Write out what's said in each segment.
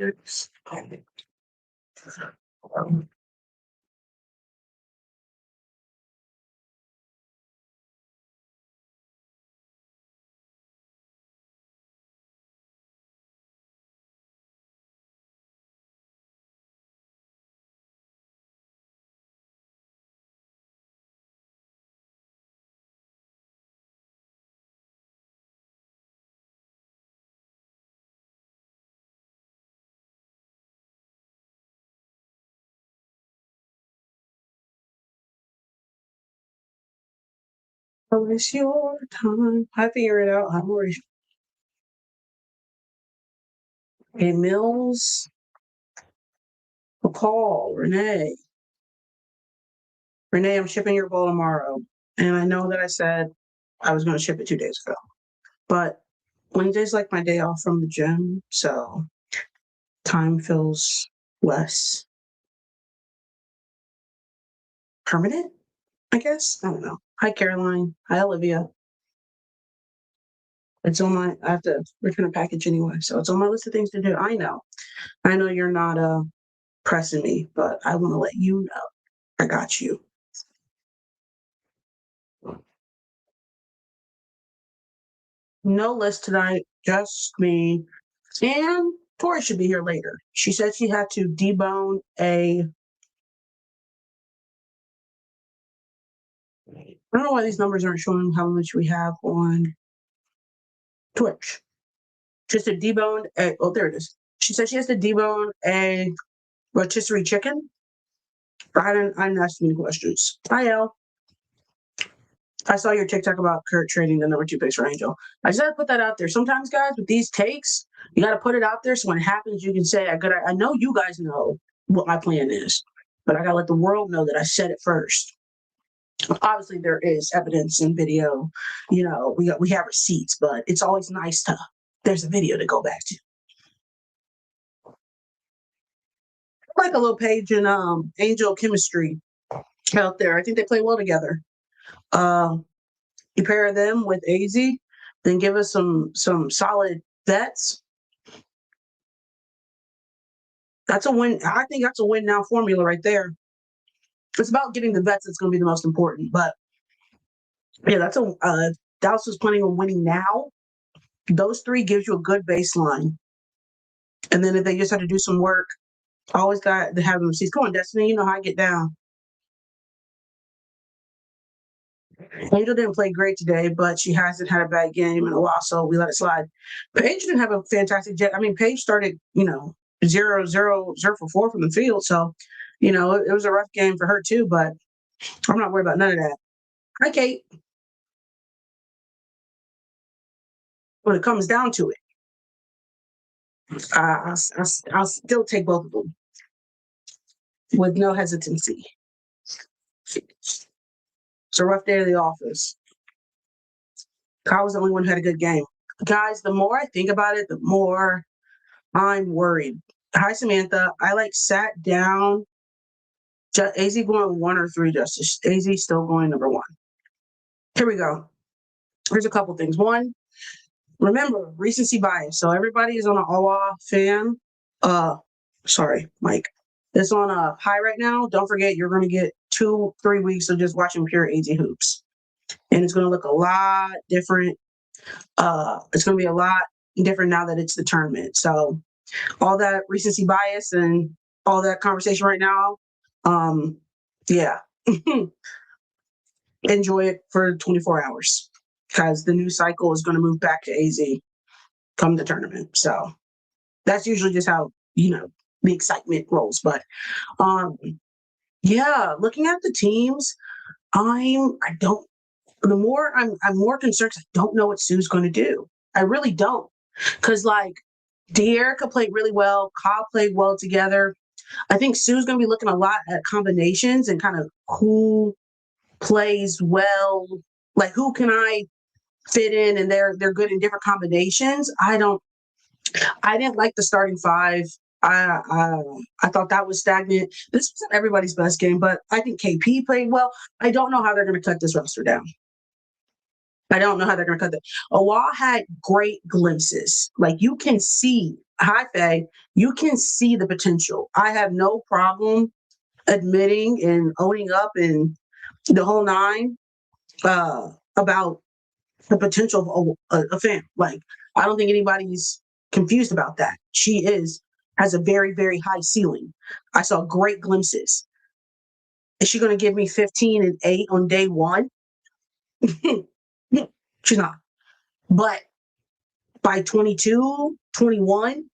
It's your time. I figure it out. I'm worried. Hey, Mills, McCall, Renee. Renee, I'm shipping your bowl tomorrow. And I know that I said I was going to ship it 2 days ago. But Wednesday's like my day off from the gym. So time feels less permanent, I guess. I don't know. Hi, Caroline. Hi, Olivia. It's on my, I have to return a package anyway. So it's on my list of things to do. I know you're not pressing me, but I want to let you know I got you. No list tonight, just me. And Tori should be here later. She said she had to debone a. I don't know why these numbers aren't showing how much we have on Twitch. Just to debone a. Oh, there it is. She said she has to debone a rotisserie chicken. I didn't ask any questions. Hi, Elle. I saw your TikTok about Kurt trading the number 2 picks for Angel. I just had to put that out there. Sometimes, guys, with these takes, you got to put it out there so when it happens, you can say, I know you guys know what my plan is, but I got to let the world know that I said it first. Obviously, there is evidence and video. You know, we have receipts, but it's always nice to, there's a video to go back to. Like a little page in Angel Chemistry out there. I think they play well together. You pair them with AZ, then give us some solid vets. That's a win. I think that's a win now formula right there. It's about getting the vets that's going to be the most important. But yeah, that's a Dallas was planning on winning now. Those 3 gives you a good baseline. And then if they just have to do some work, always got to have them see. Come on, Destiny, you know how I get down. Angel didn't play great today, but she hasn't had a bad game in a while, so we let it slide. Paige didn't have a fantastic jet. I mean, Paige started, 0 for 4 from the field, so it was a rough game for her too. But I'm not worried about none of that. Hi, Kate. When it comes down to it, I'll still take both of them with no hesitancy. It's a rough day at the office. Kyle was the only one who had a good game. Guys, the more I think about it, the more I'm worried. Hi, Samantha. I sat down. AZ going 1 or 3, Justice. AZ still going number 1. Here we go. Here's a couple things. One, remember recency bias. So everybody is on an Awa fan. Sorry, Mike. It's on a high right now. Don't forget, you're going to get 2-3 weeks of just watching pure AZ hoops, and it's going to look a lot different. It's going to be a lot different now that it's the tournament. So all that recency bias and all that conversation right now, yeah. Enjoy it for 24 hours because the new cycle is going to move back to AZ come the tournament. So that's usually just how, the excitement rolls. But yeah, looking at the teams, I'm more concerned because I don't know what Sue's going to do. I really don't. Because De'Erica played really well. Kyle played well together. I think Sue's going to be looking a lot at combinations and kind of who plays well, who can I fit in, and they're good in different combinations. I didn't like the starting 5. I thought that was stagnant. This wasn't everybody's best game, but I think KP played well. I don't know how they're going to cut this roster down. I don't know how they're going to cut that. Awa had great glimpses. Like you can see, hi Faye, you can see the potential. I have no problem admitting and owning up and the whole nine about the potential of a fan. Like I don't think anybody's confused about that. She has a very, very high ceiling. I saw great glimpses. Is she going to give me 15 and 8 on day one? She's not. But by 22, 21,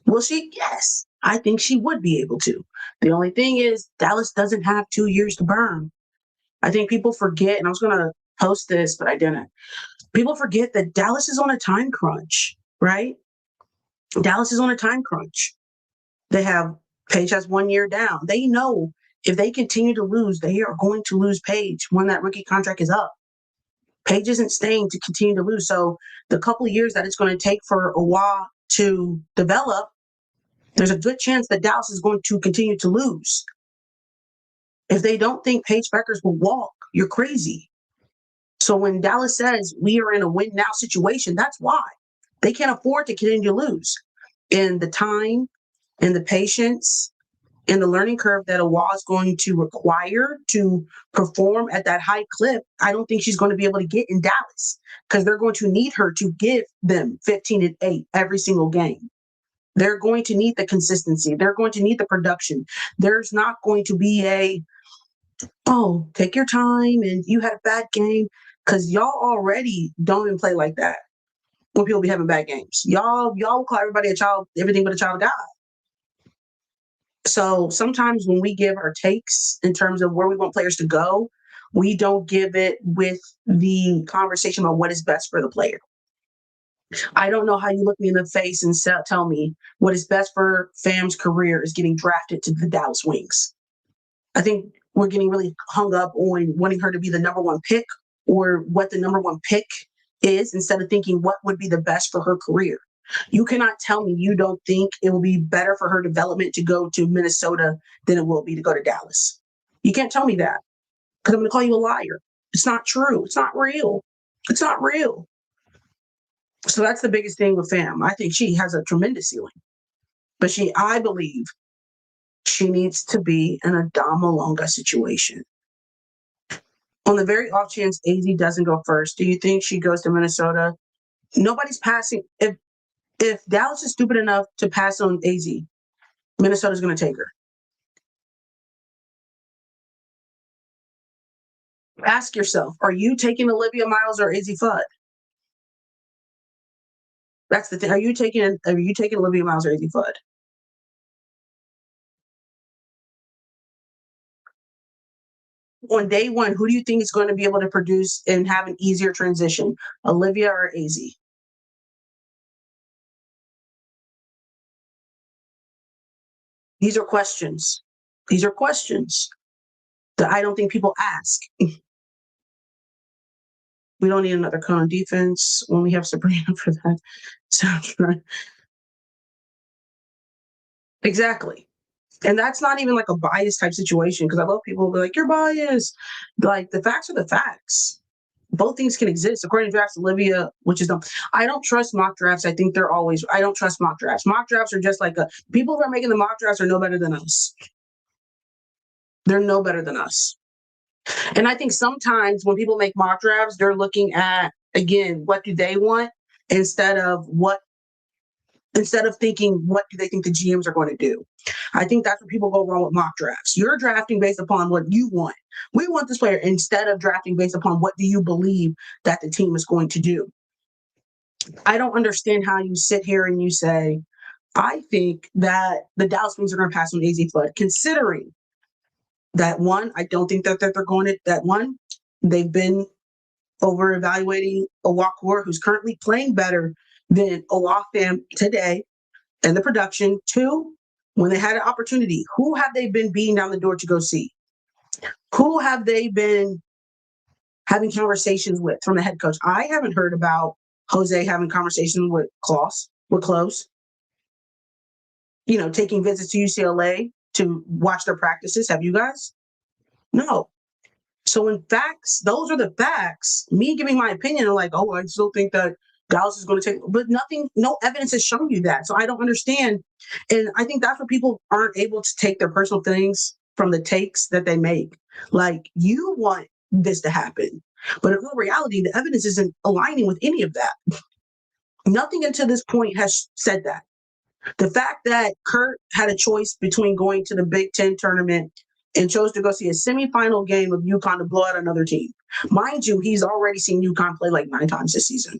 will she? Yes. I think she would be able to. The only thing is, Dallas doesn't have 2 years to burn. I think people forget, and I was going to post this, but I didn't. People forget that Dallas is on a time crunch, right? Dallas is on a time crunch. They have Paige has 1 year down. They know if they continue to lose, they are going to lose Paige when that rookie contract is up. Paige isn't staying to continue to lose. So the couple of years that it's going to take for Awa to develop, there's a good chance that Dallas is going to continue to lose. If they don't think Paige Beckers will walk, you're crazy. So when Dallas says we are in a win now situation, that's why. They can't afford to continue to lose. And the time and the patience and the learning curve that Awa is going to require to perform at that high clip, I don't think she's going to be able to get in Dallas because they're going to need her to give them 15 and 8 every single game. They're going to need the consistency. They're going to need the production. There's not going to be take your time and you had a bad game because y'all already don't even play like that when people be having bad games. Y'all will call everybody a child, everything but a child of God. So sometimes when we give our takes in terms of where we want players to go, we don't give it with the conversation about what is best for the player. I don't know how you look me in the face and tell me what is best for Fam's career is getting drafted to the Dallas Wings. I think we're getting really hung up on wanting her to be the number one pick or what the number one pick is instead of thinking what would be the best for her career. You cannot tell me you don't think it will be better for her development to go to Minnesota than it will be to go to Dallas. You can't tell me that because I'm going to call you a liar. It's not true. It's not real. It's not real. So that's the biggest thing with Fam. I think she has a tremendous ceiling, but I believe she needs to be in a Dom Malonga situation. On the very off chance AZ doesn't go first, do you think she goes to Minnesota? Nobody's passing. If Dallas is stupid enough to pass on AZ, Minnesota's going to take her. Ask yourself, are you taking Olivia Miles or AZ Fudd? That's the thing. Are you taking Olivia Miles or AZ Fudd? On day one, who do you think is going to be able to produce and have an easier transition, Olivia or AZ? These are questions. These are questions that I don't think people ask. We don't need another cone defense when we have Sabrina for that. So, exactly. And that's not even like a bias type situation because I love people who be like, you're biased. Like the facts are the facts. Both things can exist. According to Drafts Olivia, which is dumb. I don't trust mock drafts. I think I don't trust mock drafts. Mock drafts are just like people who are making the mock drafts are no better than us. They're no better than us. And I think sometimes when people make mock drafts, they're looking at, again, what do they want instead of thinking what do they think the GMs are going to do. I think that's where people go wrong with mock drafts. You're drafting based upon what you want. We want this player instead of drafting based upon what do you believe that the team is going to do. I don't understand how you sit here and you say, I think that the Dallas Wings are going to pass on AZ Flood, considering that one, I don't think that they're going to that one. They've been over evaluating Owakur, who's currently playing better than Owafam today and the production. Two, when they had an opportunity, who have they been beating down the door to go see? Who have they been having conversations with from the head coach? I haven't heard about Jose having conversations with Close, taking visits to UCLA to watch their practices. Have you guys? No. So in facts, those are the facts. Me giving my opinion, like, oh, I still think that Dallas is going to take, but nothing, no evidence has shown you that. So I don't understand. And I think that's where people aren't able to take their personal feelings from the takes that they make. Like, you want this to happen, but in real reality, the evidence isn't aligning with any of that. Nothing until this point has said that. The fact that Kurt had a choice between going to the Big Ten tournament and chose to go see a semifinal game of UConn to blow out another team. Mind you, he's already seen UConn play like 9 times this season.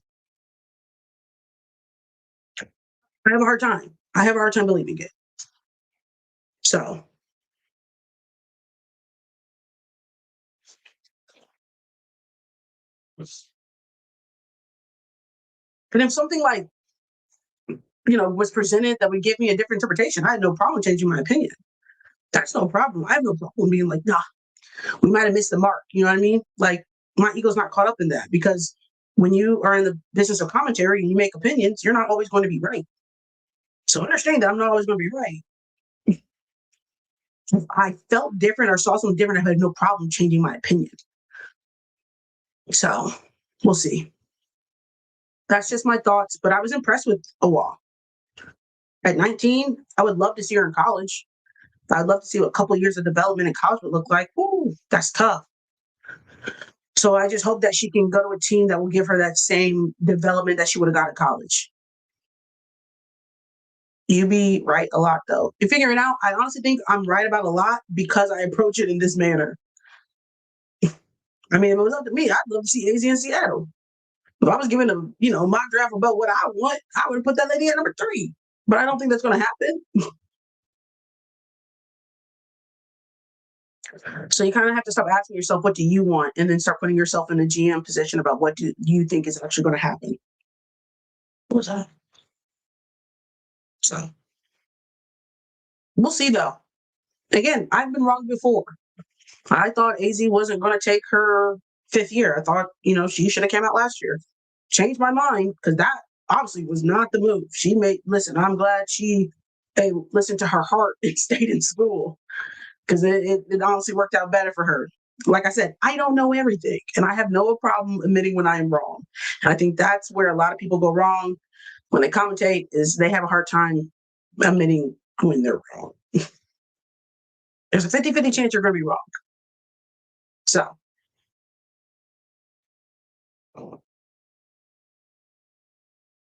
I have a hard time. I have a hard time believing it. So, and if something like, was presented that would give me a different interpretation, I had no problem changing my opinion. That's no problem. I have no problem being like, nah, we might have missed the mark. You know what I mean? Like, my ego's not caught up in that, because when you are in the business of commentary and you make opinions, you're not always going to be right. So understand that I'm not always going to be right. If I felt different or saw something different, I had no problem changing my opinion. So we'll see. That's just my thoughts, but I was impressed with Awa. At 19, I would love to see her in college. I'd love to see what a couple of years of development in college would look like. Ooh, that's tough. So I just hope that she can go to a team that will give her that same development that she would have got at college. You be right a lot, though. You figure it out. I honestly think I'm right about a lot because I approach it in this manner. I mean, if it was up to me, I'd love to see AZ in Seattle. If I was given a mock draft about what I want, I would have put that lady at number 3. But I don't think that's going to happen. So you kind of have to stop asking yourself, what do you want? And then start putting yourself in a GM position about what do you think is actually going to happen. What's that? So we'll see, though. Again, I've been wrong before. I thought AZ wasn't going to take her 5th year. I thought, she should have came out last year. Changed my mind, because that obviously was not the move. Listen, I'm glad she listened to her heart and stayed in school, because it honestly worked out better for her. Like I said, I don't know everything, and I have no problem admitting when I am wrong. And I think that's where a lot of people go wrong when they commentate, is they have a hard time admitting when they're wrong. There's a 50-50 chance you're going to be wrong. So,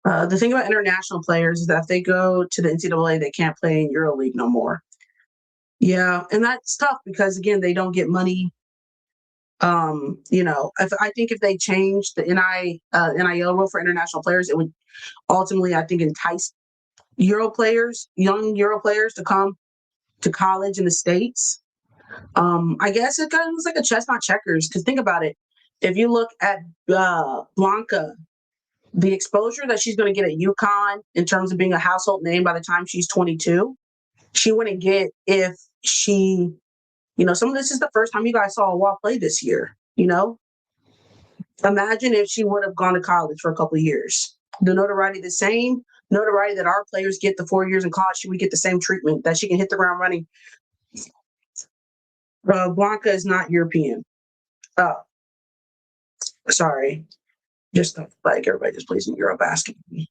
the thing about international players is that if they go to the NCAA, they can't play in EuroLeague no more. Yeah, and that's tough because, again, they don't get money. I think if they change the NIL rule for international players, it would ultimately, I think, entice young Euro players to come to college in the States. I guess it kind of looks like a chess, not checkers. Because think about it. If you look at Blanca, the exposure that she's going to get at UConn in terms of being a household name by the time she's 22, she wouldn't get if she, some of this is the first time you guys saw a Awa play this year, Imagine if she would have gone to college for a couple of years. The notoriety, the same notoriety that our players get the 4 years in college, she would get the same treatment, that she can hit the ground running. Blanca is not European. Sorry. Just like everybody just plays in Euro basketball.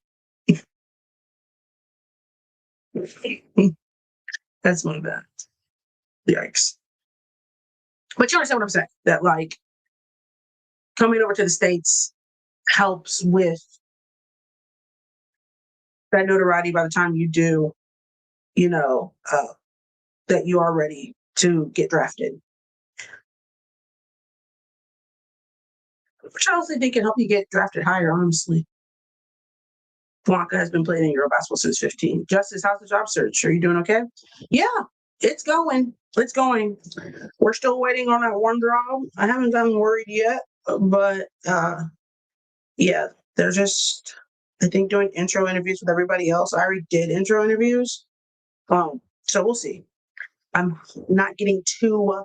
That's my bad. Yikes. But you understand what I'm saying? That, like, coming over to the States helps with that notoriety by the time you do, that you are ready to get drafted. Which I also think can help you get drafted higher, honestly. Blanca has been playing in Euro basketball since 15. Justice, how's the job search? Are you doing okay? Yeah, it's going. It's going. We're still waiting on that one job. I haven't gotten worried yet, but yeah, they're just, I think, doing intro interviews with everybody else. I already did intro interviews. So we'll see. I'm not getting too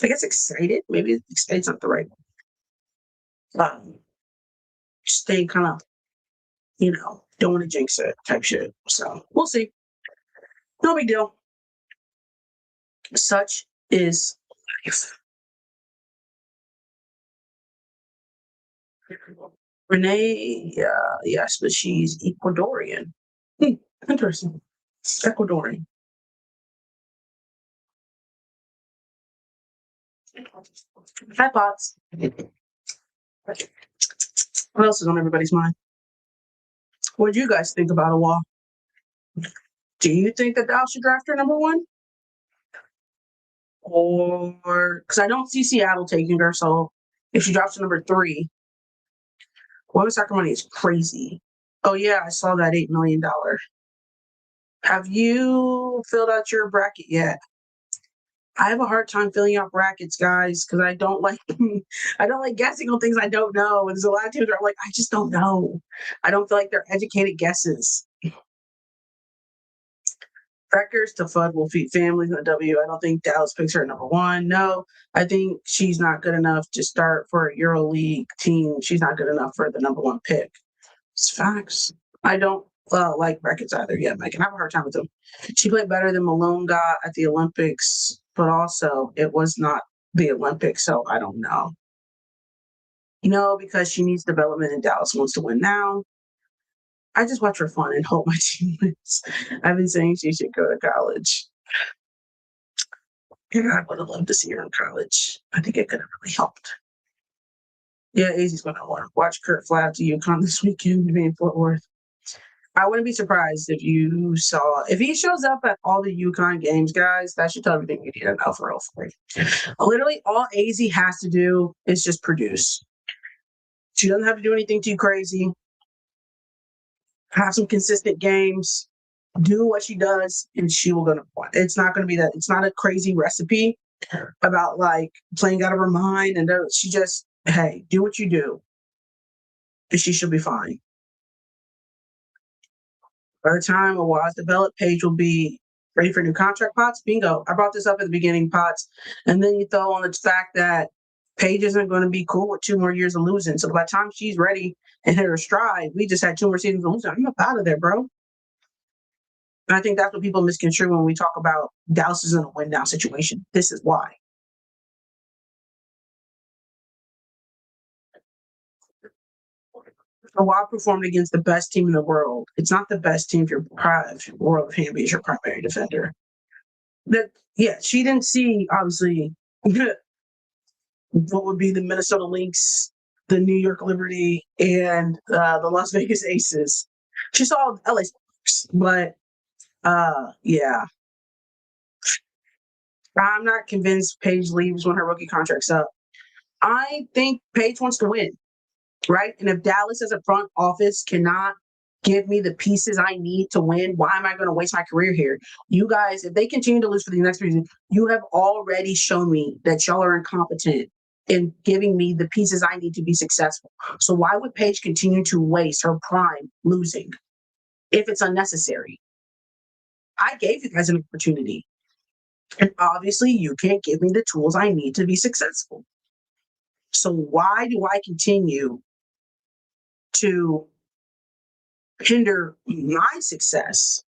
I guess excited. Maybe excited's not the right one. Staying kind of, don't want to jinx it type shit. So we'll see. No big deal. Such is life. Renee, yes, but she's Ecuadorian. Interesting. Ecuadorian. Hi, Pots. What else is on everybody's mind? What do you guys think about a wall? Do you think that Dallas should draft her number one? Or because I don't see Seattle taking her, so if she drops to number 3, women's soccer money is crazy. Oh yeah, I saw that $8 million. Have you filled out your bracket yet? I have a hard time filling out brackets, guys, because I don't like I don't like guessing on things I don't know. And there's a lot of teams where I'm like, I just don't know. I don't feel like they're educated guesses. Records to FUD will feed families in the W. I don't think Dallas picks her at number 1. No, I think she's not good enough to start for a EuroLeague team. She's not good enough for the number 1 pick. It's facts. I don't like records either. Yeah, I can have a hard time with them. She played better than Malone got at the Olympics, but also it was not the Olympics, so I don't know. Because she needs development and Dallas wants to win now. I just watch for fun and hope my team wins. I've been saying she should go to college. Yeah, I would have loved to see her in college. I think it could have really helped. Yeah, AZ's going to watch Kurt fly out to UConn this weekend to be in Fort Worth. I wouldn't be surprised if he shows up at all the UConn games, guys. That should tell everything you need to know for real. Literally, all AZ has to do is just produce. She doesn't have to do anything too crazy. Have some consistent games, do what she does, and she will go to win. It's not going to be that. It's not a crazy recipe about like playing out of her mind. And she just, hey, do what you do, and she should be fine. By the time a Waz developed, Paige will be ready for new contract. Pots. Bingo. I brought this up at the beginning, Pots. And then you throw on the fact that Paige isn't going to be cool with 2 more years of losing. So by the time she's ready and hit her stride, we just had 2 more seasons of losing. I'm up out of there, bro. And I think that's what people misconstrue when we talk about Dallas is in a win now situation. This is why. Wild performed against the best team in the world. It's not the best team if your world champion is your primary defender. She didn't see obviously what would be the Minnesota Lynx, the New York Liberty, and the Las Vegas Aces. She saw LA Sparks, but yeah. I'm not convinced Paige leaves when her rookie contract's up. I think Paige wants to win, right? And if Dallas as a front office cannot give me the pieces I need to win, why am I going to waste my career here? You guys, if they continue to lose for the next season, you have already shown me that y'all are incompetent in giving me the pieces I need to be successful. So why would Paige continue to waste her prime losing if it's unnecessary? I gave you guys an opportunity. And obviously, you can't give me the tools I need to be successful. So why do I continue to hinder my success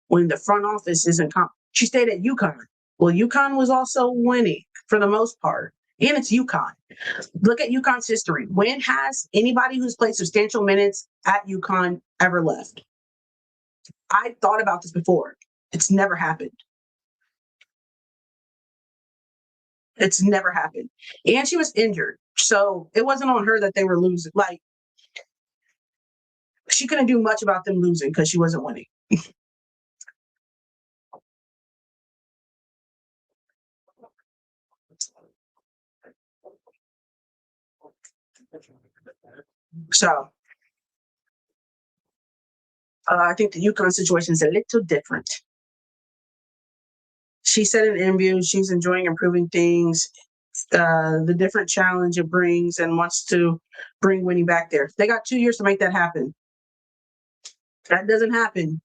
when the front office isn't she stayed at UConn. Well, UConn was also winning for the most part, and it's UConn. Look at UConn's history. When has anybody who's played substantial minutes at UConn ever left? I thought about this before. It's never happened. It's never happened. And she was injured. So it wasn't on her that they were losing. Like, she couldn't do much about them losing because she wasn't winning. So I think the UConn situation is a little different. She said in an interview she's enjoying improving things, the different challenge it brings, and wants to bring winning back there. They got 2 years to make that happen. That doesn't happen.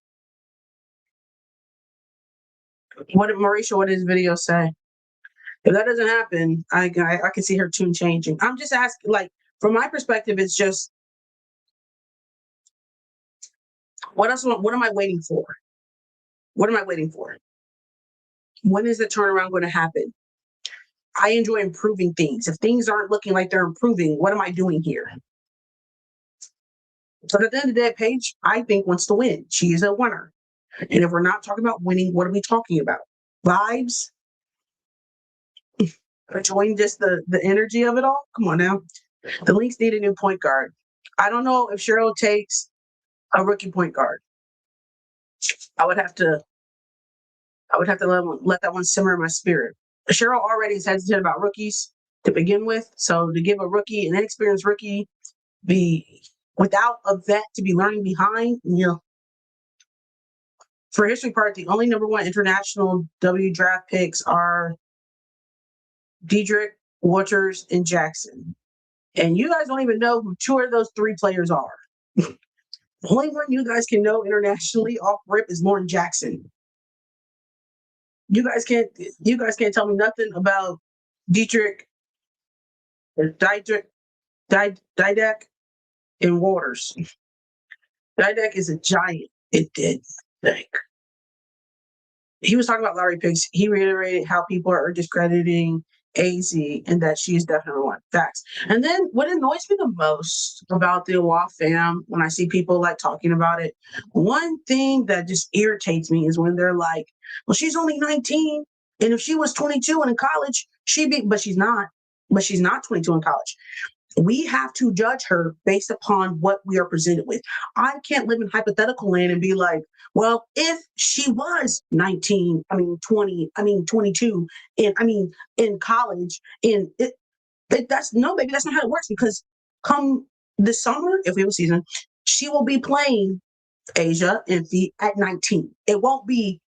What did his video say? If that doesn't happen, I can see her tune changing. I'm just asking, like, from my perspective, it's just, what else? What am I waiting for? What am I waiting for? When is the turnaround going to happen? I enjoy improving things. If things aren't looking like they're improving, what am I doing here? So at the end of the day, Paige, I think, wants to win. She is a winner. And if we're not talking about winning, what are we talking about? Vibes? Enjoying just the energy of it all? Come on now. The Lynx need a new point guard. I don't know if Cheryl takes a rookie point guard. I would have to let that one simmer in my spirit. Cheryl already is hesitant about rookies to begin with. So to give a rookie, an inexperienced rookie, without a vet to be learning behind, For history part, the only number one international W draft picks are Diedrich, Waters, and Jackson. And you guys don't even know who two of those three players are. The only one you guys can know internationally off rip is Lauren Jackson. You guys can't tell me nothing about Diedrich, Didac, and Waters. Didac is a giant. It did. Like, he was talking about lottery picks. He reiterated how people are discrediting AZ and that she is definitely one. Facts. And then what annoys me the most about the Awaf fam, when I see people like talking about it, one thing that just irritates me is when they're like, well, she's only 19. And if she was 22 and in college, but she's not. But she's not 22 in college. We have to judge her based upon what we are presented with. I can't live in hypothetical land and be like, well, if she was 19, 20, 22, and in college, and that's no, baby, that's not how it works, because come this summer, if we have a season, she will be playing Asia and Feet at 19. It won't be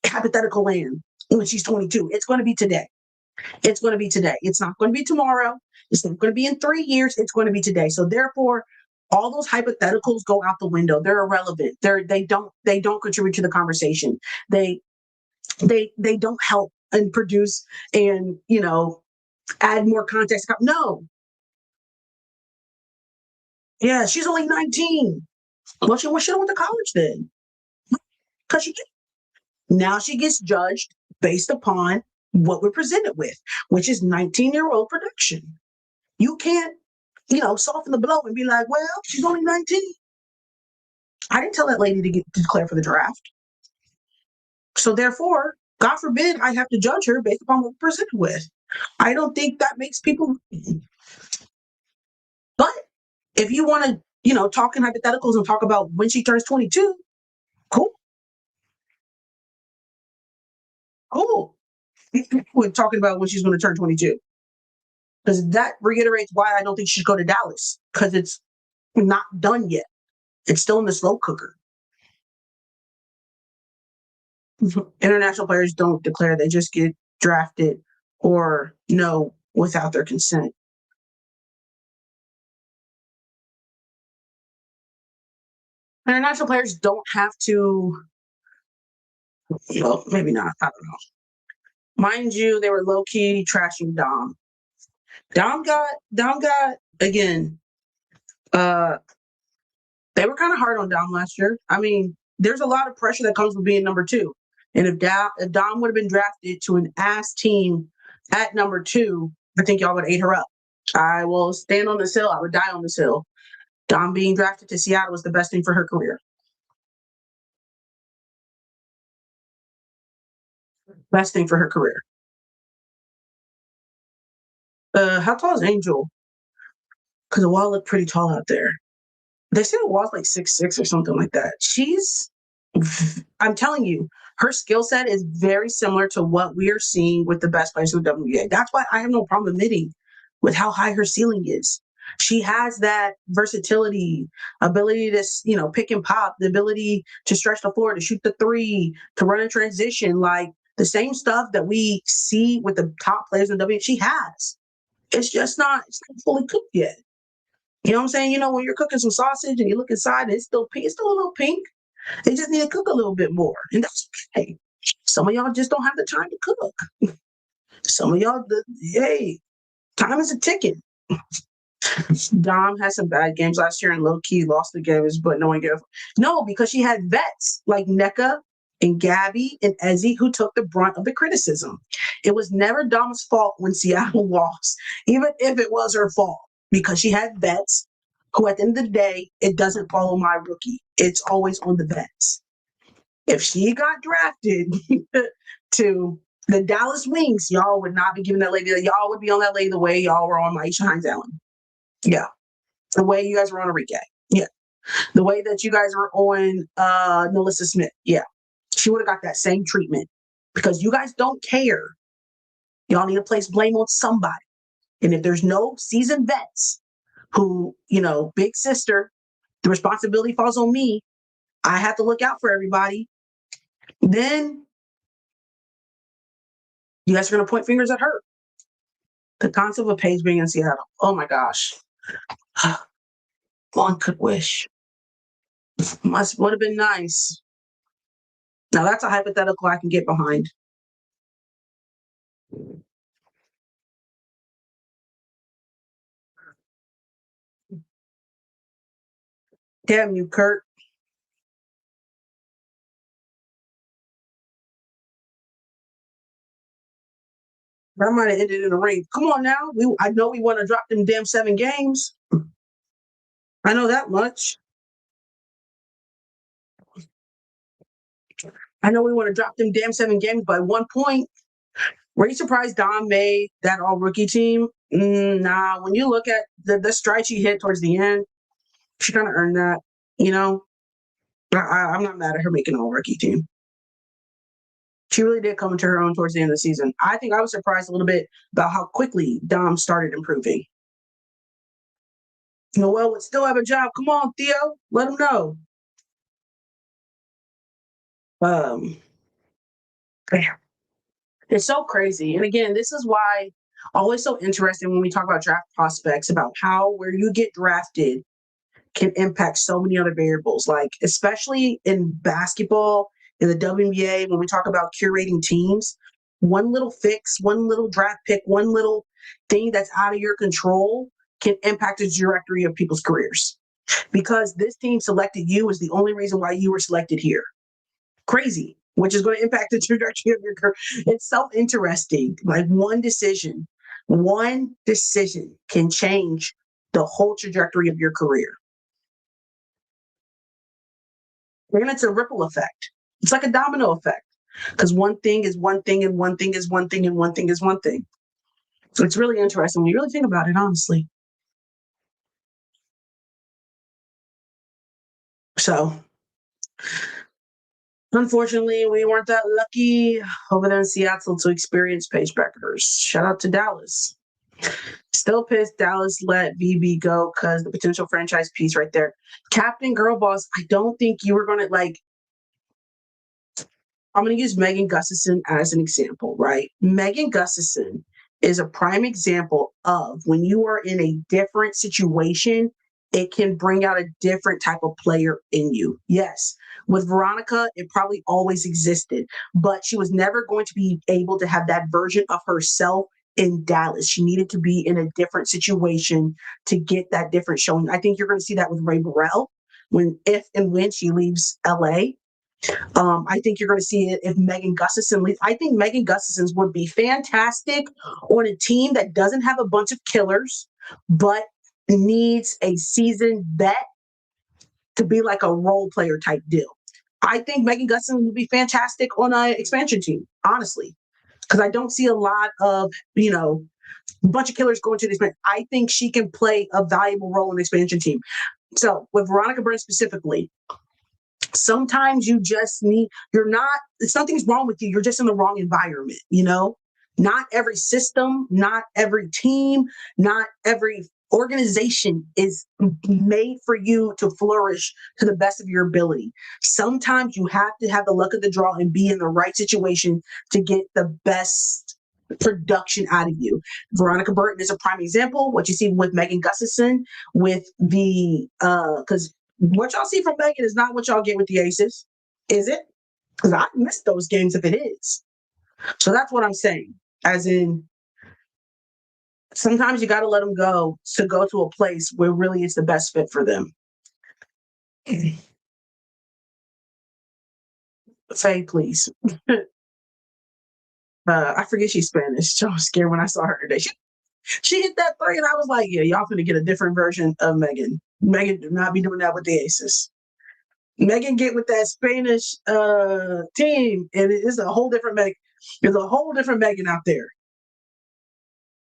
hypothetical land when she's 22. It's going to be today. It's going to be today. It's not going to be tomorrow. It's not going to be in 3 years. It's going to be today. So therefore, all those hypotheticals go out the window. They're irrelevant. They don't contribute to the conversation. They don't help and produce and add more context. No. Yeah, she's only 19. Well, she should have went to college then. Because now she gets judged based upon what we're presented with, which is 19-year-old production. You can't, soften the blow and be like, well, she's only 19. I didn't tell that lady to declare for the draft. So therefore, God forbid I have to judge her based upon what we're presented with. I don't think that makes people. But if you want to, talk in hypotheticals and talk about when she turns 22, cool. Cool. We're talking about when she's going to turn 22. Because that reiterates why I don't think she should go to Dallas, because it's not done yet. It's still in the slow cooker. International players don't declare, they just get drafted or no without their consent. International players don't have to, well, maybe not, I don't know. Mind you, they were low-key trashing Dom. Dom got again, they were kind of hard on Dom last year. There's a lot of pressure that comes with being number 2. And if Dom would have been drafted to an ass team at number 2, I think y'all would have ate her up. I will stand on this hill. I would die on this hill. Dom being drafted to Seattle was the best thing for her career. Best thing for her career. How tall is Angel? Because the wall looked pretty tall out there. They say the wall's like 6'6" or something like that. I'm telling you, her skill set is very similar to what we are seeing with the best players in the WNBA. That's why I have no problem admitting with how high her ceiling is. She has that versatility, ability to, pick and pop, the ability to stretch the floor, to shoot the three, to run in transition, like the same stuff that we see with the top players in the WNBA. She has. It's not fully cooked yet. You know what I'm saying? When you're cooking some sausage and you look inside, it's still pink. It's still a little pink. They just need to cook a little bit more, and that's okay. Some of y'all just don't have the time to cook. Some of y'all, time is a ticking. Dom had some bad games last year and low-key lost the games, but no one gave. No, because she had vets like NECA and Gabby and Ezzy who took the brunt of the criticism. It was never Dom's fault when Seattle lost, even if it was her fault, because she had vets who, at the end of the day, it doesn't follow my rookie. It's always on the vets. If she got drafted to the Dallas Wings, y'all would not be giving that lady, y'all would be on that lady the way y'all were on Maisha Hines Allen. Yeah. The way you guys were on Enrique. Yeah. The way that you guys were on Melissa Smith. Yeah. She would have got that same treatment because you guys don't care. Y'all need to place blame on somebody. And if there's no seasoned vets who, big sister, the responsibility falls on me. I have to look out for everybody. Then you guys are going to point fingers at her. The concept of Paige being in Seattle. Oh my gosh. One could wish. Would have been nice. Now that's a hypothetical I can get behind. Damn you, Kurt. That might have ended in a ring. Come on now. I know we want to drop them damn 7 games. I know that much. I know we want to drop them damn 7 games by 1 point. Were you surprised Dom made that all rookie team? Nah, when you look at the stride she hit towards the end, she kind of earned that, I'm not mad at her making an all rookie team. She really did come into her own towards the end of the season. I think I was surprised a little bit about how quickly Dom started improving. Noel would still have a job. Come on, Theo, let him know. It's so crazy. And again, this is why always so interesting when we talk about draft prospects, about how where you get drafted can impact so many other variables, like especially in basketball, in the WNBA, when we talk about curating teams, one little fix, one little draft pick, one little thing that's out of your control can impact the trajectory of people's careers. Because this team selected you is the only reason why you were selected here. Crazy, which is going to impact the trajectory of your career. It's so interesting. Like one decision can change the whole trajectory of your career. And it's a ripple effect. It's like a domino effect because one thing is one thing and one thing is one thing and one thing is one thing. So it's really interesting when you really think about it, honestly. So unfortunately, we weren't that lucky over there in Seattle to experience Paige Beckers. Shout out to Dallas. Still pissed Dallas let VB go because the potential franchise piece right there. Captain Girl Boss, I don't think you were going to I'm going to use Megan Gustafson as an example, right? Megan Gustafson is a prime example of when you are in a different situation, it can bring out a different type of player in you. Yes, with Veronica, it probably always existed, but she was never going to be able to have that version of herself in Dallas. She needed to be in a different situation to get that different showing. I think you're going to see that with Ray Burrell if and when she leaves LA. I think you're going to see it if Megan Gustafson leaves. I think Megan Gustafson's would be fantastic on a team that doesn't have a bunch of killers, but needs a seasoned vet to be like a role player type deal. I think Megan Gustafson would be fantastic on an expansion team, honestly, because I don't see a lot of, a bunch of killers going to the expansion. I think she can play a valuable role in the expansion team. So with Veronica Burns specifically, sometimes something's wrong with you. You're just in the wrong environment, Not every system, not every team, not every organization is made for you to flourish to the best of your ability. Sometimes you have to have the luck of the draw and be in the right situation to get the best production out of you. Veronica Burton is a prime example. What you see with Megan Gustafson with because what y'all see from Megan is not what y'all get with the Aces, is it? Because I missed those games if it is. So that's what I'm saying. As in, sometimes you got to let them go to go to a place where really it's the best fit for them. Faye, please. I forget she's Spanish. So I was scared when I saw her today. She hit that three, and I was like, yeah, y'all finna get a different version of Megan. Megan do not be doing that with the aces. Megan get with that Spanish team, and it is a whole different Megan. There's a whole different Megan out there.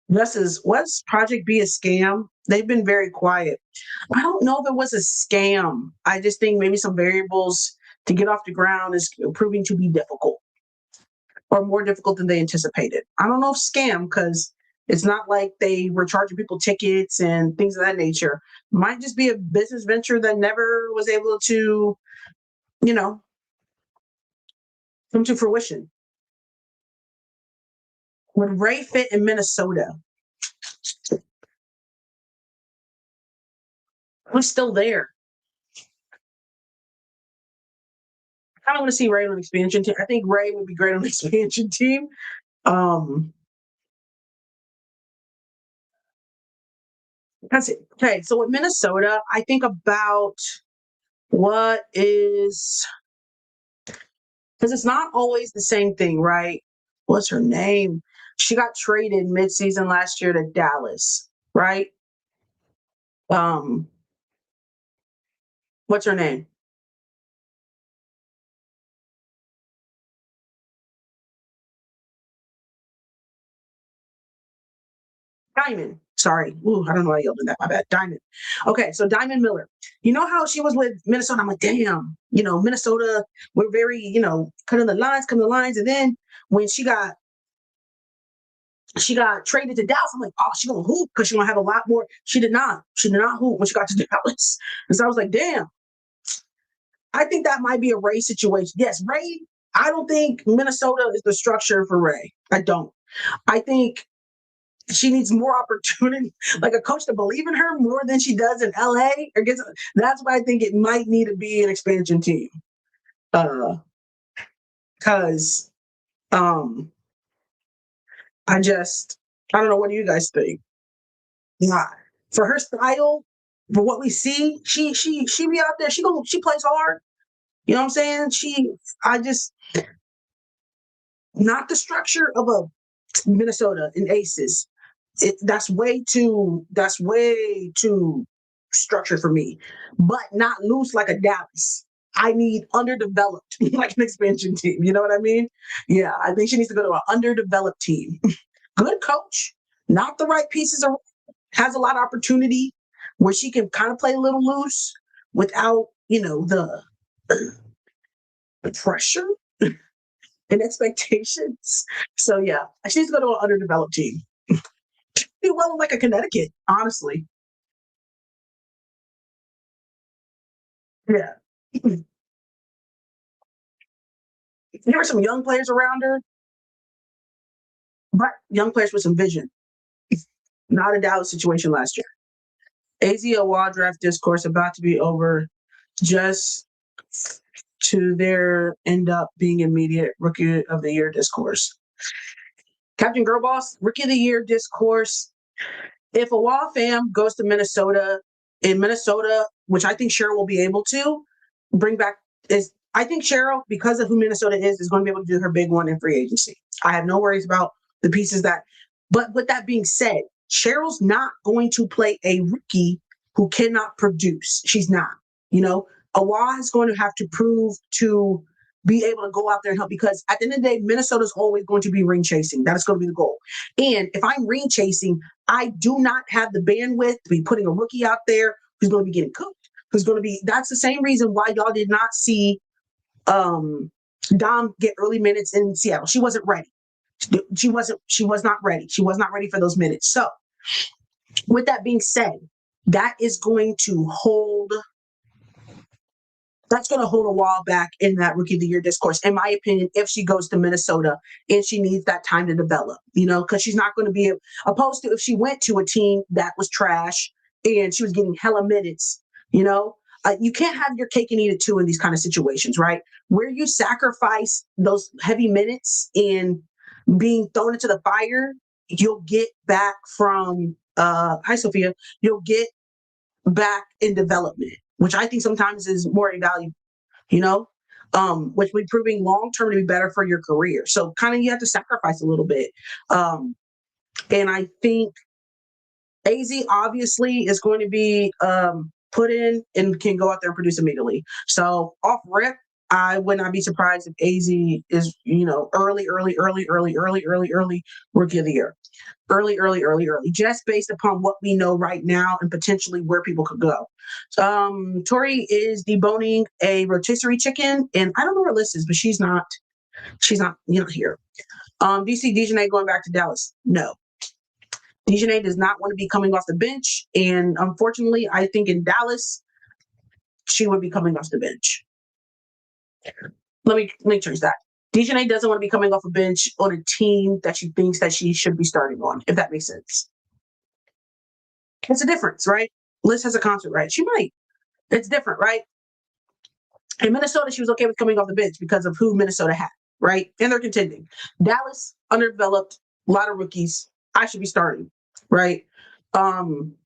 What's Project B a scam? They've been very quiet. I don't know if it was a scam. I just think maybe some variables to get off the ground is proving to be difficult or more difficult than they anticipated. I don't know if scam because it's not like they were charging people tickets and things of that nature. Might just be a business venture that never was able to, you know, come to fruition. Would Ray fit in Minnesota? Who's still there? I don't want to see Ray on an expansion team. I think Ray would be great on an expansion team. Um, that's it. Okay, so with Minnesota, I think about what is because it's not always the same thing, right? What's her name? She got traded midseason last year to Dallas, right? Um, what's her name? Diamond. Sorry. Ooh, I don't know why I yelled in that. My bad. Diamond. Okay, so Diamond Miller. You know how she was with Minnesota? I'm like, damn, Minnesota, we're very, cutting the lines. And then when she got traded to Dallas, I'm like, oh, she gonna hoop because she gonna have a lot more. She did not. She did not hoop when she got to Dallas. And so I was like, damn, I think that might be a Ray situation. Yes, Ray, I don't think Minnesota is the structure for Ray. I don't. I think she needs more opportunity, like a coach to believe in her more than she does in LA. That's why I think it might need to be an expansion team. Because I just I don't know. What do you guys think? Yeah, for her style, for what we see, she be out there. She plays hard. You know what I'm saying? I just not the structure of a Minnesota and Aces. That's way too structured for me. But not loose like a Dallas. I need underdeveloped, like an expansion team. You know what I mean? Yeah, I think she needs to go to an underdeveloped team. Good coach, not the right pieces, has a lot of opportunity where she can kind of play a little loose without, the pressure and expectations. So yeah, she needs to go to an underdeveloped team. Do well in like a Connecticut, honestly. Yeah. There were some young players around her, but young players with some vision. Not a Dallas situation last year. AZOA draft discourse about to be over just to their end up being immediate rookie of the year discourse. Captain Girlboss, rookie of the year discourse. If a Wall fam goes to Minnesota, in Minnesota, which I think Cheryl will be able to bring back, I think Cheryl, because of who Minnesota is going to be able to do her big one in free agency. I have no worries about the pieces but with that being said, Cheryl's not going to play a rookie who cannot produce. She's not. Awa is going to have to prove to be able to go out there and help because at the end of the day, Minnesota's always going to be ring chasing. That is going to be the goal. And if I'm ring chasing, I do not have the bandwidth to be putting a rookie out there who's going to be getting cooked, that's the same reason why y'all did not see Dom get early minutes in Seattle. She wasn't ready. She was not ready. She was not ready for those minutes. So with that being said, that's going to hold a wall back in that rookie of the year discourse, in my opinion, if she goes to Minnesota and she needs that time to develop, because she's not going to be opposed to if she went to a team that was trash and she was getting hella minutes, you can't have your cake and eat it too in these kind of situations, right? Where you sacrifice those heavy minutes in being thrown into the fire, you'll get back from, hi, Sophia, you'll get back in development, which I think sometimes is more invaluable, you know? which will be proving long term to be better for your career. So kind of you have to sacrifice a little bit. And I think AZ obviously is going to be put in and can go out there and produce immediately. So off rip, I would not be surprised if AZ is, early rookie of the year. Early, just based upon what we know right now and potentially where people could go. Tori is deboning a rotisserie chicken, and I don't know where Liz is, but she's not here. Do you see Dejanay going back to Dallas? No. Dejanay does not want to be coming off the bench, and unfortunately, I think in Dallas, she would be coming off the bench. Let me change that. Dejanay doesn't want to be coming off a bench on a team that she thinks that she should be starting on, if that makes sense. It's a difference, right? Liz has a concert, right? She might. It's different, right? In Minnesota, she was okay with coming off the bench because of who Minnesota had, right? And they're contending. Dallas, underdeveloped, a lot of rookies. I should be starting, right? Different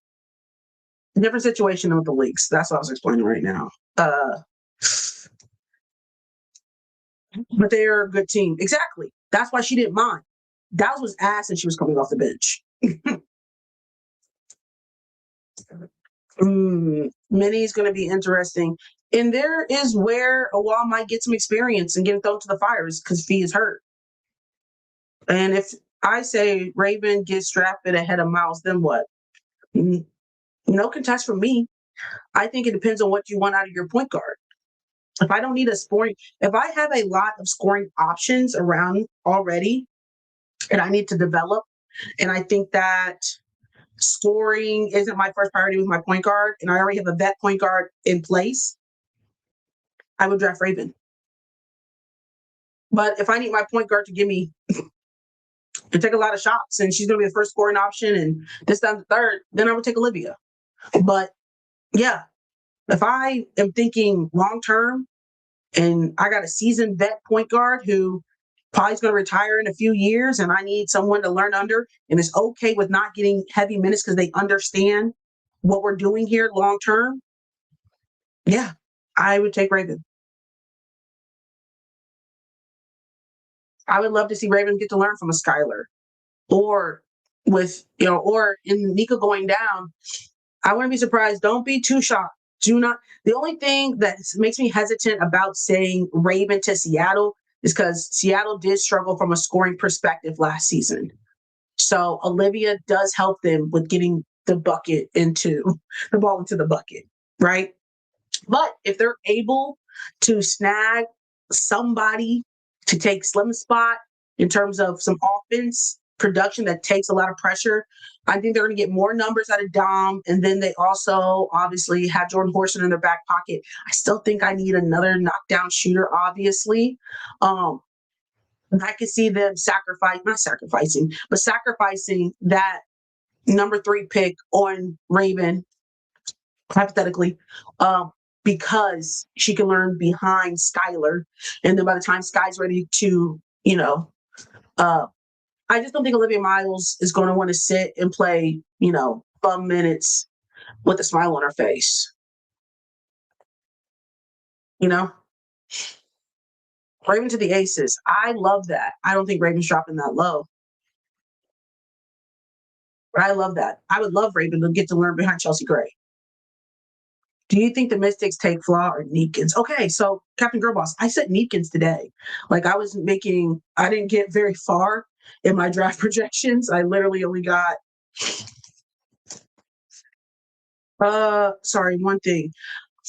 situation with the leagues. That's what I was explaining right now. But they're a good team. Exactly. That's why she didn't mind. Dallas was ass and she was coming off the bench. Minnie is going to be interesting. And there is where a wall might get some experience and get thrown to the fires because Fee is hurt. And if I say Raven gets drafted ahead of Miles, then what? No contest from me. I think it depends on what you want out of your point guard. If I don't need if I have a lot of scoring options around already and I need to develop, and I think that scoring isn't my first priority with my point guard, and I already have a vet point guard in place, I would draft Raven. But if I need my point guard to give me to take a lot of shots and she's going to be the first scoring option and this time the third, then I would take Olivia. But yeah, if I am thinking long term and I got a seasoned vet point guard who probably is going to retire in a few years and I need someone to learn under and is okay with not getting heavy minutes because they understand what we're doing here long term, yeah, I would take Raven. I would love to see Raven get to learn from a Skylar or or in Nika going down. I wouldn't be surprised. Don't be too shocked. Do not. The only thing that makes me hesitant about saying Raven to Seattle is because Seattle did struggle from a scoring perspective last season. So Olivia does help them with getting the ball into the bucket, right? But if they're able to snag somebody to take Slim's spot in terms of some offense production that takes a lot of pressure, I think they're going to get more numbers out of Dom. And then they also obviously have Jordan Horson in their back pocket. I still think I need another knockdown shooter, obviously. And I can see them sacrificing that number 3 pick on Raven, hypothetically, because she can learn behind Skylar. And then by the time Sky's ready to, I just don't think Olivia Miles is going to want to sit and play, bum minutes with a smile on her face. Raven to the Aces. I love that. I don't think Raven's dropping that low. But I love that. I would love Raven to get to learn behind Chelsea Gray. Do you think the Mystics take Flaw or Neepkins? Okay, so Captain Girlboss, I said Neepkins today. Like I didn't get very far in my draft projections. I literally only got one thing.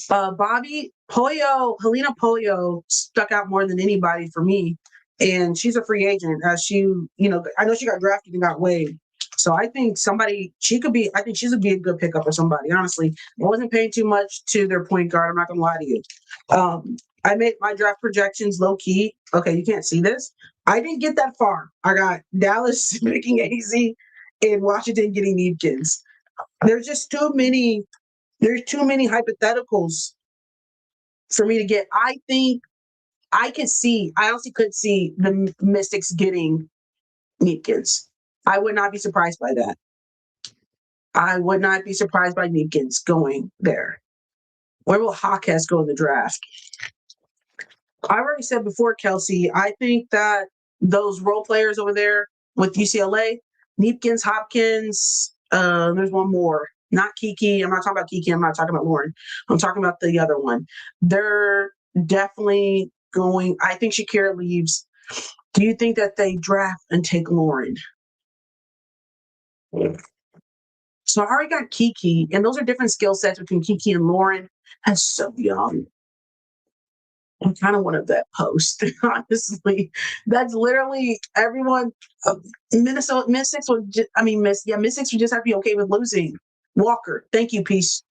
Helena Pollo stuck out more than anybody for me. And she's a free agent. I know she got drafted and got waived. So I think I think she's be a good pickup for somebody. Honestly, I wasn't paying too much to their point guard. I'm not going to lie to you. I made my draft projections low key. Okay, you can't see this. I didn't get that far. I got Dallas picking AZ and Washington getting Neepkins. There's just too many hypotheticals for me to get. I think I honestly could see the Mystics getting Neepkins. I would not be surprised by that. I would not be surprised by Neepkins going there. Where will Hawkes go in the draft? I already said before, Kelsey, I think that those role players over there with UCLA, Neepkins, Hopkins, there's one more. Not Kiki. I'm not talking about Kiki. I'm not talking about Lauren. I'm talking about the other one. They're definitely going. I think Shakira leaves. Do you think that they draft and take Lauren? So I already got Kiki, and those are different skill sets between Kiki and Lauren. That's so young. I kind of wanted that post, honestly. That's literally everyone. Minnesota Mystics would, Mystics would just have to be okay with losing. Walker, thank you, peace.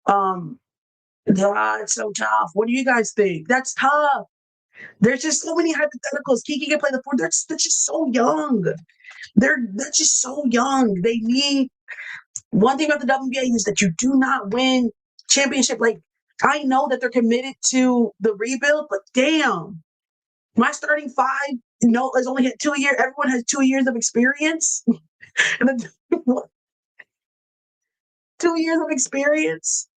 Um, God, it's so tough. What do you guys think? That's tough. There's just so many hypotheticals. Kiki can play the four. They're just so young. They're just so young. They need one thing about the WNBA is that you do not win championship. Like I know that they're committed to the rebuild, but damn, my starting five, has only had 2 years. Everyone has 2 years of experience. And then 2 years of experience.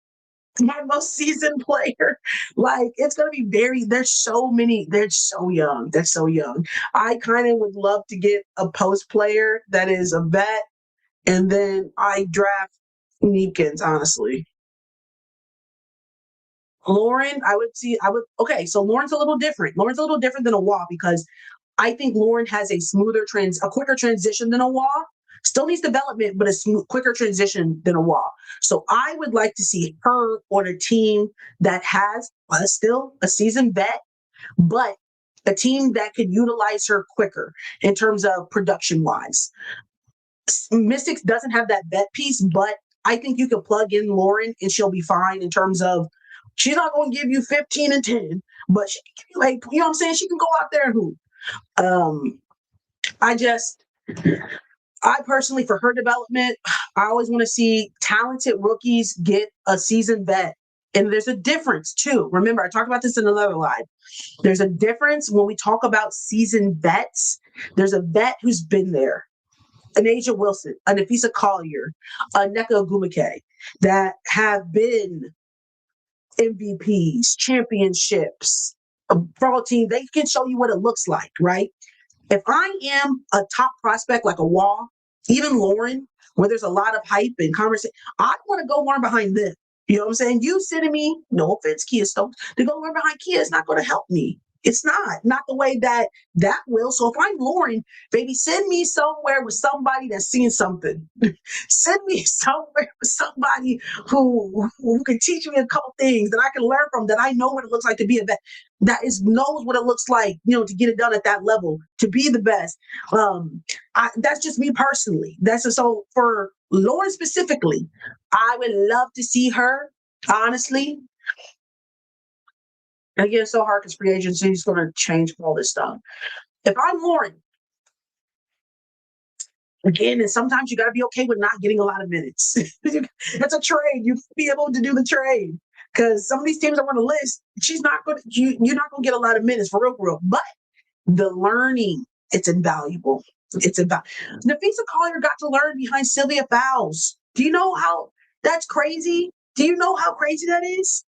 My most seasoned player. Like it's gonna be there's so many, they're so young. They're so young. I kind of would love to get a post player that is a vet, and then I draft Neekins, honestly. Lauren, okay, so Lauren's a little different. Lauren's a little different than a Wall because I think Lauren has a quicker transition than a Wall. Still needs development, but quicker transition than a Wall. So I would like to see her on a team that has still a seasoned vet, but a team that could utilize her quicker in terms of production wise. Mystics doesn't have that vet piece, but I think you could plug in Lauren and she'll be fine in terms of she's not going to give you 15 and 10, but she can give you you know what I'm saying? She can go out there and hoop. Um, I just, I personally, for her development, I always want to see talented rookies get a seasoned vet. And there's a difference too. Remember, I talked about this in another live. There's a difference when we talk about seasoned vets. There's a vet who's been there, an Asia Wilson, a Nafisa Collier, a Nneka Ogwumike, that have been MVPs, championships, a pro team. They can show you what it looks like, right? If I am a top prospect like a Wall, even Lauren, where there's a lot of hype and conversation, I want to go learn behind them. You know what I'm saying? You sending me, no offense, Kia Stokes, to go learn behind Kia is not going to help me. It's not the way that will. So if I'm Lauren, baby, send me somewhere with somebody that's seeing something. Send me somewhere with somebody who can teach me a couple things that I can learn from, that I know what it looks like to be a vet, knows what it looks like, to get it done at that level, to be the best. That's just me personally. So for Lauren specifically, I would love to see her, honestly. And again, it's so hard because free agency is going to change all this stuff. If I'm Lauren, again, and sometimes you got to be okay with not getting a lot of minutes. It's a trade. You be able to do the trade because some of these teams are on the list. You're not going to get a lot of minutes for real. But the learning, it's invaluable. It's invaluable. Nafisa Collier got to learn behind Sylvia Fowles. Do you know how that's crazy? Do you know how crazy that is?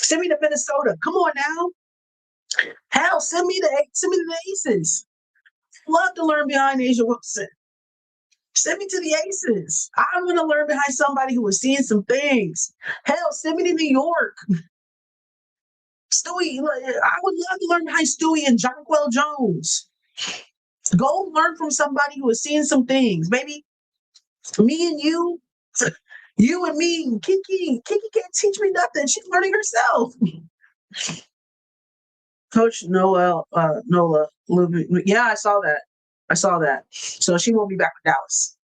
Send me to Minnesota. Come on now. Hell, send me the Aces. Love to learn behind Asia Wilson. Send me to the Aces. I want to learn behind somebody who was seeing some things. Hell, send me to New York. Stewie, I would love to learn behind Stewie and Jonquel Jones. Go learn from somebody who is seeing some things. Maybe me and you, you and me, Kiki. Kiki can't teach me nothing. She's learning herself. Coach Nola, yeah, I saw that. So she won't be back with Dallas,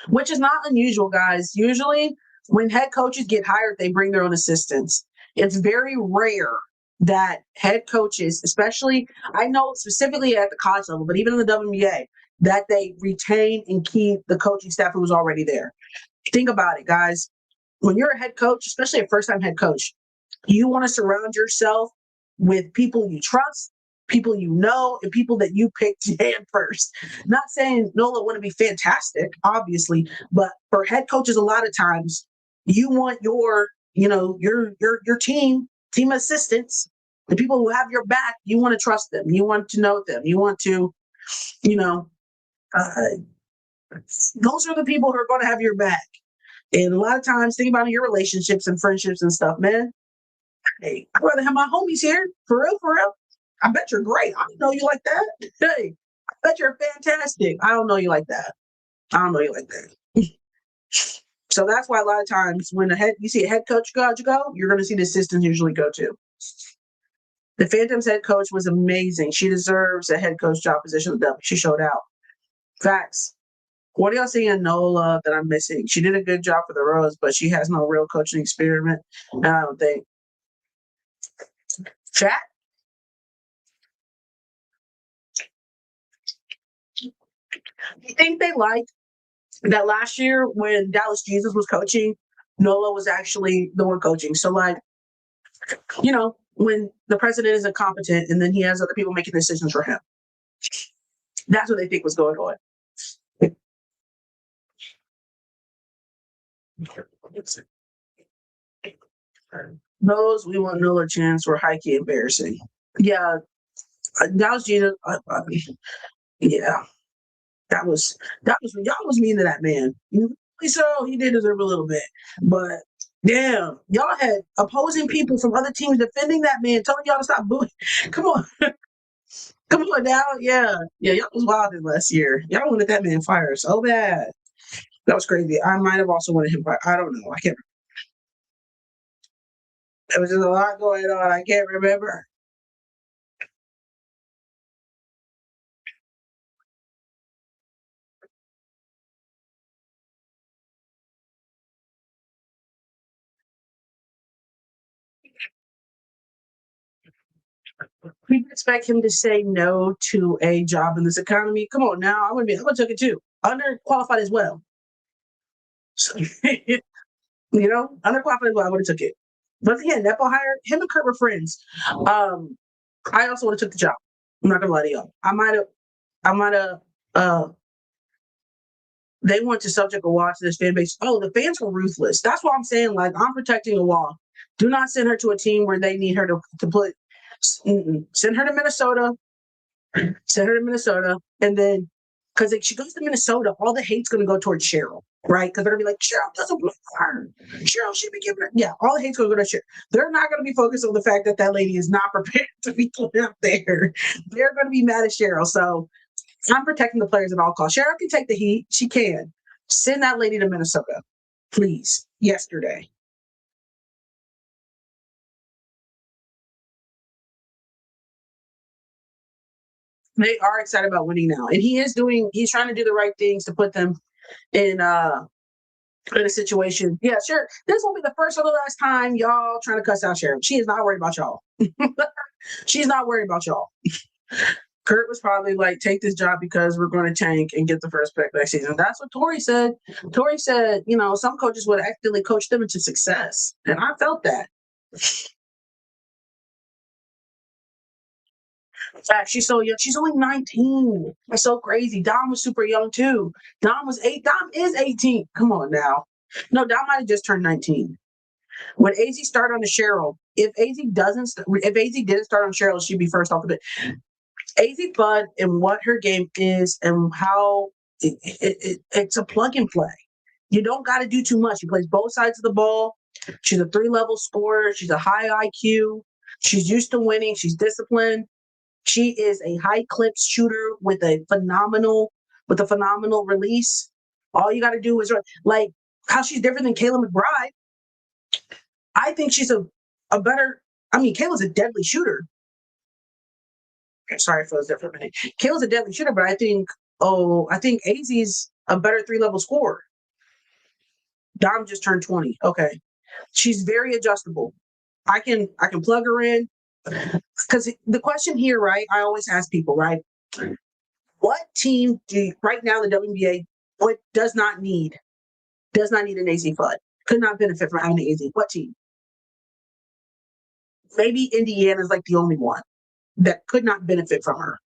which is not unusual, guys. Usually, when head coaches get hired, they bring their own assistants. It's very rare that head coaches, especially, I know specifically at the college level, but even in the WNBA, that they retain and keep the coaching staff who was already there. Think about it, guys. When you're a head coach, especially a first-time head coach, you want to surround yourself with people you trust, people you know, and people that you picked hand first. Not saying Nola wouldn't be fantastic, obviously, but for head coaches, a lot of times you want your team assistants The people who have your back, you want to trust them. You want to know them. You want to, you know, those are the people who are going to have your back. And a lot of times, think about your relationships and friendships and stuff, man. Hey, I'd rather have my homies here. For real, for real. I bet you're great. I don't know you like that. Hey, I bet you're fantastic. I don't know you like that. I don't know you like that. So that's why a lot of times when you see a head coach go, you're going to see the assistants usually go too. The Phantoms head coach was amazing. She deserves a head coach job position. She showed out. Facts. What do y'all see in Nola that I'm missing? She did a good job for the Rose, but she has no real coaching experiment. And I don't think. Chat? You think they liked that last year when Dallas Jesus was coaching, Nola was actually the one coaching. So like, when the president is incompetent and then he has other people making decisions for him. That's what they think was going on. Those we want Nola chance were high key embarrassing. Yeah, Dallas Jesus. Yeah, that was y'all was mean to that man. So he did deserve a little bit, but damn, y'all had opposing people from other teams defending that man, telling y'all to stop booing. Come on, come on now. Yeah, y'all was wild last year. Y'all wanted that man fired so bad. That was crazy. I might have also wanted him fired. I don't know. I can't. There was just a lot going on. I can't remember. People expect him to say no to a job in this economy. Come on now, I would took it too. Underqualified as well. So, underqualified as well. I would have took it. But again, Nepo hired him and Kurt were friends. I also would have took the job. I'm not gonna lie to y'all. I might have. They want to subject a wall to this fan base. Oh, the fans were ruthless. That's why I'm saying, like, I'm protecting a wall. Do not send her to a team where they need her to put. Send her to Minnesota. Send her to Minnesota, and then because if she goes to Minnesota, all the hate's going to go towards Cheryl, right? Because they're going to be like, Cheryl doesn't play her. Cheryl should be giving her. Yeah, all the hate's going to go to Cheryl. They're not going to be focused on the fact that that lady is not prepared to be put out there. They're going to be mad at Cheryl. So I'm protecting the players at all costs. Cheryl can take the heat. She can. Send that lady to Minnesota, please. Yesterday. They are excited about winning now. And he's trying to do the right things to put them in a situation. Yeah, sure. This will be the first or the last time y'all trying to cuss out Sharon. She is not worried about y'all. She's not worried about y'all. Kurt was probably like, take this job because we're going to tank and get the first pick next season. That's what Tori said. Tori said, some coaches would actively coach them into success. And I felt that. In fact, she's so young. She's only 19. That's so crazy. Dom was super young too. Dom is 18. Come on now. No, Dom might have just turned 19. When AZ started on the Cheryl, if AZ didn't start on Cheryl, she'd be first off the bit. AZ Bud and what her game is and how it's a plug and play. You don't got to do too much. She plays both sides of the ball. She's a 3-level scorer. She's a high IQ. She's used to winning. She's disciplined. She is a high clip shooter with a phenomenal release. All you got to do is like how she's different than Kayla McBride. I think she's a better. I mean, Kayla's a deadly shooter. Sorry for those different minutes. Kayla's a deadly shooter, but I think AZ's a better 3-level scorer. Dom just turned 20. Okay, she's very adjustable. I can plug her in because the question here, right? I always ask people, right? What team right now the WNBA does not need an AZ Flood? Could not benefit from having an AZ. What team? Maybe Indiana is like the only one that could not benefit from her.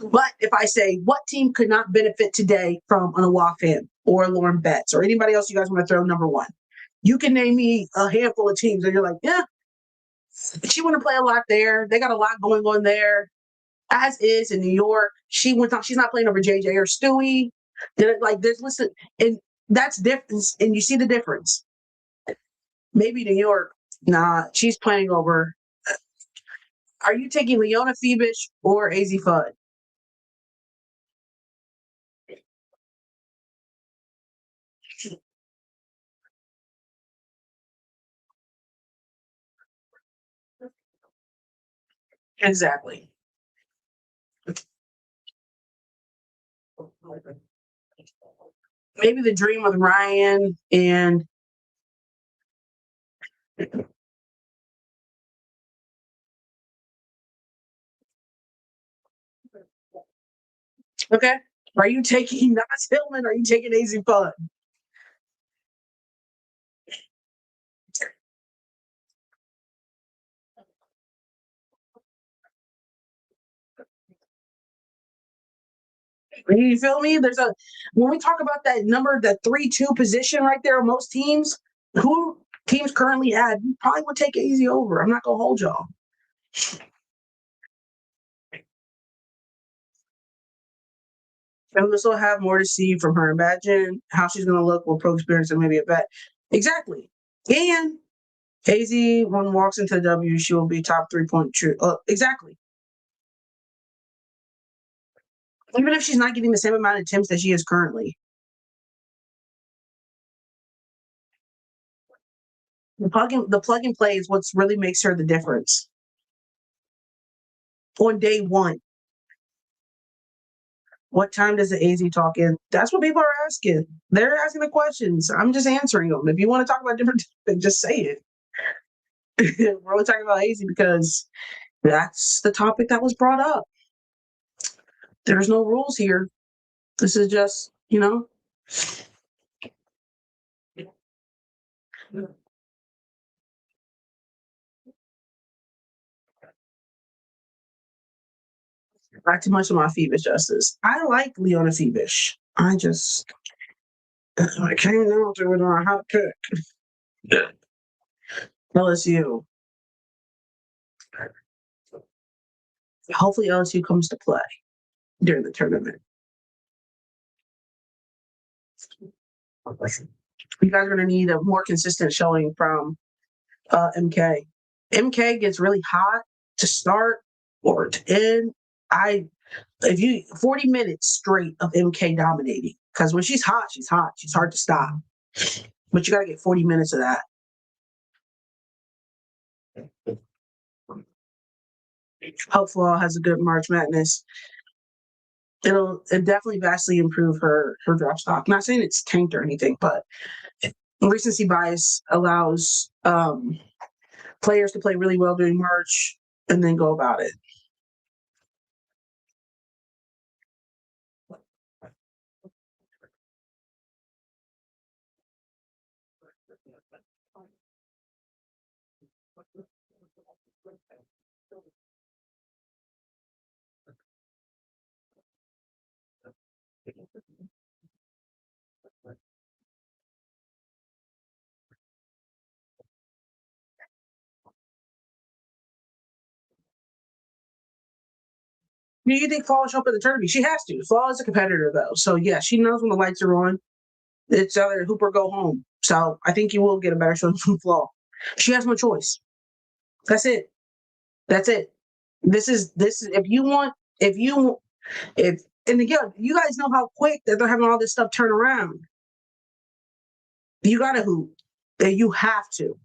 But if I say what team could not benefit today from an Awafam or Lauren Betts or anybody else you guys want to throw number one, you can name me a handful of teams and you're like, yeah, She want to play a lot there. They got a lot going on there. As is in New York. She's not playing over JJ or Stewie. Like there's listen, and that's different. And you see the difference. Maybe New York. Nah, she's playing over. Are you taking Leona Phoebus or AZ Fudd? Exactly. Maybe the dream with Ryan and okay. Are you taking Nas Hillman or are you taking AZ Fudd? You feel me? There's a when we talk about that number, that 3-2 position right there on most teams, who teams currently add, you probably would take AZ over. I'm not gonna hold y'all. And we'll still have more to see from her. Imagine how she's gonna look with pro experience and maybe a vet. Exactly. And AZ, when walks into the W, she will be top 3-point shoot. Exactly. Even if she's not getting the same amount of attempts that she is currently. The plug and play is what's really makes her the difference. On day one. What time does the AZ talk in? That's what people are asking. They're asking the questions. I'm just answering them. If you want to talk about different topics, just say it. We're only talking about AZ because that's the topic that was brought up. There's no rules here. This is just, not too much of my Phoebus justice. I like Leona Phoebus. I came down to it on a hot pick. LSU. Hopefully LSU comes to play during the tournament. You guys are going to need a more consistent showing from MK. MK gets really hot to start or to end. If you 40 minutes straight of MK dominating, because when she's hot, she's hot. She's hard to stop. But you got to get 40 minutes of that. Hope Flaw has a good March Madness. It'll definitely vastly improve her draft stock. Not saying it's tanked or anything, but recency bias allows players to play really well during March and then go about it. Do you think Fall will show up at the tournament? She has to. Fall is a competitor, though. So, yeah, she knows when the lights are on. It's either hoop or go home. So, I think you will get a better showing from Flaw. She has no choice. That's it. That's it. This is if you want, and again, you guys know how quick that they're having all this stuff turn around. You got to hoop. You have to.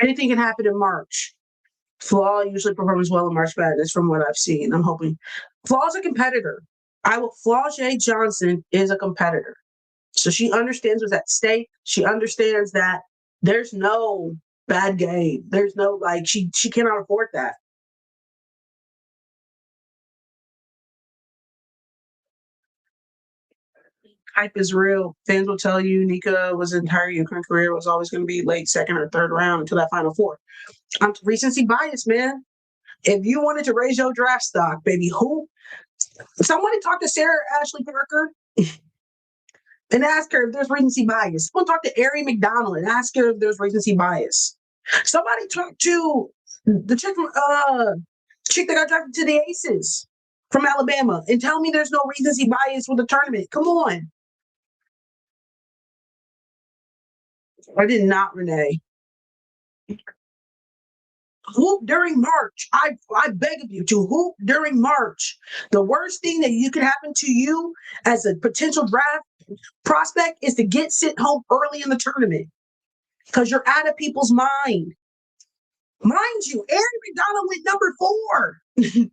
Anything can happen in March. Flaw usually performs well in March Madness from what I've seen. I'm hoping. Flaw's a competitor. Flaw J. Johnson is a competitor. So she understands what's at stake. She understands that there's no bad game. There's no she cannot afford that. Hype is real. Fans will tell you Nika was entire UConn career was always going to be late second or third round until that Final Four. I'm recency bias, man. If you wanted to raise your draft stock, baby, somebody talk to Sarah Ashley Parker and ask her if there's recency bias. Someone talk to Ari McDonald and ask her if there's recency bias. Somebody talk to the chick that got drafted to the Aces from Alabama and tell me there's no recency bias with the tournament. Come on. I did not, Renee. Hoop during March. I beg of you to hoop during March. The worst thing that you could happen to you as a potential draft prospect is to get sent home early in the tournament because you're out of people's mind. Mind you, Aaron McDonald went number 4 in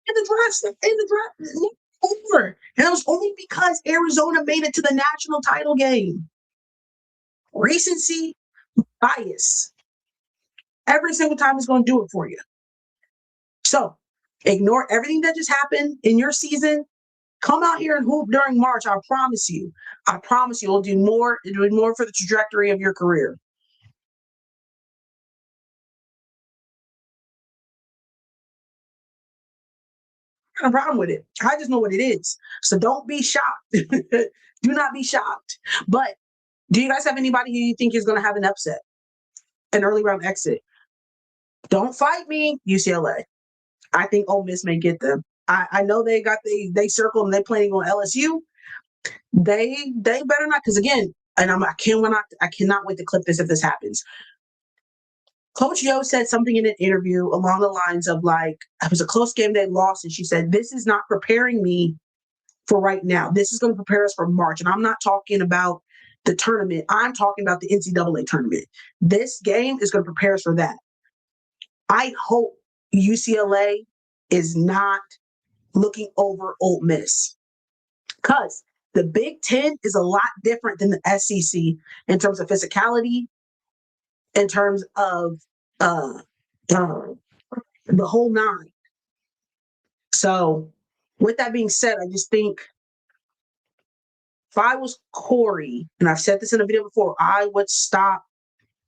the draft, number 4, and it was only because Arizona made it to the national title game. Recency bias. Every single time is going to do it for you. So ignore everything that just happened in your season. Come out here and hoop during March. I promise you. I promise you it'll do more. It'll do more for the trajectory of your career. I have a problem with it. I just know what it is. So don't be shocked. Do not be shocked. But do you guys have anybody who you think is going to have an upset, an early round exit? Don't fight me, UCLA. I think Ole Miss may get them. I know they got they circled and they planning on LSU. They better not, because again, and I cannot wait to clip this if this happens. Coach Yo said something in an interview along the lines of like, it was a close game they lost, and she said, "This is not preparing me for right now. This is going to prepare us for March." And I'm not talking about the tournament. I'm talking about the NCAA tournament. This game is going to prepare us for that. I hope UCLA is not looking over Ole Miss, because the Big Ten is a lot different than the SEC in terms of physicality, in terms of uh, the whole nine. So, with that being said, I just think if I was Corey, and I've said this in a video before, I would stop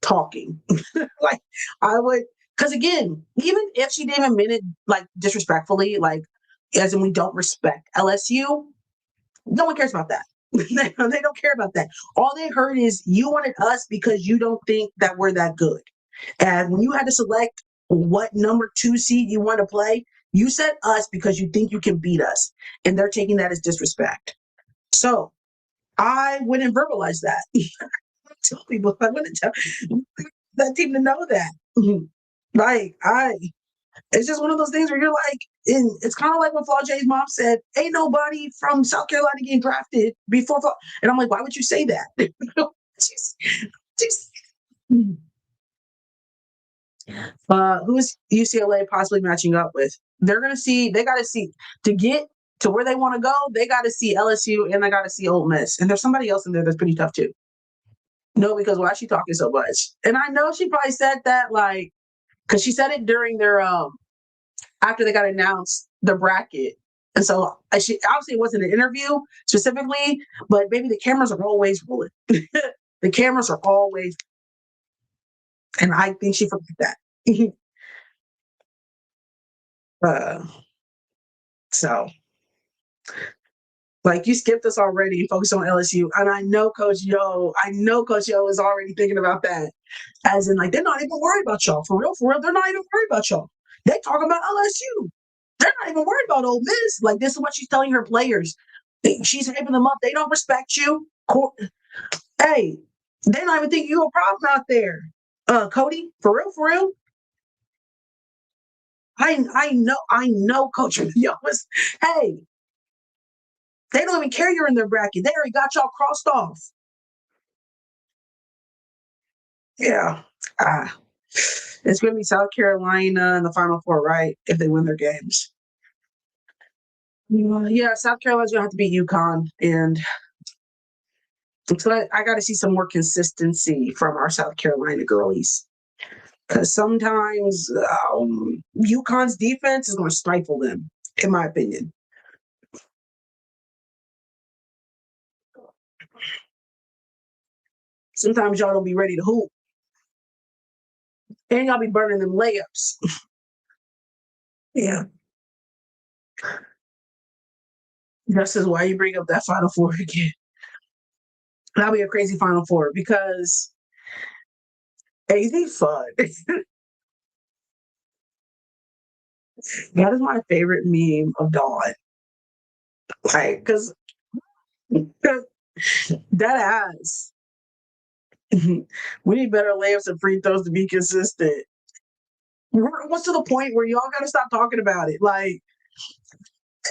talking. Like, I would, because again, even if she didn't mean it like disrespectfully, like as in we don't respect LSU, no one cares about that. They don't care about that. All they heard is you wanted us because you don't think that we're that good. And when you had to select what number 2 seed you want to play, you said us because you think you can beat us. And they're taking that as disrespect. So I wouldn't verbalize that. Tell people, I wouldn't tell that team to know that. Like, it's just one of those things where you're like, it's kind of like when Flaw J's mom said, "Ain't nobody from South Carolina getting drafted before." And I'm like, why would you say that? just, who's UCLA possibly matching up with? They're gonna see. They got to see to get to where they want to go. They got to see LSU and they got to see Ole Miss. And there's somebody else in there that's pretty tough too. No, because why is she talking so much? And I know she probably said that like because she said it during their after they got announced the bracket. And so she obviously it wasn't an interview specifically, but maybe the cameras are always rolling. The cameras are always, and I think she forgot that. So, like you skipped us already and focused on LSU, and I know Coach Yo is already thinking about that, as in like they're not even worried about y'all for real. They're not even worried about y'all. They talking about LSU. They're not even worried about Ole Miss. Like this is what she's telling her players. She's hyping them up. They don't respect you. Hey, they don't even think you're a problem out there. Cody, for real. I know Coach Yo was, hey, they don't even care you're in their bracket. They already got y'all crossed off. Yeah. It's going to be South Carolina in the Final Four, right? If they win their games. Yeah, South Carolina's going to have to beat UConn. And so I got to see some more consistency from our South Carolina girlies. Because sometimes UConn's defense is going to stifle them, in my opinion. Sometimes y'all don't be ready to hoop. And y'all be burning them layups. Yeah. This is why you bring up that Final Four again. That'll be a crazy Final Four because anything fun. That is my favorite meme of Dawn. Like, because that ass. We need better layups and free throws to be consistent. What's to the point where y'all gotta stop talking about it? Like,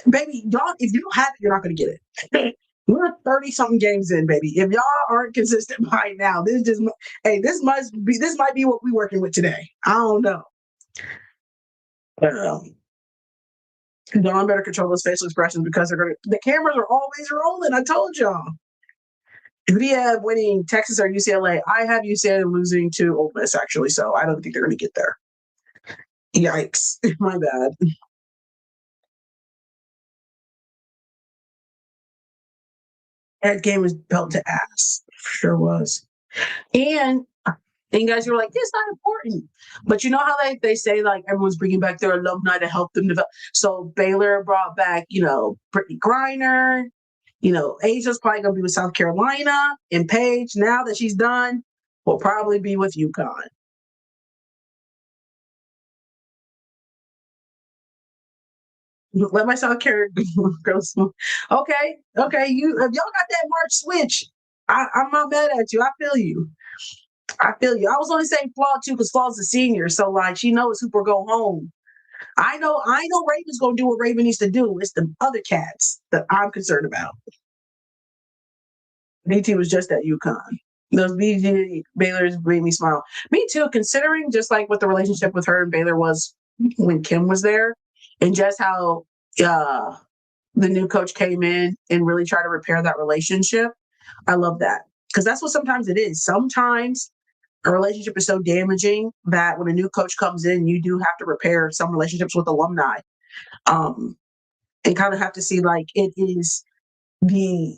baby, y'all, if you don't have it, you're not gonna get it. We're 30 something games in, baby. If y'all aren't consistent by now, this might be what we're working with today. I don't know. Um, Don better control his facial expressions because the cameras are always rolling. I told y'all. Who do you have winning, Texas or UCLA? I have UCLA losing to Ole Miss, actually, so I don't think they're going to get there. Yikes. My bad. That game was belt to ass. Sure was. And guys, you're like, it's not important. But you know how they say, like, everyone's bringing back their alumni to help them develop. So Baylor brought back, Brittany Griner. Asia's probably going to be with South Carolina. And Paige, now that she's done, will probably be with UConn. Let my South Carolina girls. Okay. If y'all got that March switch, I'm not mad at you. I feel you. I was only saying Flaw too because Flaw's a senior, so like she knows Hooper go home. I know Raven's gonna do what Raven needs to do. It's the other cats that I'm concerned about. BT was just at UConn. Those BG Baylor's made me smile. Me too, considering just like what the relationship with her and Baylor was when Kim was there, and just how uh, the new coach came in and really tried to repair that relationship. I love that because that's what sometimes it is. Sometimes a relationship is so damaging that when a new coach comes in, you do have to repair some relationships with alumni, um, and kind of have to see like it is the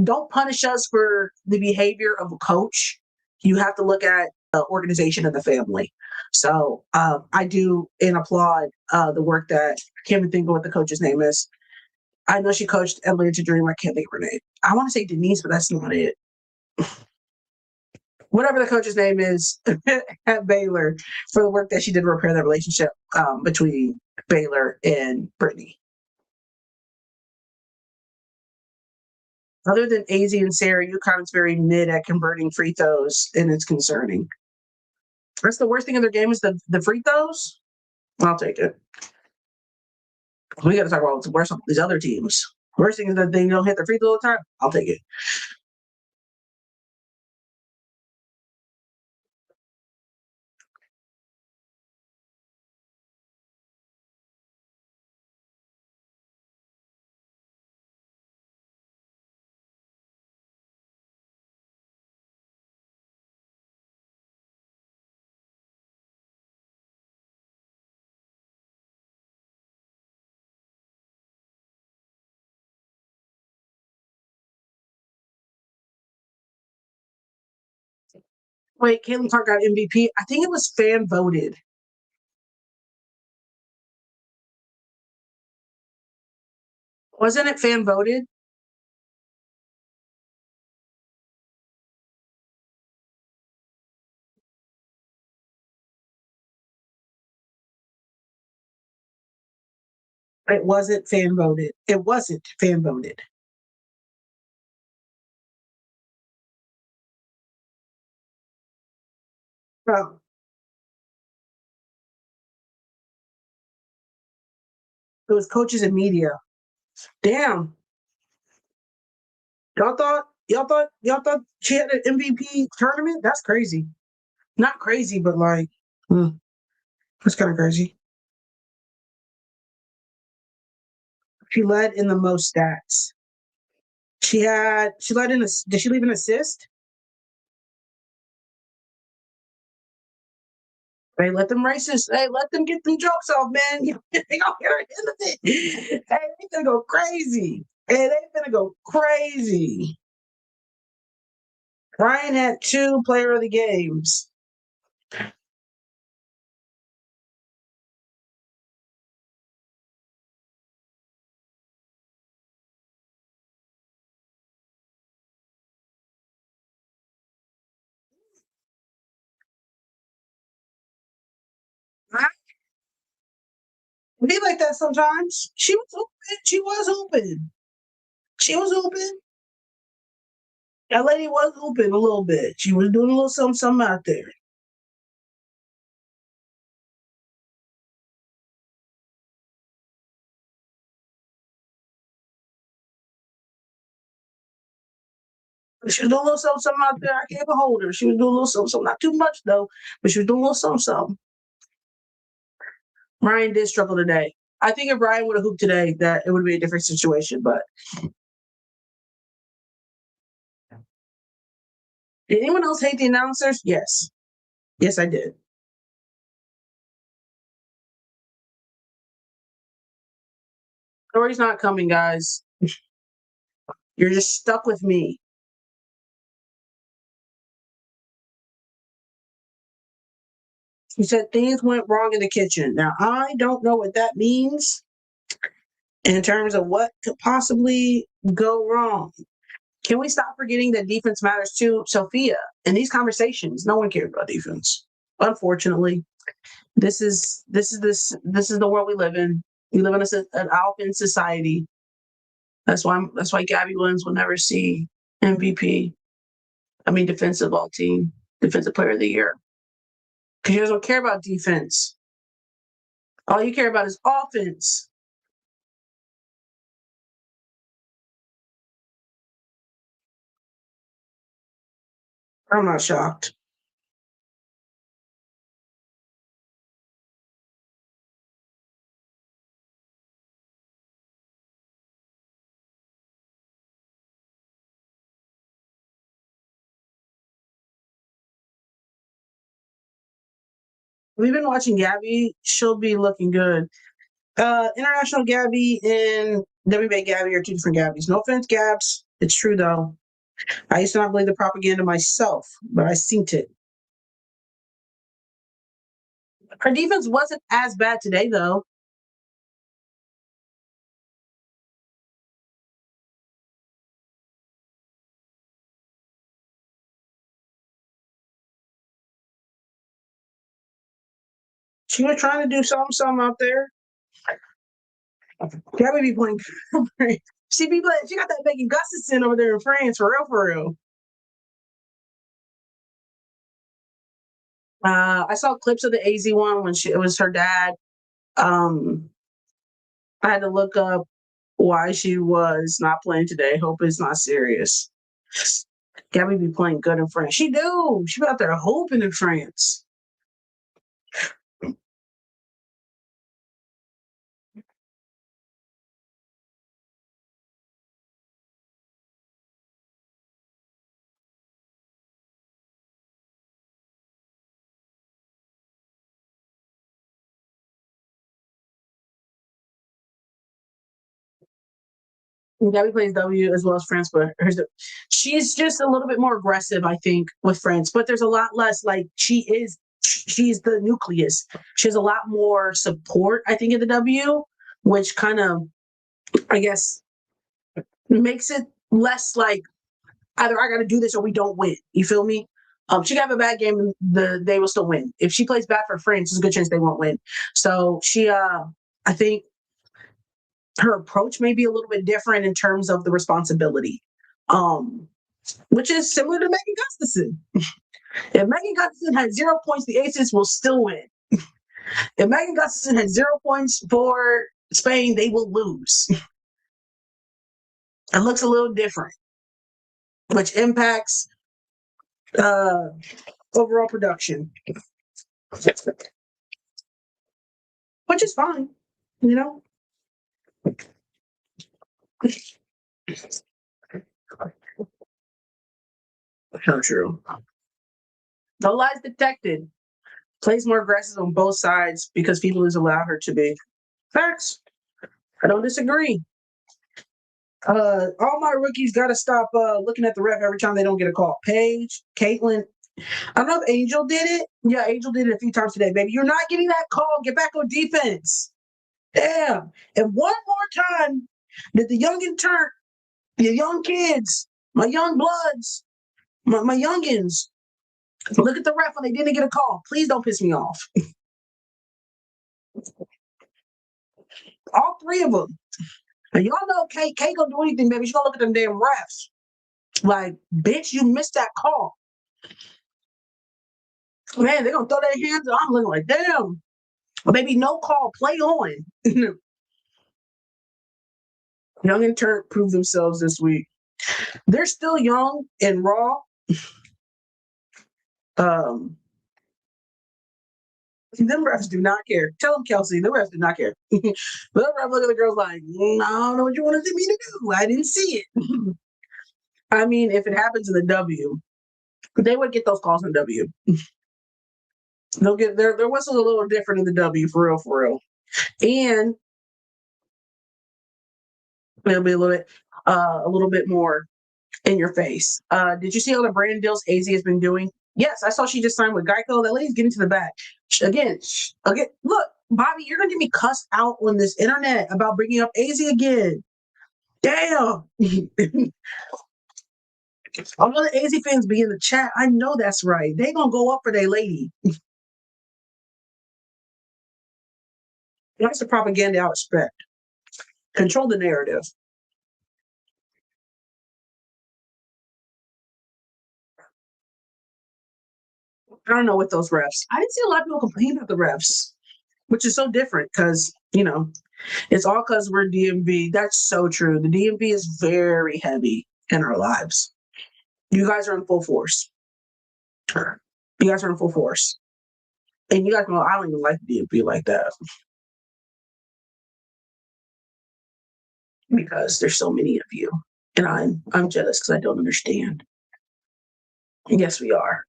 don't punish us for the behavior of a coach. You have to look at the organization and the family. So I do and applaud the work that I can't even think of what the coach's name is. I know she coached Atlanta Dream. I can't think of her name. I want to say Denise, but that's not it. Whatever the coach's name is at Baylor for the work that she did to repair the relationship between Baylor and Brittany. Other than AZ and Sarah, UConn is very mid at converting free throws, and it's concerning. That's the worst thing in their game is the free throws. I'll take it. We got to talk about what's worse on these other teams. Worst thing is that they don't hit their free throw all the time. I'll take it. Wait, Caitlin Clark got MVP. I think it was fan voted. Wasn't it fan voted? It wasn't fan voted. It wasn't fan voted. Oh, it was coaches and media. Damn. Y'all thought she had an MVP tournament? That's crazy. Not crazy, but like, that's kind of crazy. She led in the most stats. She led in a, did she leave an assist? Hey, let them racists, hey, let them get them jokes off, man. They gonna hear the end of it. Hey, they gonna go crazy. Hey, they gonna go crazy. Ryan had 2 player of the games. Be like that sometimes. She was open. She was open. She was open. That lady was open a little bit. She was doing a little something out there. She was doing a little something out there. I can't behold her. She was doing a little something. Not too much though, but she was doing a little something. Ryan did struggle today. I think if Ryan would have hooped today, that it would be a different situation. But did anyone else hate the announcers? Yes. Yes, I did. Tori's not coming, guys. You're just stuck with me. She said things went wrong in the kitchen. Now, I don't know what that means in terms of what could possibly go wrong. Can we stop forgetting that defense matters too? Sophia, in these conversations, no one cares about defense. Unfortunately, this is the world we live in. We live in an offense society. That's why Gabby Williams will never see MVP. I mean, defensive all team, defensive player of the year, because you guys don't care about defense. All you care about is offense. I'm not shocked. We've been watching Gabby. She'll be looking good. International Gabby and WBA Gabby are two different Gabbies. No offense, Gabs. It's true though. I used to not believe the propaganda myself, but I seen it. Her defense wasn't as bad today though. She was trying to do something out there. Gabby be playing. She be playing. She got that Megan Gustafson over there in France for real, for real. I saw clips of the AZ one when it was her dad. Um, I had to look up why she was not playing today. Hope it's not serious. Gabby be playing good in France. She do. She be out there hoping in France. Gabby plays W as well as France, but she's just a little bit more aggressive, I think, with France. But there's a lot less like she's the nucleus. She has a lot more support, I think, in the W, which kind of, I guess, makes it less like either I got to do this or we don't win. You feel me? She can have a bad game, they will still win. If she plays bad for France, there's a good chance they won't win. So I think her approach may be a little bit different in terms of the responsibility, which is similar to Megan Gustafson. If Megan Gustafson had 0 points, the Aces will still win. If Megan Gustafson had 0 points for Spain, they will lose. It looks a little different, which impacts uh, overall production, which is fine, you know. Not true. No lies detected. Plays more aggressive on both sides because people has allowed her to be. Facts. I don't disagree. All my rookies got to stop looking at the ref every time they don't get a call. Paige, Caitlin. I don't know if Angel did it. Yeah, Angel did it a few times today, baby. You're not getting that call. Get back on defense. Damn. And one more time that the young intern, the young kids, my young bloods, my youngins, look at the ref when they didn't get a call. Please don't piss me off. All three of them. And y'all know Kate gonna do anything, baby. She's gonna look at them damn refs. Like, bitch, you missed that call. Man, they're gonna throw their hands. I'm looking like, damn. Baby, no call, play on. Young and Turk proved themselves this week. They're still young and raw. Them refs do not care. Tell them, Kelsey, the refs do not care. The ref look at the girls like, I don't know what you wanted me to do. I didn't see it. I mean, if it happens in the W, they would get those calls in W. They'll get their whistle's a little different in the W, for real, for real. And it'll be a little bit more in your face. Did you see all the brand deals AZ has been doing? Yes, I saw she just signed with Geico. That lady's getting to the back. Again, look, Bobby, you're gonna get me cussed out on this internet about bringing up AZ again. Damn. All the AZ fans be in the chat. I know that's right. They gonna go up for their lady. That's the propaganda I expect. Control the narrative. I don't know what those refs. I didn't see a lot of people complain about the refs, which is so different because, it's all because we're DMV. That's so true. The DMV is very heavy in our lives. You guys are in full force. You guys are in full force. And you guys know I don't even like the DMV like that. Because there's so many of you. And I'm jealous because I don't understand. Yes, we are.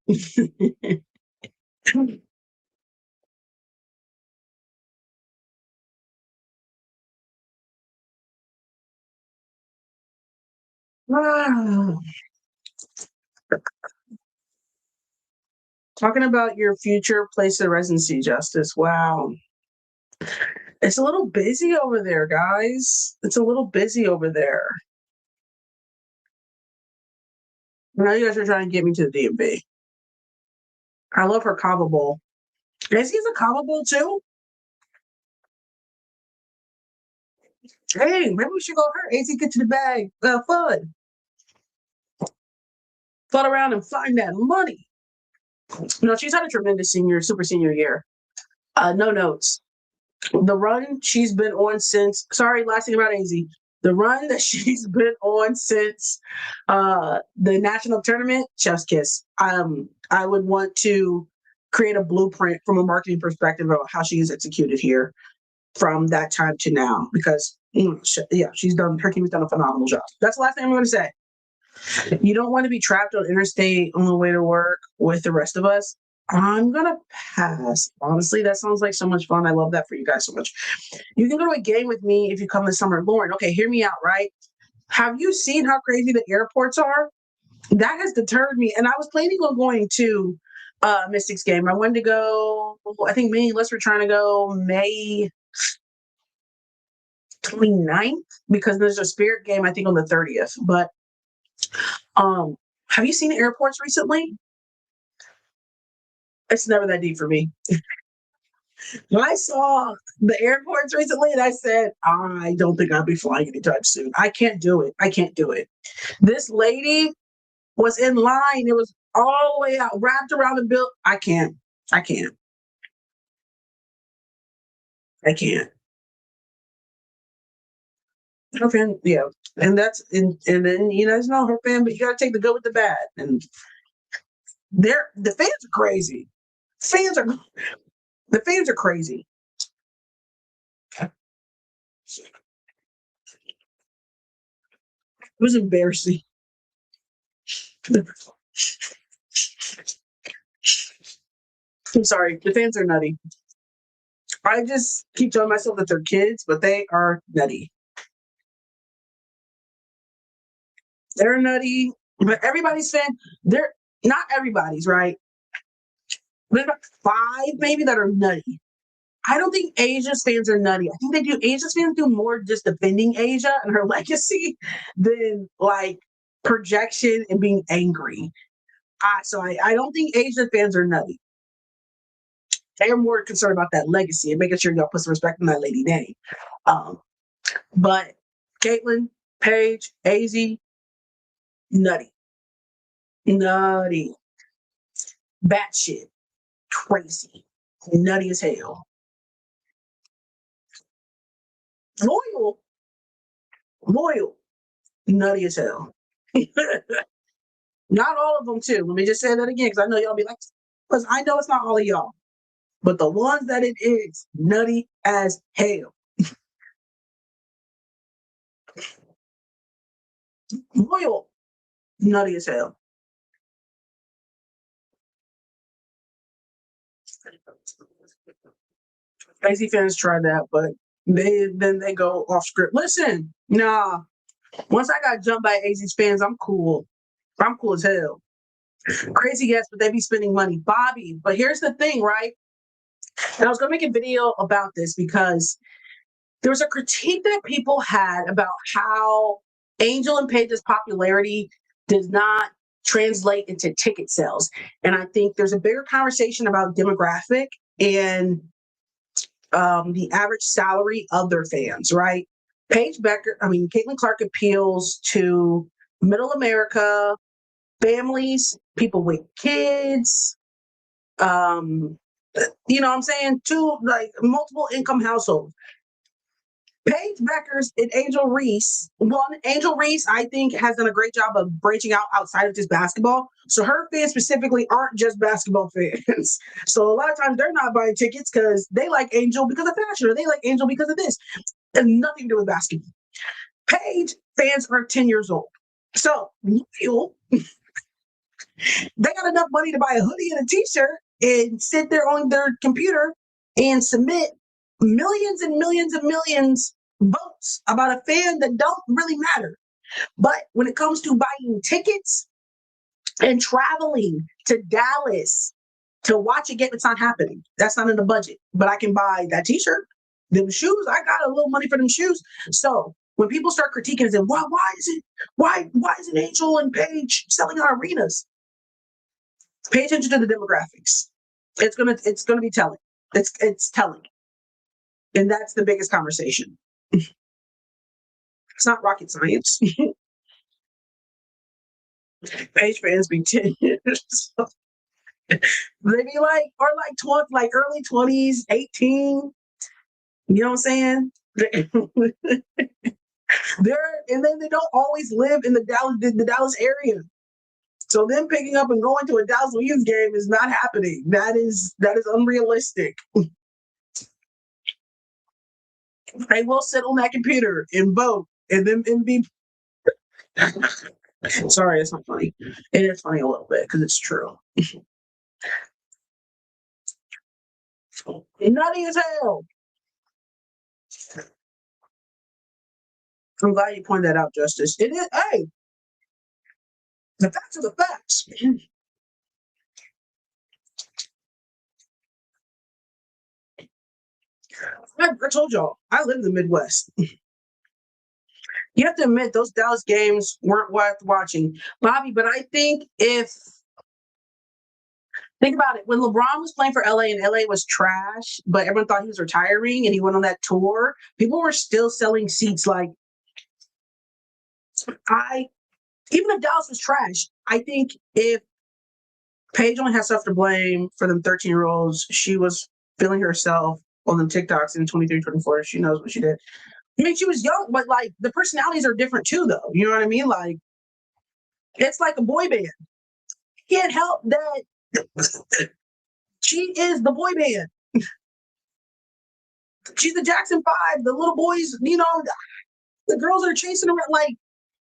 Wow. Talking about your future place of residency, Justice. Wow. It's a little busy over there, guys. It's a little busy over there. Now you guys are trying to get me to the DMV. I love her Cava Bowl. Is he a Cava Bowl too? Hey, maybe we should go her. AC get to the bag. Fun. Fun around and find that money. No, she's had a tremendous super senior year. No notes. The run she's been on since, sorry, last thing about AZ. The run that she's been on since the national tournament, chef's kiss. I would want to create a blueprint from a marketing perspective of how she is executed here from that time to now, because she's done, her team's done a phenomenal job. That's the last thing I'm going to say. You don't want to be trapped on interstate on the way to work with the rest of us. I'm going to pass. Honestly, that sounds like so much fun. I love that for you guys so much. You can go to a game with me if you come this summer. Lauren, okay, hear me out, right? Have you seen how crazy the airports are? That has deterred me. And I was planning on going to Mystics game. I wanted to go, I think me and Liz were trying to go May 29th because there's a Spirit game, I think, on the 30th. But have you seen the airports recently? It's never that deep for me. I saw the airports recently and I said, I don't think I'll be flying anytime soon. I can't do it. I can't do it. This lady was in line. It was all the way out, wrapped around the bill. I can't. I can't. I can't. Her fan, yeah. And then you guys know her fan, but you gotta take the good with the bad. And the fans are crazy. The fans are crazy. It was embarrassing. I'm sorry. The fans are nutty. I just keep telling myself that they're kids, but they are nutty. They're nutty, but everybody's fan. They're not everybody's, right? There's about 5 maybe that are nutty. I don't think Asia's fans are nutty. I think Asia's fans do more just defending Asia and her legacy than like projection and being angry. So I don't think Asia fans are nutty. They are more concerned about that legacy and making sure y'all put some respect in that lady name. But Caitlyn, Paige, AZ, nutty. Nutty. Batshit. Crazy. Nutty as hell. Loyal. Loyal. Nutty as hell. Not all of them, too. Let me just say that again, because I know y'all be like, because I know it's not all of y'all. But the ones that it is, nutty as hell. Loyal. Nutty as hell. Crazy fans try that, but they go off script. Listen, nah. Once I got jumped by AZ's fans, I'm cool. I'm cool as hell. Crazy, yes, but they be spending money. Bobby, but here's the thing, right? And I was gonna make a video about this because there was a critique that people had about how Angel and Paige's popularity does not translate into ticket sales. And I think there's a bigger conversation about demographic and the average salary of their fans, right? Caitlin Clark appeals to middle America, families, people with kids, you know what I'm saying, to like multiple income households. Paige Beckers and Angel Reese. Angel Reese, I think, has done a great job of branching out outside of just basketball. So her fans specifically aren't just basketball fans. So a lot of times they're not buying tickets because they like Angel because of fashion, or they like Angel because of this. It has nothing to do with basketball. Paige fans are 10 years old. So they got enough money to buy a hoodie and a t-shirt and sit there on their computer and submit millions and millions and millions votes about a fan that don't really matter. But when it comes to buying tickets and traveling to Dallas to watch a game, it's not happening. That's not in the budget. But I can buy that t-shirt, them shoes. I got a little money for them shoes. So when people start critiquing and say, why isn't Angel and Paige selling out arenas? Pay attention to the demographics. It's gonna be telling. It's telling. And that's the biggest conversation. It's not rocket science. Page fans be 10 years. They be like, or like 20, like early 20s, 18. You know what I'm saying? And then they don't always live in the Dallas area. So them picking up and going to a Dallas Wings game is not happening. That is unrealistic. They will sit on that computer and vote and then be. Sorry, it's not funny. It is funny a little bit because it's true. Nutty as hell. I'm glad you pointed that out, Justice. It is. Hey, the facts are the facts. I told y'all, I live in the Midwest. You have to admit those Dallas games weren't worth watching, Bobby. But I think think about it, when LeBron was playing for LA and LA was trash, but everyone thought he was retiring and he went on that tour, people were still selling seats. Like even if Dallas was trash, I think if Paige only has stuff to blame for them 13-year-olds, she was feeling herself on them TikToks in 23, 24. She knows what she did. I mean, she was young, but like the personalities are different too, though. You know what I mean? Like it's like a boy band. Can't help that she is the boy band. She's the Jackson 5. The little boys, you know, the girls are chasing around. Like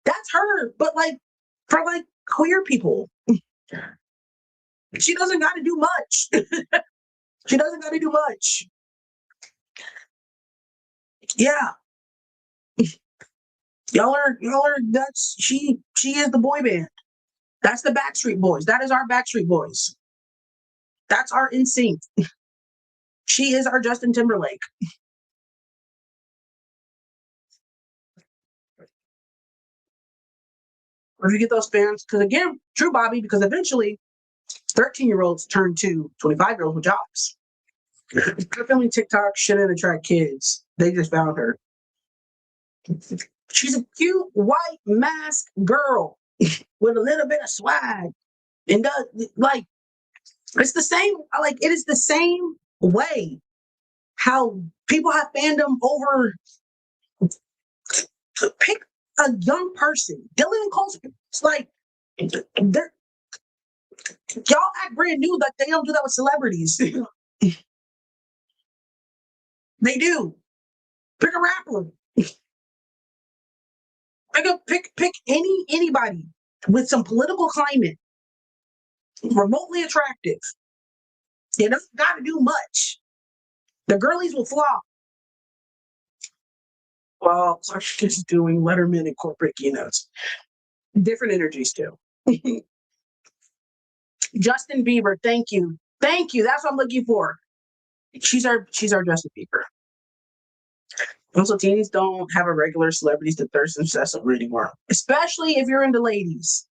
that's her. But like for like queer people, she doesn't got to do much. She doesn't got to do much. Yeah. Y'all are that's she is the boy band. That's the Backstreet Boys. That is our Backstreet Boys. That's our NSYNC. She is our Justin Timberlake. Where do you get those fans? Because again, true, Bobby, because eventually 13-year-olds turn to 25-year-olds with jobs. Her filming TikTok shouldn't attract kids. They just found her. She's a cute white masked girl with a little bit of swag. And like it's the same, like it is the same way how people have fandom over pick a young person. Dylan and Cole's it's like they're y'all act brand new, like they don't do that with celebrities. They do. Pick a rapper. Pick anybody with some political climate, remotely attractive. You don't got to do much. The girlies will flop. Well, Clark's doing Letterman and corporate keynotes. Different energies too. Justin Bieber, thank you. Thank you. That's what I'm looking for. She's our Justin Bieber. Also, teens don't have a regular celebrities to thirst incessantly anymore, especially if you're into ladies.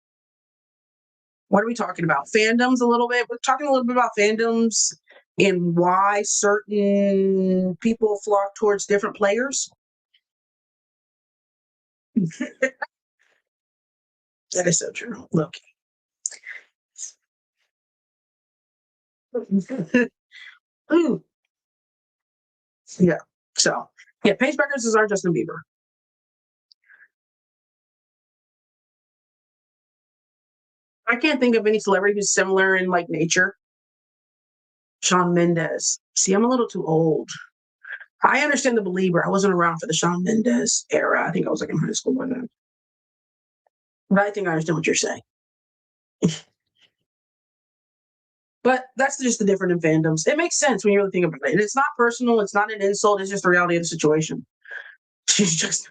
What are we talking about? Fandoms a little bit. We're talking a little bit about fandoms and why certain people flock towards different players. That is so true. Look. Yeah. So, yeah, Paige Beckers is our Justin Bieber. I can't think of any celebrity who's similar in like nature. Shawn Mendes. See, I'm a little too old. I understand the Belieber. I wasn't around for the Shawn Mendes era. I think I was like in high school by then. But I think I understand what you're saying. But that's just the difference in fandoms. It makes sense when you really think about it. And it's not personal. It's not an insult. It's just the reality of the situation. She's just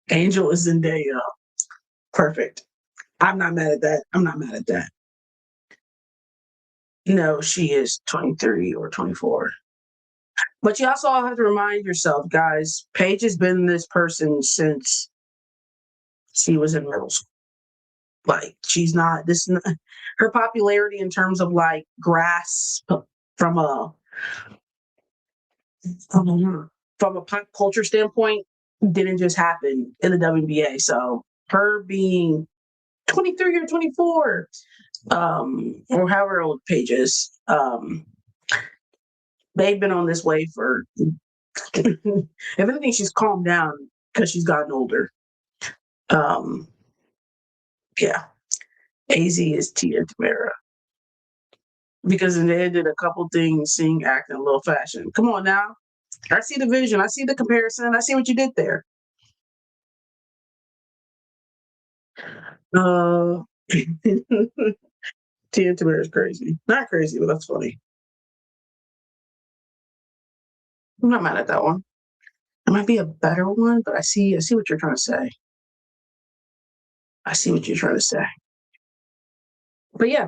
Angel is Zendaya. Perfect. I'm not mad at that. I'm not mad at that. No, she is 23 or 24. But you also have to remind yourself, guys, Paige has been this person since she was in middle school. Like she's not this her popularity in terms of like grasp from a from a pop culture standpoint didn't just happen in the WNBA. So her being 23 or 24, or however old Paige is, they've been on this way for if anything, she's calmed down because she's gotten older. Yeah. AZ is Tia Tamara. Because they did a couple things, sing, act in a little fashion. Come on now. I see the vision. I see the comparison. I see what you did there. Tia Tamara is crazy. Not crazy, but that's funny. I'm not mad at that one. It might be a better one, but I see what you're trying to say. I see what you're trying to say. But yeah,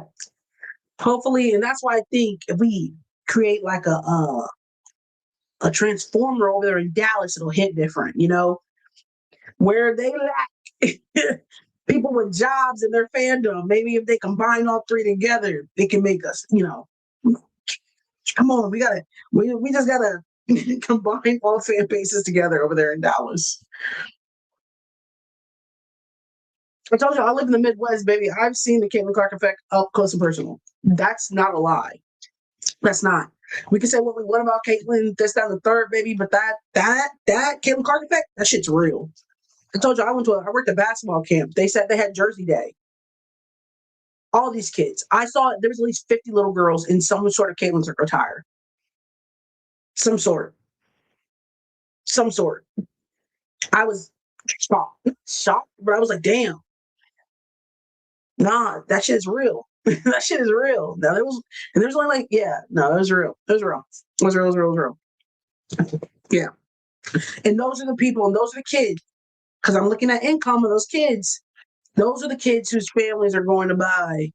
hopefully, and that's why I think if we create like a transformer over there in Dallas, it'll hit different, you know, where they lack people with jobs in their fandom. Maybe if they combine all three together, they can make us, you know, come on, we just gotta combine all fan bases together over there in Dallas. I told you I live in the Midwest, baby. I've seen the Caitlin Clark effect up close and personal. That's not a lie. That's not. We can say what we want about Caitlin, this, that, and the third, baby, but that Caitlin Clark effect, that shit's real. I told you I worked at basketball camp. They said they had Jersey Day. All these kids. I saw there was at least 50 little girls in some sort of Caitlin Clark attire. Some sort. Some sort. I was shocked, but I was like, damn. Nah, that shit's real. That shit is real. Now there's only like, yeah, no, it was real. It was real. It was real, it was real, it was real. Yeah. And those are the people, and those are the kids. Because I'm looking at income of those kids. Those are the kids whose families are going to buy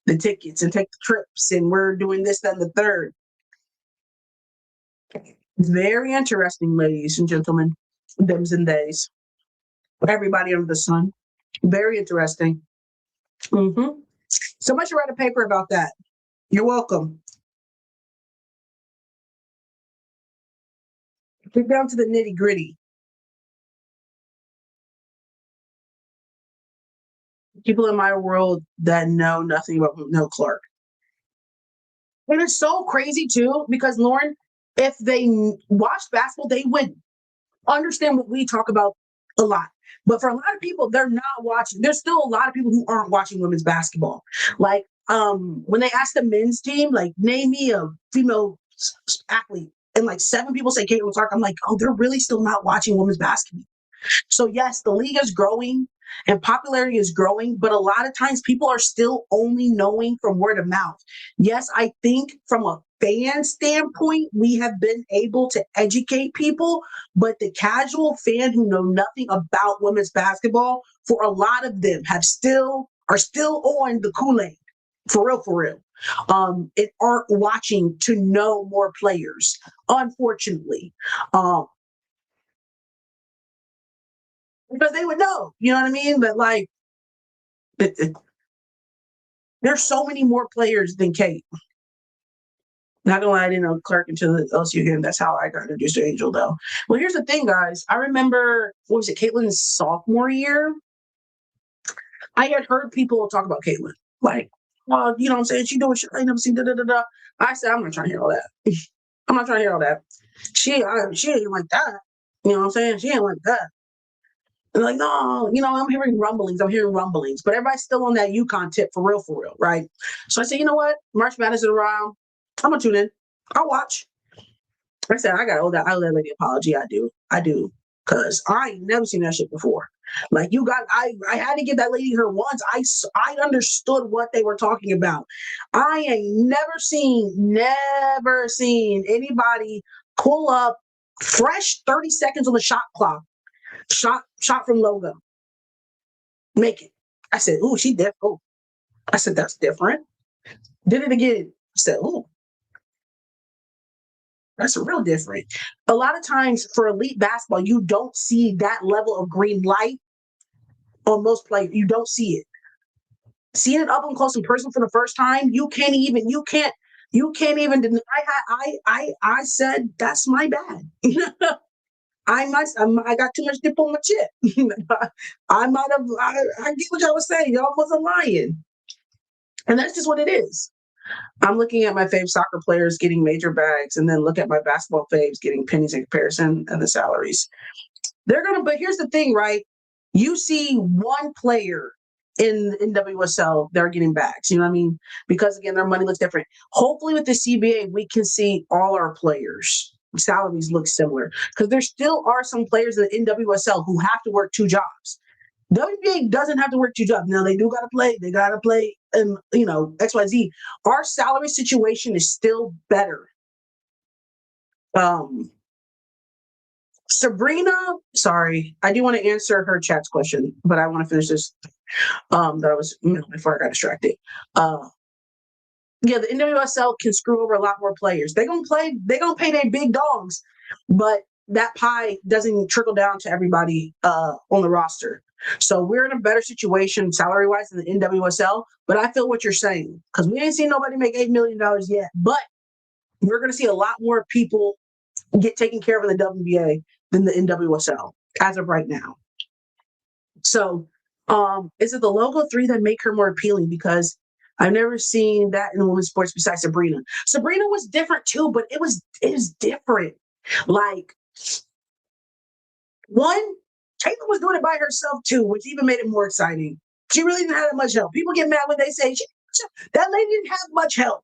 the tickets and take the trips, and we're doing this, that, and the third. Very interesting, ladies and gentlemen, thems and theys. Everybody under the sun. Very interesting. Mm-hmm. Somebody should write a paper about that. You're welcome. Get down to the nitty gritty. People in my world that know nothing about no Clark. And it's so crazy too, because Lauren, if they watched basketball, they would understand what we talk about a lot. But for a lot of people, they're not watching. There's still a lot of people who aren't watching women's basketball. Like when they ask the men's team, like name me a female athlete, and like 7 people say Caitlin Clark, I'm like, oh, they're really still not watching women's basketball. So yes, the league is growing and popularity is growing, but a lot of times people are still only knowing from word of mouth. Yes, I think from a fan standpoint, we have been able to educate people, but the casual fan who know nothing about women's basketball, for a lot of them are still on the Kool-Aid. For real, for real. It aren't watching to know more players, unfortunately. Um, because they would know, you know what I mean? But like, there's so many more players than Kate. Not gonna lie, I didn't know Clark until the LSU game. That's how I got introduced to Angel, though. Well, here's the thing, guys. I remember, what was it, Caitlin's sophomore year? I had heard people talk about Caitlin. Like, well, you know what I'm saying? She doing shit I ain't never seen, da da da da. I said, I'm not trying to hear all that. I'm not trying to hear all that. She ain't like that. You know what I'm saying? She ain't like that. And like, no, I'm hearing rumblings. I'm hearing rumblings, but everybody's still on that UConn tip for real, right? So I said, you know what? March Madness is around. I'm gonna tune in. I'll watch. I said, I owe that lady apology. I do, because I ain't never seen that shit before. Like I had to give that lady her once. I understood what they were talking about. I ain't never seen anybody pull up fresh 30 seconds on the shot clock. Shot from logo. Make it. I said, ooh, she did. Oh, I said, that's different. Did it again. I said, ooh, that's real different. A lot of times for elite basketball, you don't see that level of green light on most players. You don't see it. Seeing it up and close in person for the first time, you can't even deny. I said that's my bad. I got too much dip on my chip. I might have. I get what y'all was saying. Y'all wasn't lying, and that's just what it is. I'm looking at my fave soccer players getting major bags, and then look at my basketball faves getting pennies in comparison and the salaries. But here's the thing, right? You see one player in WSL, they're getting bags. You know what I mean? Because again, their money looks different. Hopefully, with the CBA, we can see all our players' salaries look similar, because there still are some players in the NWSL who have to work 2 jobs. WBA doesn't have to work 2 jobs. Now they do got to play. They got to play, and XYZ. Our salary situation is still better. Um, Sabrina, sorry, I do want to answer her chat's question, but I want to finish this. That was before I got distracted. Yeah, the NWSL can screw over a lot more players. They're gonna pay their big dogs, but that pie doesn't trickle down to everybody on the roster. So we're in a better situation salary wise than the NWSL. But I feel what you're saying, because we ain't seen nobody make $8 million yet. But we're gonna see a lot more people get taken care of in the WBA than the NWSL as of right now. So is it the logo 3 that make her more appealing? Because I've never seen that in women's sports besides Sabrina. Sabrina was different too, but it is different. Like, one, Taylor was doing it by herself too, which even made it more exciting. She really didn't have that much help. People get mad when they say that lady didn't have much help.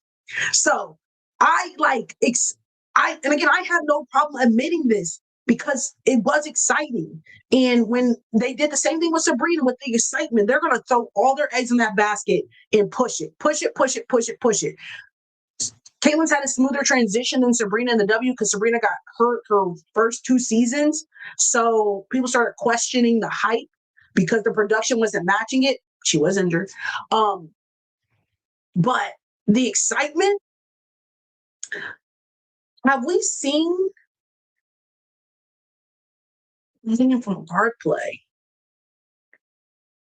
So and again, I have no problem admitting this, because it was exciting. And when they did the same thing with Sabrina with the excitement, they're going to throw all their eggs in that basket and push it. Caitlin's had a smoother transition than Sabrina in the W, because Sabrina got hurt her first 2 seasons. So people started questioning the hype because the production wasn't matching it. She was injured. But the excitement, have we seen, I'm thinking from guard play.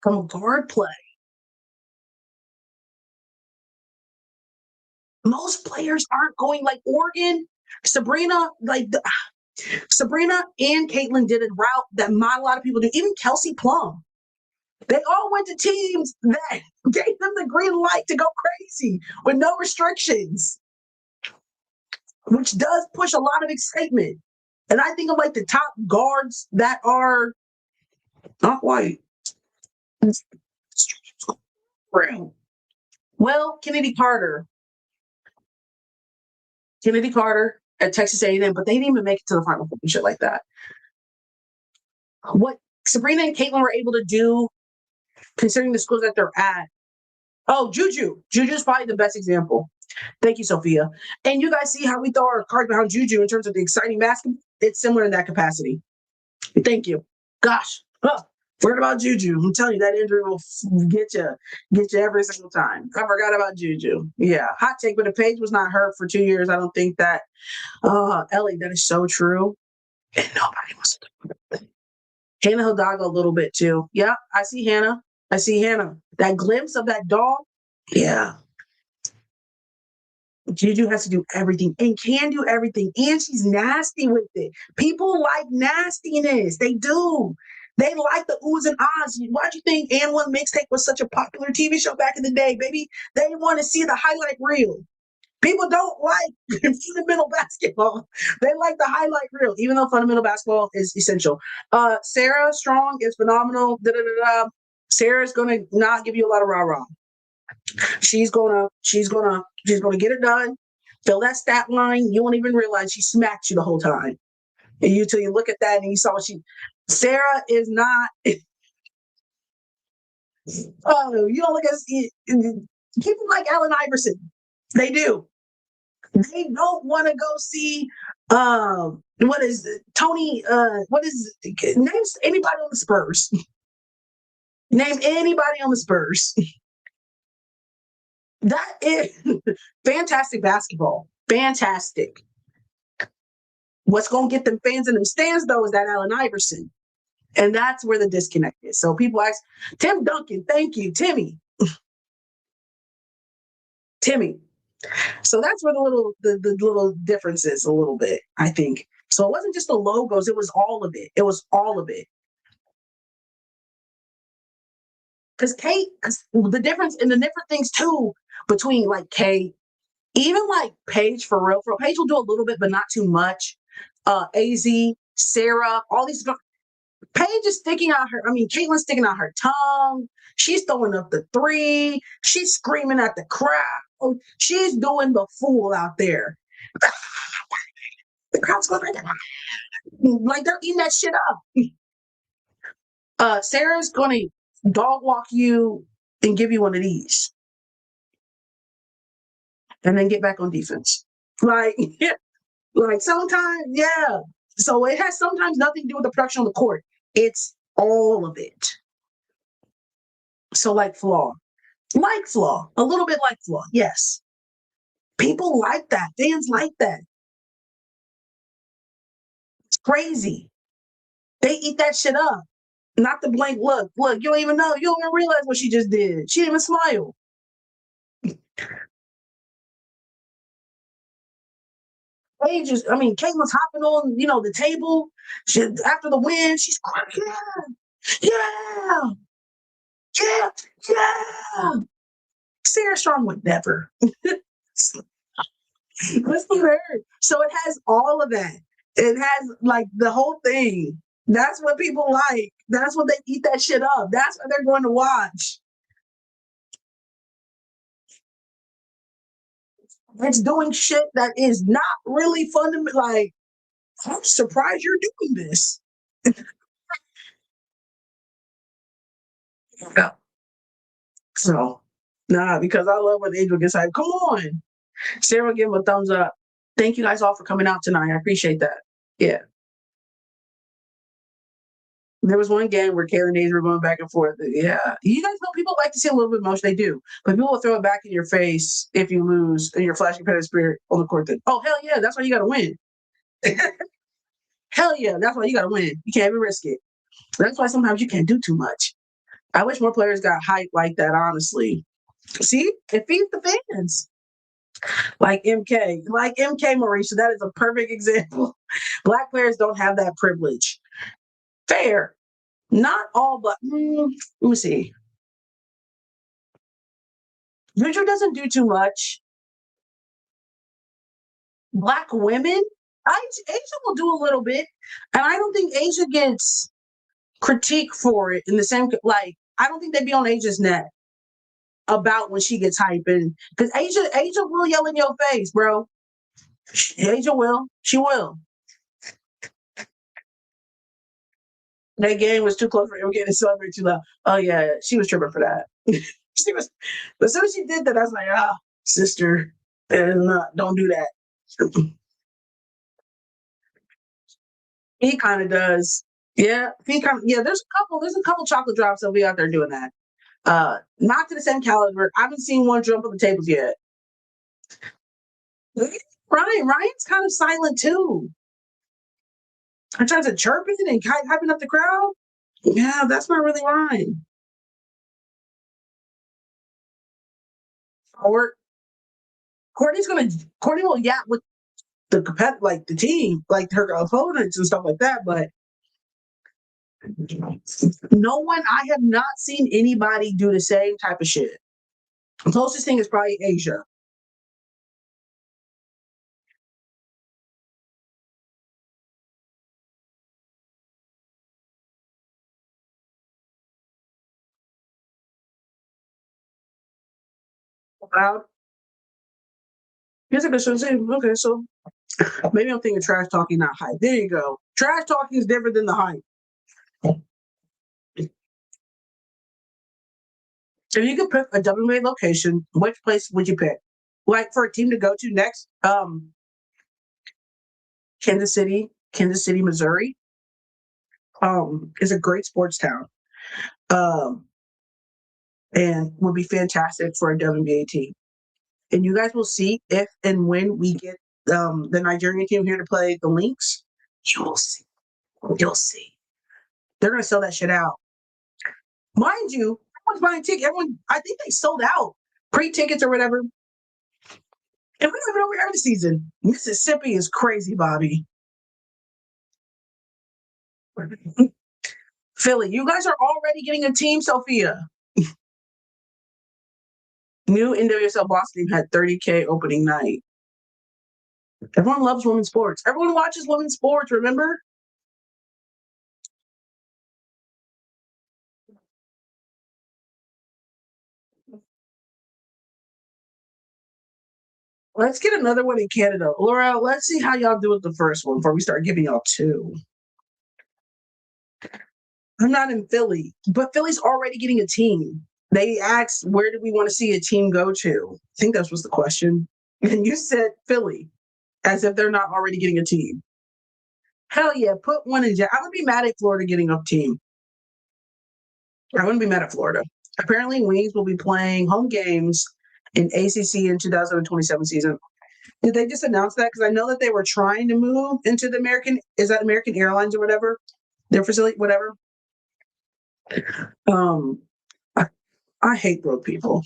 From guard play. Most players aren't going like Oregon. Sabrina, Sabrina and Caitlin did a route that not a lot of people do. Even Kelsey Plum. They all went to teams that gave them the green light to go crazy with no restrictions, which does push a lot of excitement. And I think of like the top guards that are not white. Well, Kennedy Carter at Texas A&M, but they didn't even make it to the Final Four and shit like that. What Sabrina and Caitlin were able to do, considering the schools that they're at. Oh, Juju. Juju's probably the best example. Thank you, Sophia. And you guys see how we throw our card behind Juju in terms of the exciting basketball? It's similar in that capacity. Thank you. Gosh. Forget about Juju. I'm telling you, that injury will get you every single time. I forgot about Juju. Yeah. Hot take, but the Page was not hurt for 2 years. I don't think that Ellie, that is so true. And nobody wants to do it. Hannah Hidalgo a little bit too. Yeah, I see Hannah. That glimpse of that dog. Yeah. Juju has to do everything and can do everything. And she's nasty with it. People like nastiness. They do. They like the oohs and ahs. Why'd you think And One Mixtape was such a popular TV show back in the day, baby? They want to see the highlight reel. People don't like fundamental basketball. They like the highlight reel, even though fundamental basketball is essential. Sarah Strong is phenomenal. Sarah's gonna not give you a lot of rah-rah. She's gonna get it done. Fill that stat line. You won't even realize she smacked you the whole time. And till you look at that and you saw Sarah is not. Oh, you don't look at people like Allen Iverson. They do. They don't want to go see what is Tony name anybody on the Spurs. Name anybody on the Spurs. That is fantastic basketball. Fantastic. What's going to get them fans in them stands, though, is that Allen Iverson. And that's where the disconnect is. So people ask, Tim Duncan, thank you, Timmy. Timmy. So that's where the little difference is a little bit, I think. So it wasn't just the logos, it was all of it. It was all of it. Because Kate, the difference and the different things too between like Kate, even like Paige for real. Paige will do a little bit, but not too much. AZ, Sarah, all these. Paige is sticking out Caitlin's sticking out her tongue. She's throwing up the three. She's screaming at the crowd. She's doing the fool out there. The crowd's going like they're eating that shit up. Sarah's going to dog walk you and give you one of these. And then get back on defense. Like sometimes, yeah. So it has sometimes nothing to do with the production on the court. It's all of it. So like Flaw, a little bit like Flaw, yes. People like that. Fans like that. It's crazy. They eat that shit up. Not the blank look. Look, you don't even know. You don't even realize what she just did. She didn't even smile. Caitlin's hopping on, the table. After the win, she's crying. Yeah. Sarah Strong would never. Let's be her. So it has all of that. It has like the whole thing. That's what people like. That's what they eat that shit up. That's what they're going to watch. It's doing shit that is not really fundamental. Like, I'm surprised you're doing this. Yeah. So, because I love when Angel gets hyped. Come on. Sarah, give him a thumbs up. Thank you guys all for coming out tonight. I appreciate that. Yeah. There was one game where Kayla and Daisy were going back and forth. Yeah. You guys know people like to see a little bit of emotion. They do. But people will throw it back in your face if you lose and you're flashing competitive spirit on the court. Oh, hell yeah. That's why you got to win. Hell yeah. That's why you got to win. You can't even risk it. That's why sometimes you can't do too much. I wish more players got hyped like that, honestly. See? It feeds the fans. Like MK Mauricia. That is a perfect example. Black players don't have that privilege. Fair. Not all, but let me see. Juju doesn't do too much. Black women, Asia will do a little bit, and I don't think Asia gets critique for it in the same. Like, I don't think they'd be on Asia's neck about when she gets hype, and because Asia will yell in your face, bro. Asia will, she will. That game was too close for him getting to celebrate too loud. Oh yeah, she was tripping for that. She was, but as soon as she did that, I was like, sister, don't do that. He kind of does. Yeah, he kind of, yeah. There's a couple chocolate drops that'll be out there doing that. Not to the same caliber. I haven't seen one jump on the tables yet. Ryan's kind of silent too. In terms of chirping and hyping up the crowd. Yeah, that's not really Ryan. Or Courtney will yap with like the team, like her opponents and stuff like that, but no one, I have not seen anybody do the same type of shit. The closest thing is probably Asia. Loud. Here's a good sensation. Okay, so maybe I'm thinking trash talking, not hype. There you go. Trash talking is different than the hype. If you could pick a WNBA location, which place would you pick? Like for a team to go to next, Kansas City, Missouri, is a great sports town, um, and would be fantastic for a WNBA team. And you guys will see if and when we get the Nigerian team here to play the Lynx. You'll see. You'll see. They're gonna sell that shit out. Mind you, everyone's buying tickets. I think they sold out pre-tickets or whatever. And we don't even know we're every season. Mississippi is crazy, Bobby. Philly, you guys are already getting a team, Sophia. New NWSL Boston had 30K opening night. Everyone loves women's sports. Everyone watches women's sports, remember? Let's get another one in Canada. Laura, let's see how y'all do with the first one before we start giving y'all two. I'm not in Philly, but Philly's already getting a team. They asked, where do we want to see a team go to? I think that was the question. And you said Philly, as if they're not already getting a team. Hell yeah, put one in. I would be mad at Florida getting a team. I wouldn't be mad at Florida. Apparently, Wings will be playing home games in ACC in 2027 season. Did they just announce that? Because I know that they were trying to move into the American Airlines or whatever, their facility, whatever. Um, I hate broke people.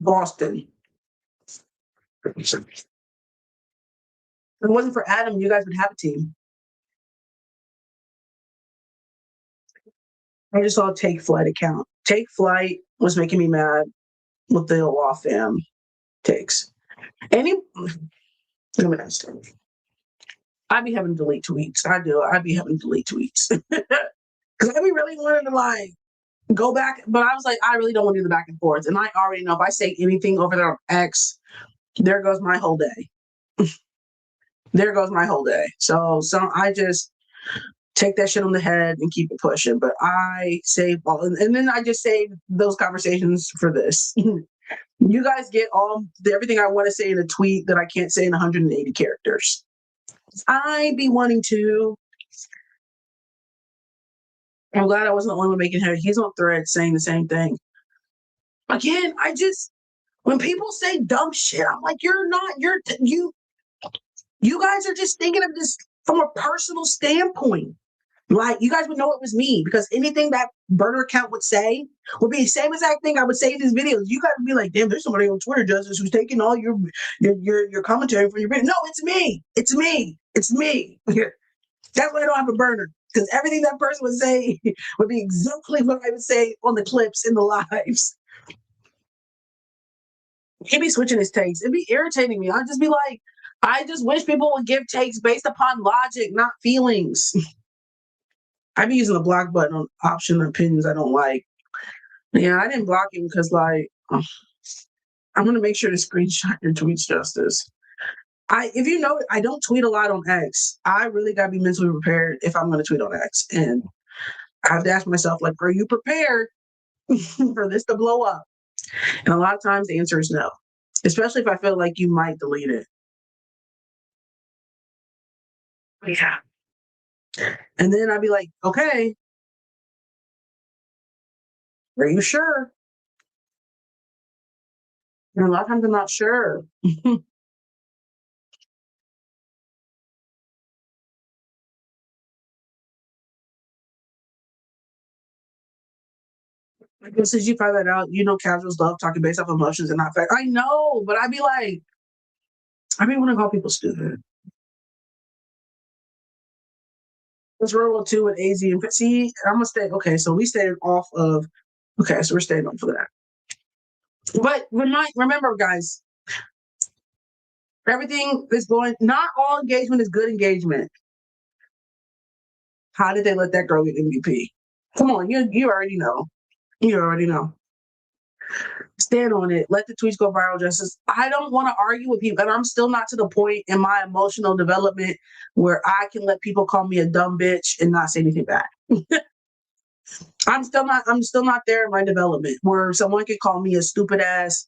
Boston. If it wasn't for Adam, you guys would have a team. I just saw a Take Flight account. Take Flight was making me mad with the Law fam takes. Any, let me ask you. I'd be having to delete tweets. I do. I'd be having to delete tweets. Because I'd be really wanting to like go back, but I was like, I really don't want to do the back and forth. And I already know if I say anything over there on X, there goes my whole day. There goes my whole day. So I just take that shit on the head and keep it pushing. But I save all, and then I just save those conversations for this. You guys get everything I want to say in a tweet that I can't say in 180 characters. I be wanting to. I'm glad I wasn't the only one making head. He's on thread saying the same thing. Again, when people say dumb shit, I'm like, you guys are just thinking of this from a personal standpoint. Like, you guys would know it was me because anything that burner account would say would be the same exact thing I would say in these videos. You guys would be like, damn, there's somebody on Twitter, Justice, who's taking all your commentary from your video. No, it's me. It's me. It's me. That's why I don't have a burner. Because everything that person would say would be exactly what I would say on the clips in the lives. He'd be switching his takes. It'd be irritating me. I'd just be like, I just wish people would give takes based upon logic, not feelings. I'd be using the block button on option opinions I don't like. Yeah, I didn't block him because, like, I'm gonna make sure to screenshot your tweets, Justice. If you know, I don't tweet a lot on X. I really gotta be mentally prepared if I'm gonna tweet on X, and I have to ask myself, like, are you prepared for this to blow up? And a lot of times the answer is no, especially if I feel like you might delete it. Yeah. And then I'd be like, okay, are you sure? And a lot of times I'm not sure. Because since you find that out, you know casuals love talking based off emotions and not fact. I know, but I'd be like, I mean, want to call people stupid. What's World War II with AZ and see, I'm gonna stay. Okay, so we stayed off of. Okay, so we're staying off of that. But remember, guys, everything is going. Not all engagement is good engagement. How did they let that girl get MVP? Come on, you already know. You already know. Stand on it. Let the tweets go viral, Justice. I don't want to argue with people, and I'm still not to the point in my emotional development where I can let people call me a dumb bitch and not say anything back. I'm still not there in my development where someone can call me a stupid ass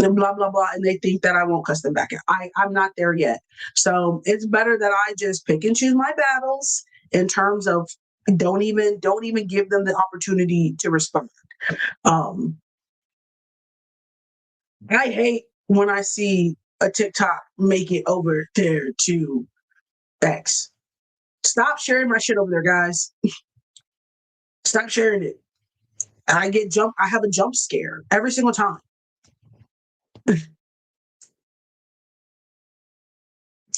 and blah blah blah and they think that I won't cuss them back. I'm not there yet. So it's better that I just pick and choose my battles in terms of don't even give them the opportunity to respond. Um I hate when I see a TikTok make it over there to X. Stop sharing my shit over there, guys. Stop sharing it. I have a jump scare every single time.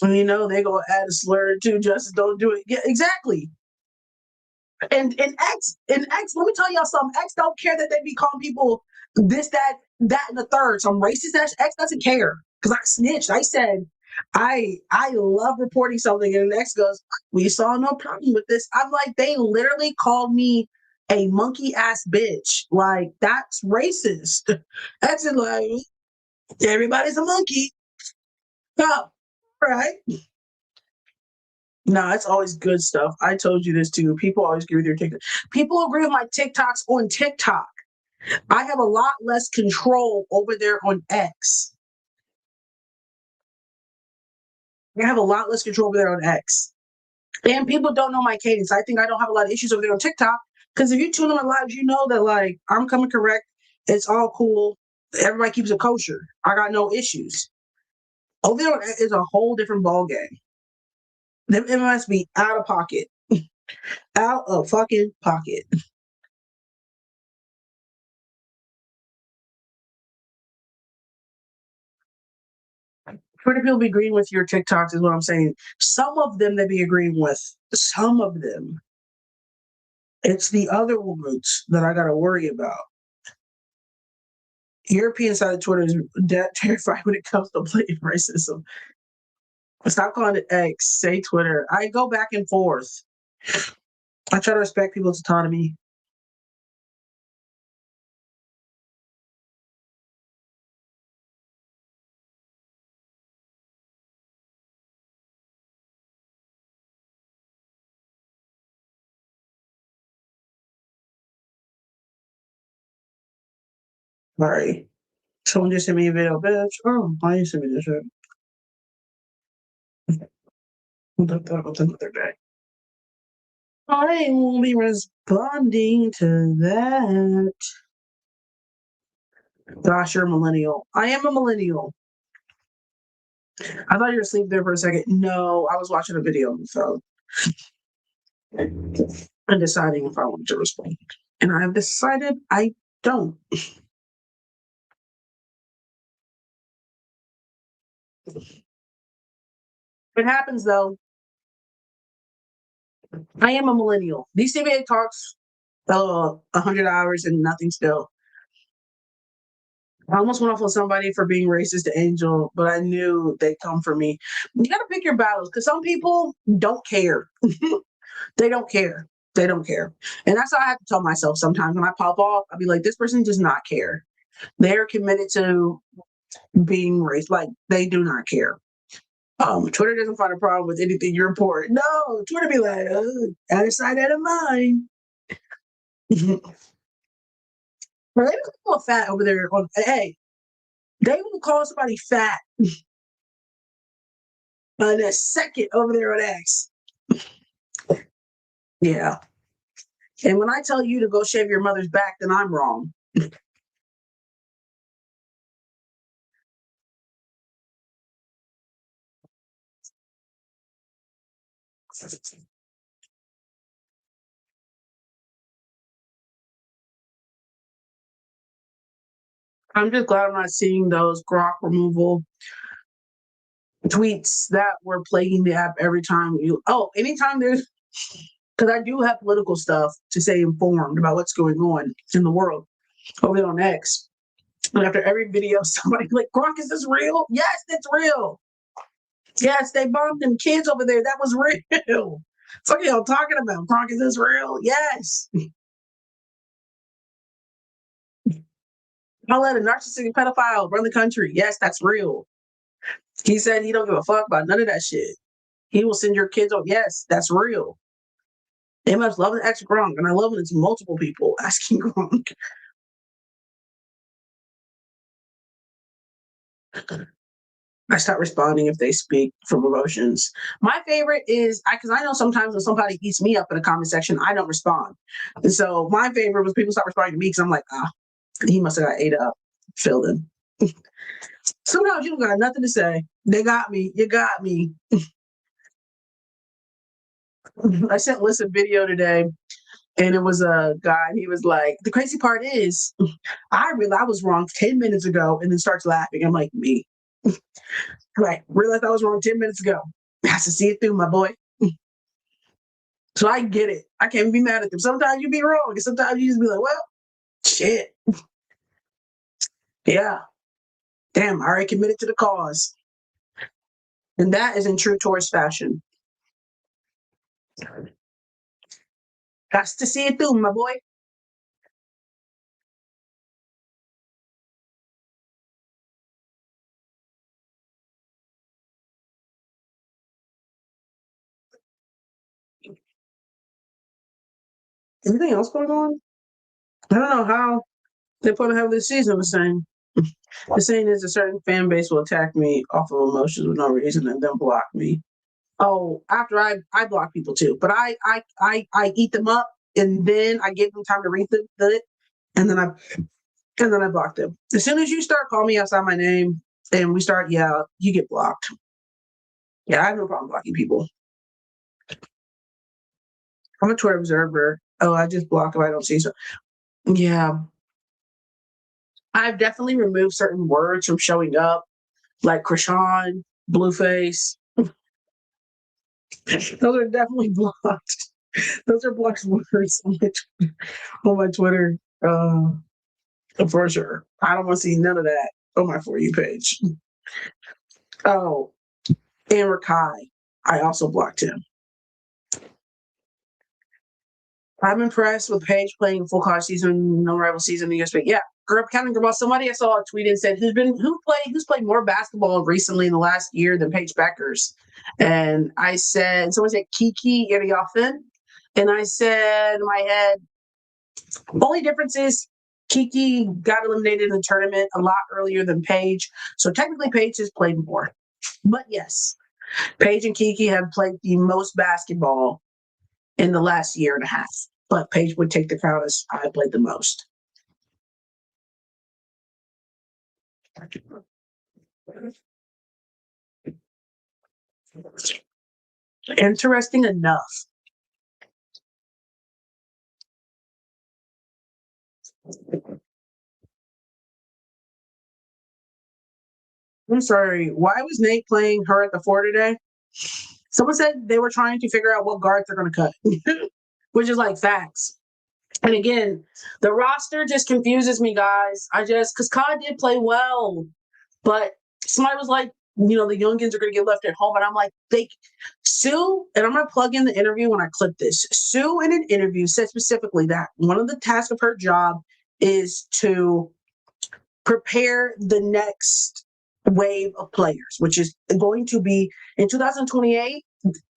And they go add a slur to Justice, don't do it. Yeah, exactly. And X, let me tell y'all something. X don't care that they be calling people this, that, and the third. Some racist ass. X doesn't care. Because I snitched. I said, I love reporting something, and X goes, we saw no problem with this. I'm like, they literally called me a monkey ass bitch. Like, that's racist. X is like, everybody's a monkey. Oh, right. No, it's always good stuff. I told you this too. People always agree with your TikTok. People agree with my TikToks on TikTok. I have a lot less control over there on X. I have a lot less control over there on X. And people don't know my cadence. I think I don't have a lot of issues over there on TikTok. Because if you tune in my lives, you know that like I'm coming correct. It's all cool. Everybody keeps it kosher. I got no issues. Over there is a whole different ball game. It must be out of pocket. Out of fucking pocket. Pretty people be agreeing with your TikToks is what I'm saying. Some of them they be agreeing with. Some of them. It's the other ones that I gotta worry about. European side of Twitter is terrified when it comes to blatant racism. Stop calling it X. Say Twitter. I go back and forth. I try to respect people's autonomy. Sorry. Someone just sent me a video, bitch. Oh, why you sent me this shit? We'll talk about another day. I will be responding to that. Gosh, you're a millennial. I am a millennial. I thought you were asleep there for a second. No, I was watching a video on the phone. and deciding if I want to respond. And I've decided I don't. It happens though. I am a millennial. These CBA talks 100 hours and nothing still. I almost went off on somebody for being racist to Angel, but I knew they'd come for me. You got to pick your battles because some people don't care. They don't care. They don't care. And that's how I have to tell myself sometimes when I pop off, I'll be like, this person does not care. They're committed to being racist. Like they do not care. Twitter doesn't find a problem with anything you report. No, Twitter be like, out of sight, out of mind. Well, they will call fat over there. Hey, they will call somebody fat in a second over there on X. Yeah. And when I tell you to go shave your mother's back, then I'm wrong. I'm just glad I'm not seeing those grok removal tweets that were plaguing the app every time anytime there's because I do have political stuff to stay informed about what's going on in the world over there on X. And after every video, somebody like, Gronk, is this real? Yes, it's real. Yes, they bombed them kids over there. That was real. So y'all talking about Gronk, is this real? Yes. I'll let a narcissistic pedophile run the country. Yes, that's real. He said he don't give a fuck about none of that shit. He will send your kids on. Yes, that's real. They must love an ex Gronk, and I love when it's multiple people asking Gronk. I start responding if they speak from emotions. My favorite is because I know sometimes when somebody eats me up in a comment section, I don't respond. And so my favorite was people start responding to me because I'm like, he must have got ate up, filled in. Sometimes you don't got nothing to say. They got me. You got me. I sent Liz a video today, and it was a guy, and he was like, the crazy part is, I realized I was wrong 10 minutes ago, and then starts laughing. I'm like, me. Right. Realized I was wrong 10 minutes ago. Has to see it through, my boy. So I get it. I can't be mad at them. Sometimes you be wrong, and sometimes you just be like, well, shit. Yeah. Damn, I already committed to the cause. And that is in true Taurus fashion. Has to see it through, my boy. Anything else going on? I don't know how they're supposed to have this season the same. The saying is a certain fan base will attack me off of emotions with no reason and then block me. Oh, after I block people too, but I eat them up and then I give them time to read the and then I block them. As soon as you start calling me outside my name and we start, yeah, you get blocked. Yeah, I have no problem blocking people. I'm a Twitter observer. Oh, I just block if I don't see so. Yeah, I've definitely removed certain words from showing up, like Krishan, Blueface. Those are definitely blocked. Those are blocked words on my Twitter, for sure. I don't want to see none of that on my For You page. Oh, and Rakai, I also blocked him. I'm impressed with Paige playing full college season, no rival season in the US. Yeah, girl, counting about somebody I saw a tweet and said who's played more basketball recently in the last year than Paige Beckers, and I said someone said Kiki Iriafen, and I said in my head, only difference is Kiki got eliminated in the tournament a lot earlier than Paige, so technically Paige has played more. But yes, Paige and Kiki have played the most basketball in the last year and a half. But Paige would take the crown as I played the most. Interesting enough, I'm sorry. Why was Nate playing her at the 4 today? Someone said they were trying to figure out what guards they're going to cut, which is like facts. And again, the roster just confuses me, guys. Because Kai did play well, but somebody was like, the youngins are going to get left at home. And I'm like, Sue, and I'm going to plug in the interview when I clip this. Sue, in an interview, said specifically that one of the tasks of her job is to prepare the next wave of players, which is going to be in 2028.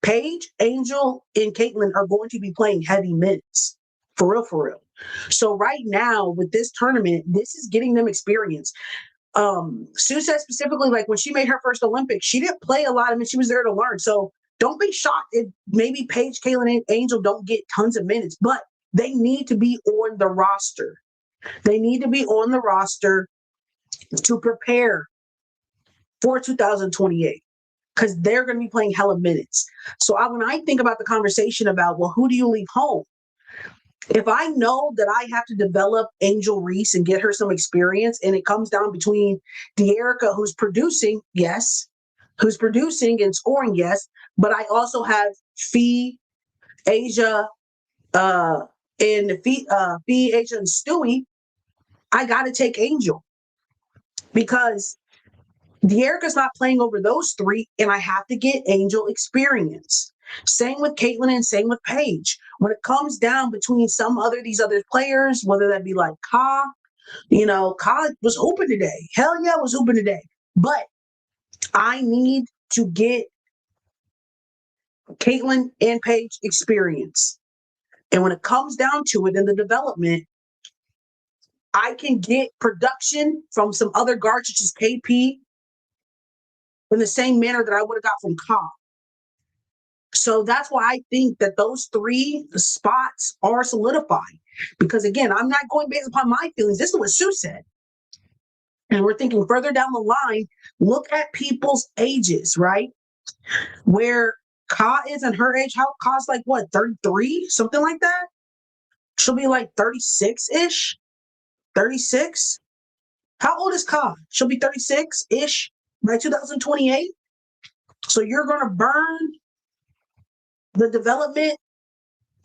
Paige, Angel, and Caitlin are going to be playing heavy minutes. For real, for real. So right now with this tournament, this is getting them experience. Sue said specifically, like when she made her first Olympics, she didn't play a lot of minutes. She was there to learn. So don't be shocked if maybe Paige, Caitlin, and Angel don't get tons of minutes, but they need to be on the roster. They need to be on the roster to prepare for 2028 because they're going to be playing hella minutes. So when I think about the conversation about, well, who do you leave home? If I know that I have to develop Angel Reese and get her some experience, and it comes down between De'Erica, who's producing, yes, who's producing and scoring, yes, but I also have Fee, Asia, and Fee, Asia, and Stewie, I got to take Angel because De'Erica's not playing over those three, and I have to get Angel experience. Same with Caitlin and same with Paige. When it comes down between these other players, whether that be like Ka, Ka was open today. Hell yeah, was open today. But I need to get Caitlin and Paige experience. And when it comes down to it in the development, I can get production from some other guards such as KP in the same manner that I would have got from Ka. So that's why I think that those three spots are solidified. Because again, I'm not going based upon my feelings. This is what Sue said. And we're thinking further down the line, look at people's ages, right? Where Ka is in her age, how Ka's like what, 33? Something like that? She'll be like 36-ish. 36? How old is Ka? She'll be 36-ish by 2028. So you're gonna burn the development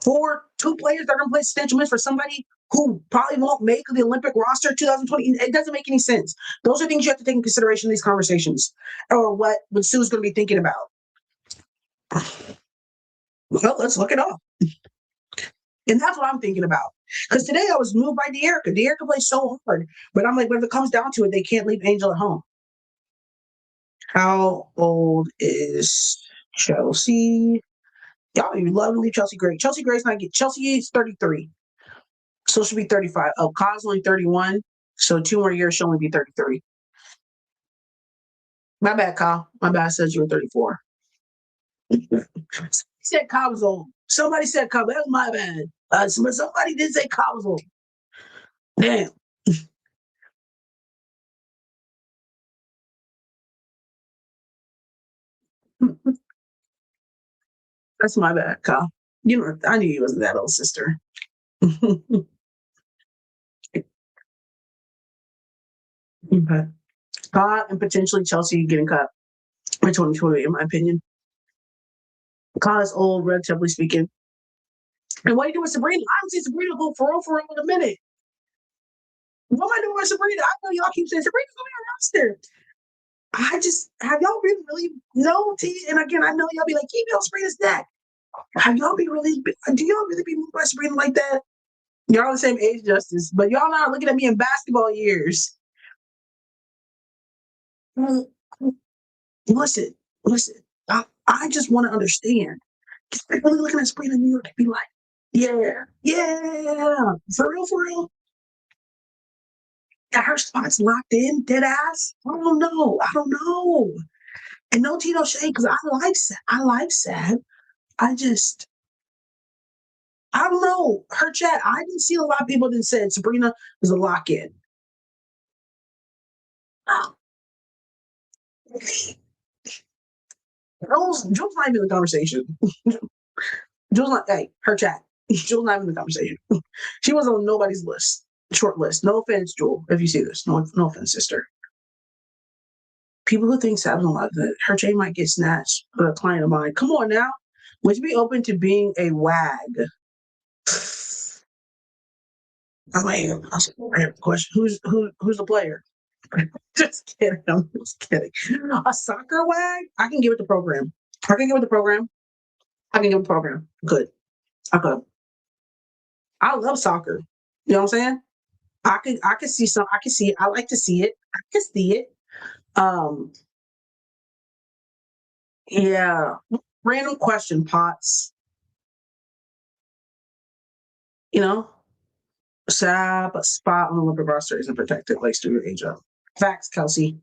for two players that are going to play substantial minutes for somebody who probably won't make the Olympic roster 2020. It doesn't make any sense. Those are things you have to take in consideration in these conversations, or what Sue's going to be thinking about. Well, let's look it up. And that's what I'm thinking about. Because today I was moved by De'Erica. De'Erica plays so hard, but I'm like, when it comes down to it, they can't leave Angel at home. How old is Chelsea? Y'all even love to leave Chelsea Gray. Chelsea Gray's not get. Chelsea is 33. So she'll be 35. Oh, Ka's only 31. So 2 more years, she'll only be 33. My bad, Kyle. My bad, I said you were 34. Said Kyle was old. Somebody said Kyle. That was my bad. Somebody did say Kyle was old. Damn. That's my bad, Kyle. I knew he wasn't that old, sister. But Kyle and potentially Chelsea getting cut by 2020, in my opinion. Kyle is old, relatively speaking. And what do you do with Sabrina? I don't see Sabrina go for real in a minute. What am I doing with Sabrina? I know y'all keep saying Sabrina's going to be a roster. I just have y'all been really and again, I know y'all be like, keep on Sabrina's neck. Have y'all be really? Do y'all really be moved by Sabrina like that? Y'all the same age, Justice, but y'all not looking at me in basketball years. Listen. I just want to understand. They're really looking at Sabrina in New York and be like, yeah, for real. Yeah, her spot's locked in, dead ass. I don't know. And no Tito Shea, because I like Sad. I don't know. Her chat, I didn't see a lot of people that said Sabrina was a lock-in. Oh. Jules not even in the conversation. Jules not, hey, her chat. Jules not even in the conversation. She wasn't on nobody's list. Short list. No offense, Jewel, if you see this. No offense, sister. People who think Sab's alive, that her chain might get snatched for a client of mine. Come on now. Would you be open to being a wag? I mean, that's a question. Who's the player? Just kidding. I'm just kidding. A soccer wag? I can give it the program. I can give it the program. I can give it the program. Good. I could. I love soccer. You know what I'm saying? I could see some. I can see it. I like to see it. I can see it. Um, yeah. Random question, Potts. You know, Sab spot on the Olympic roster isn't protected like Stuart Asia. Facts, Kelsey.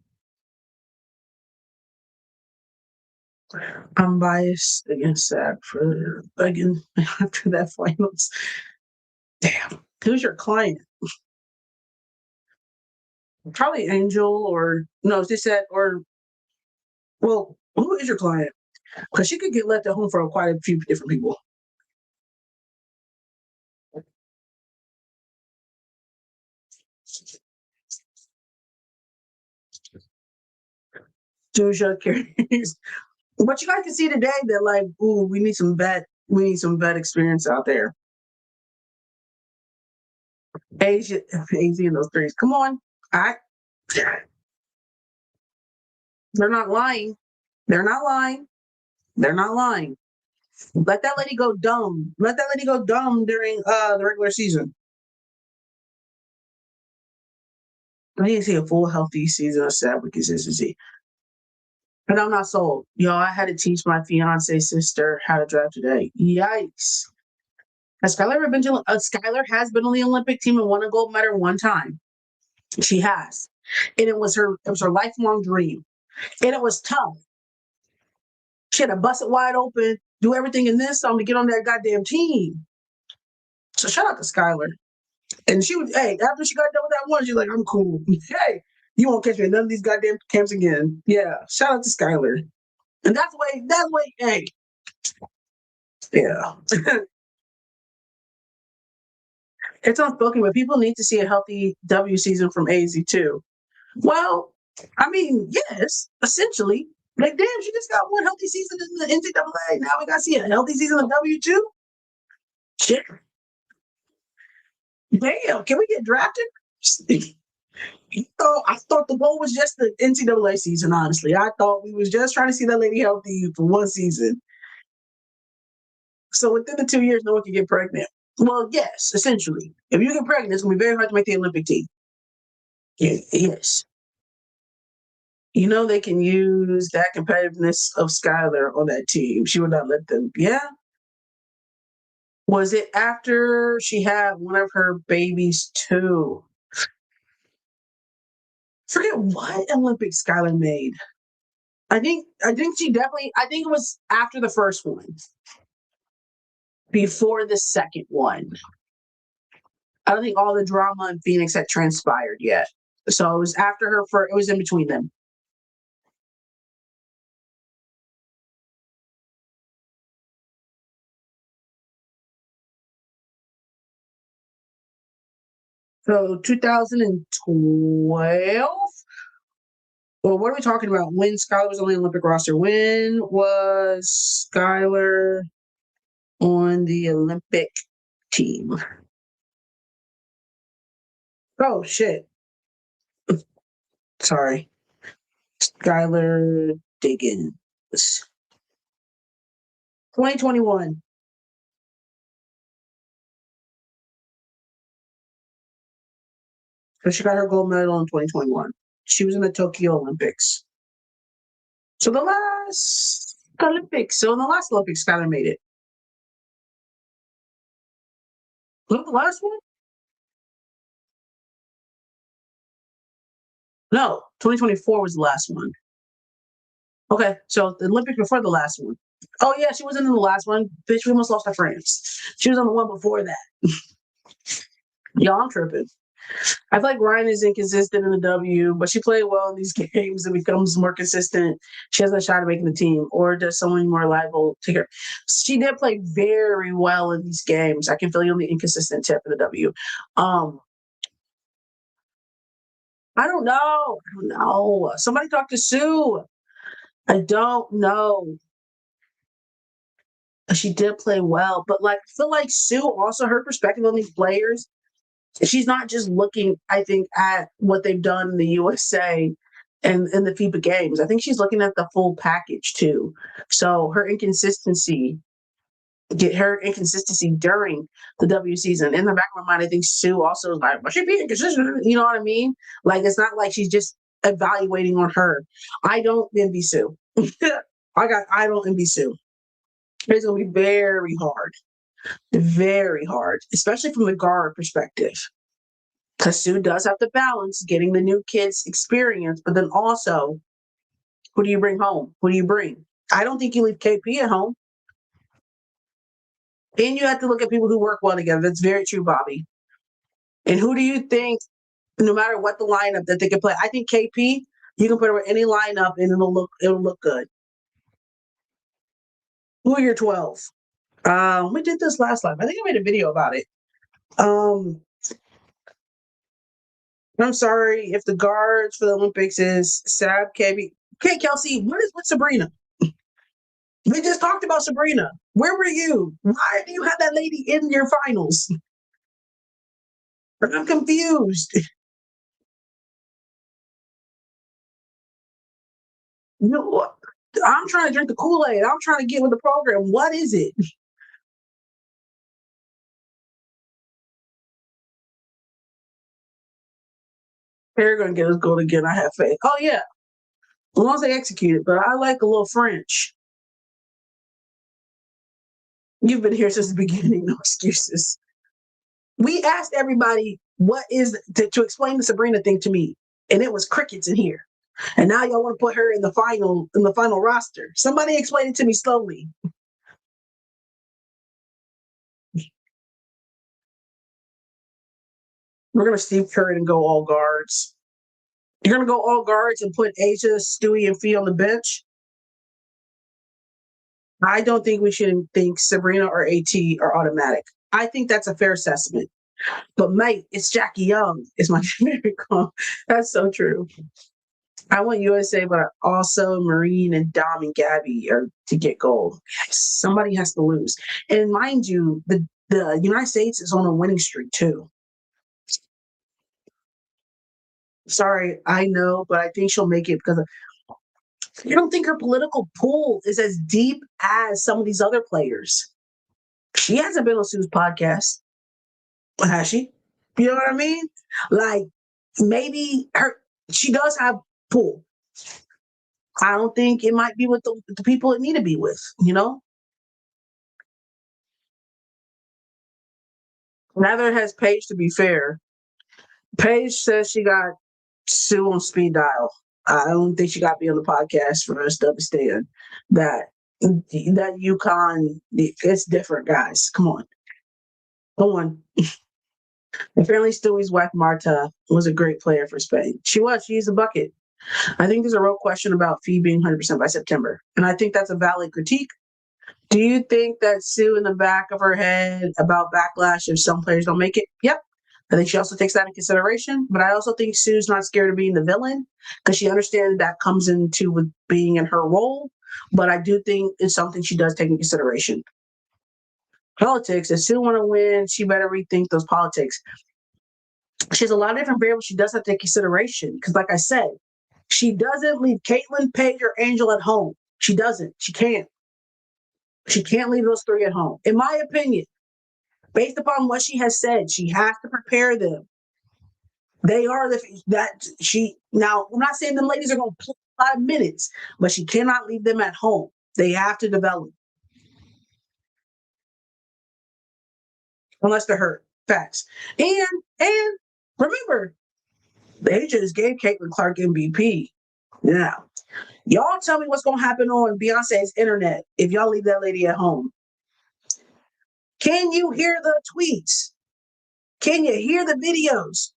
I'm biased against Sab for again after that finals. Damn. Who's your client? Probably Angel or no, they said or well, who is your client? Because she could get left at home for quite a few different people. Jusha carries. But you guys can see today that like, ooh, we need some vet experience out there. Asia, AZ in those threes. Come on. I they're not lying. They're not lying. They're not lying. Let that lady go dumb. Let that lady go dumb during the regular season. I need to see a full healthy season of Sab with consistency. But I'm not sold. Yo, I had to teach my fiance sister how to drive today. Yikes. Has Skylar ever been to Skylar has been on the Olympic team and won a gold medal one time. She has. And it was her lifelong dream. And it was tough. She had to bust it wide open, do everything in this song to get on that goddamn team. So shout out to Skylar. And she was, hey, after she got done with that one, she's like, I'm cool. Hey, you won't catch me at none of these goddamn camps again. Yeah. Shout out to Skylar. And that's the way, hey. Yeah. It's unspoken, but people need to see a healthy W season from AZ too. Well, I mean, yes, essentially. Like, damn, she just got one healthy season in the NCAA. Now we got to see a healthy season in W two. Shit. Damn, can we get drafted? I thought the goal was just the NCAA season, honestly. I thought we was just trying to see that lady healthy for one season. So within the 2 years, no one can get pregnant. Well, yes, essentially. If you get pregnant, it's going to be very hard to make the Olympic team. Yeah, yes. You know they can use that competitiveness of Skylar on that team. She would not let them. Yeah. Was it after she had one of her babies too? Forget what Olympic Skylar made. I think she definitely I think it was after the first one. Before the second one. I don't think all the drama in Phoenix had transpired yet. So it was after her for it was in between them. So 2012. Well, what are we talking about? When Skylar was on the Olympic roster? When was Skylar on the Olympic team? Oh shit! Sorry, Skylar Diggins, 2021. So she got her gold medal in 2021. She was in the Tokyo Olympics. So the last Olympics. So in the last Olympics, Skylar made it. Was it the last one? No, 2024 was the last one. Okay, so the Olympics before the last one. Oh yeah, she wasn't in the last one. Bitch, we almost lost to France. She was on the one before that. Y'all, I'm tripping. I feel like Ryan is inconsistent in the W, but she played well in these games and becomes more consistent. She has a shot at making the team, or does someone more reliable take her? She did play very well in these games. I can feel you on the inconsistent tip of the W. Um, I don't know. I don't know. Somebody talk to Sue. I don't know. She did play well, but like I feel like Sue also her perspective on these players. She's not just looking, I think, at what they've done in the USA and in the FIBA games. I think she's looking at the full package too. So her inconsistency during the W season. In the back of my mind, I think Sue also is like, well, she being consistent. You know what I mean? Like it's not like she's just evaluating on her. I don't envy Sue. I don't envy Sue. It's gonna be very hard, especially from the guard perspective. Because Sue does have to balance getting the new kids experience, but then also, who do you bring home? Who do you bring? I don't think you leave KP at home. And you have to look at people who work well together. That's very true, Bobby. And who do you think, no matter what the lineup that they can play? I think KP, you can put her with any lineup and it'll look good. Who are your 12? We did this last time. I think I made a video about it. I'm sorry if the guards for the Olympics is Sab, KB. Okay, Kelsey, what is with Sabrina? We just talked about Sabrina. Where were you? Why do you have that lady in your finals? I'm confused. You know what? I'm trying to drink the Kool-Aid. I'm trying to get with the program. What is it? They're gonna get us gold again. I have faith. Oh yeah, as long as they execute it. But I like a little French. You've been here since the beginning. No excuses. We asked everybody what is to explain the Sabrina thing to me, and it was crickets in here. And now y'all want to put her in the final roster. Somebody explain it to me slowly. We're gonna Steve Curry and go all guards. You're gonna go all guards and put Asia, Stewie, and Fee on the bench. I don't think we should think Sabrina or AT are automatic. I think that's a fair assessment. But mate, it's Jackie Young. Is my favorite call. That's so true. I want USA, but also Marine and Dom and Gabby are to get gold. Somebody has to lose. And mind you, the United States is on a winning streak too. Sorry, I know, but I think she'll make it because I don't think her political pool is as deep as some of these other players. She hasn't been on Sue's podcast, has she? You know what I mean? Like maybe she does have pool. I don't think it might be with the people it need to be with, you know? Neither has Paige, to be fair. Paige says she got Sue on speed dial. I don't think she got to be on the podcast for us to understand that UConn, it's different, guys. Come on. Come on. Apparently, Stewie's wife, Marta, was a great player for Spain. She was. She's a bucket. I think there's a real question about Fee being 100% by September. And I think that's a valid critique. Do you think that Sue in the back of her head about backlash if some players don't make it? Yep. I think she also takes that in consideration. But I also think Sue's not scared of being the villain because she understands that comes into with being in her role. But I do think it's something she does take in consideration. Politics, if Sue want to win, she better rethink those politics. She has a lot of different variables she does have to take consideration. Because like I said, she doesn't leave Caitlin, Paige, or Angel at home. She doesn't. She can't. She can't leave those three at home. In my opinion, based upon what she has said, she has to prepare them. They are that she now. I'm not saying the ladies are going to play 5 minutes, but she cannot leave them at home. They have to develop unless they're hurt. Facts. And remember, they just gave Caitlin Clark MVP. Now, y'all tell me what's going to happen on Beyonce's internet if y'all leave that lady at home. Can you hear the tweets? Can you hear the videos?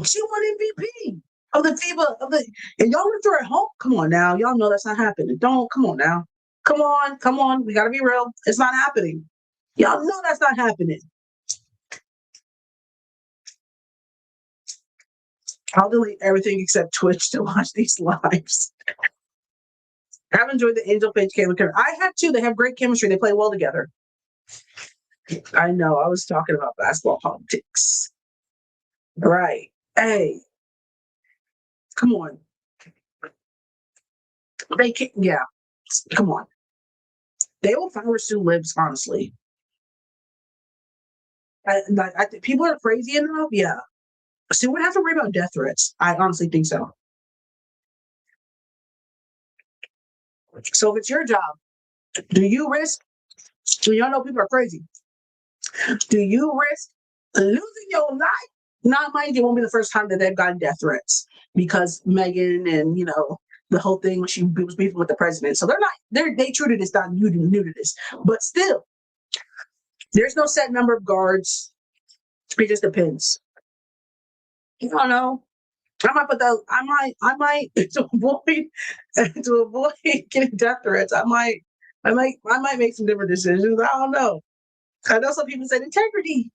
She won MVP of the FIBA and y'all went through at home. Come on now, y'all know that's not happening. Don't come on now. Come on. We got to be real. It's not happening. Y'all know that's not happening. I'll delete everything except Twitch to watch these lives. I've enjoyed the Angel Page Caitlyn character. I have too. They have great chemistry. They play well together. I know. I was talking about basketball politics. Right. Hey, come on. They can yeah. Come on. They will find where Sue lives, honestly. I think people are crazy enough. Yeah. Sue would have to worry about death threats. I honestly think so. So if it's your job, do you risk? Y'all know people are crazy. Do you risk losing your life? Not mind you, it won't be the first time that they've gotten death threats because Megan and the whole thing when she was beefing with the president. So they true to this, not new to this. But still, there's no set number of guards. It just depends. I don't know. I might to avoid getting death threats. I might make some different decisions. I don't know. I know some people said integrity.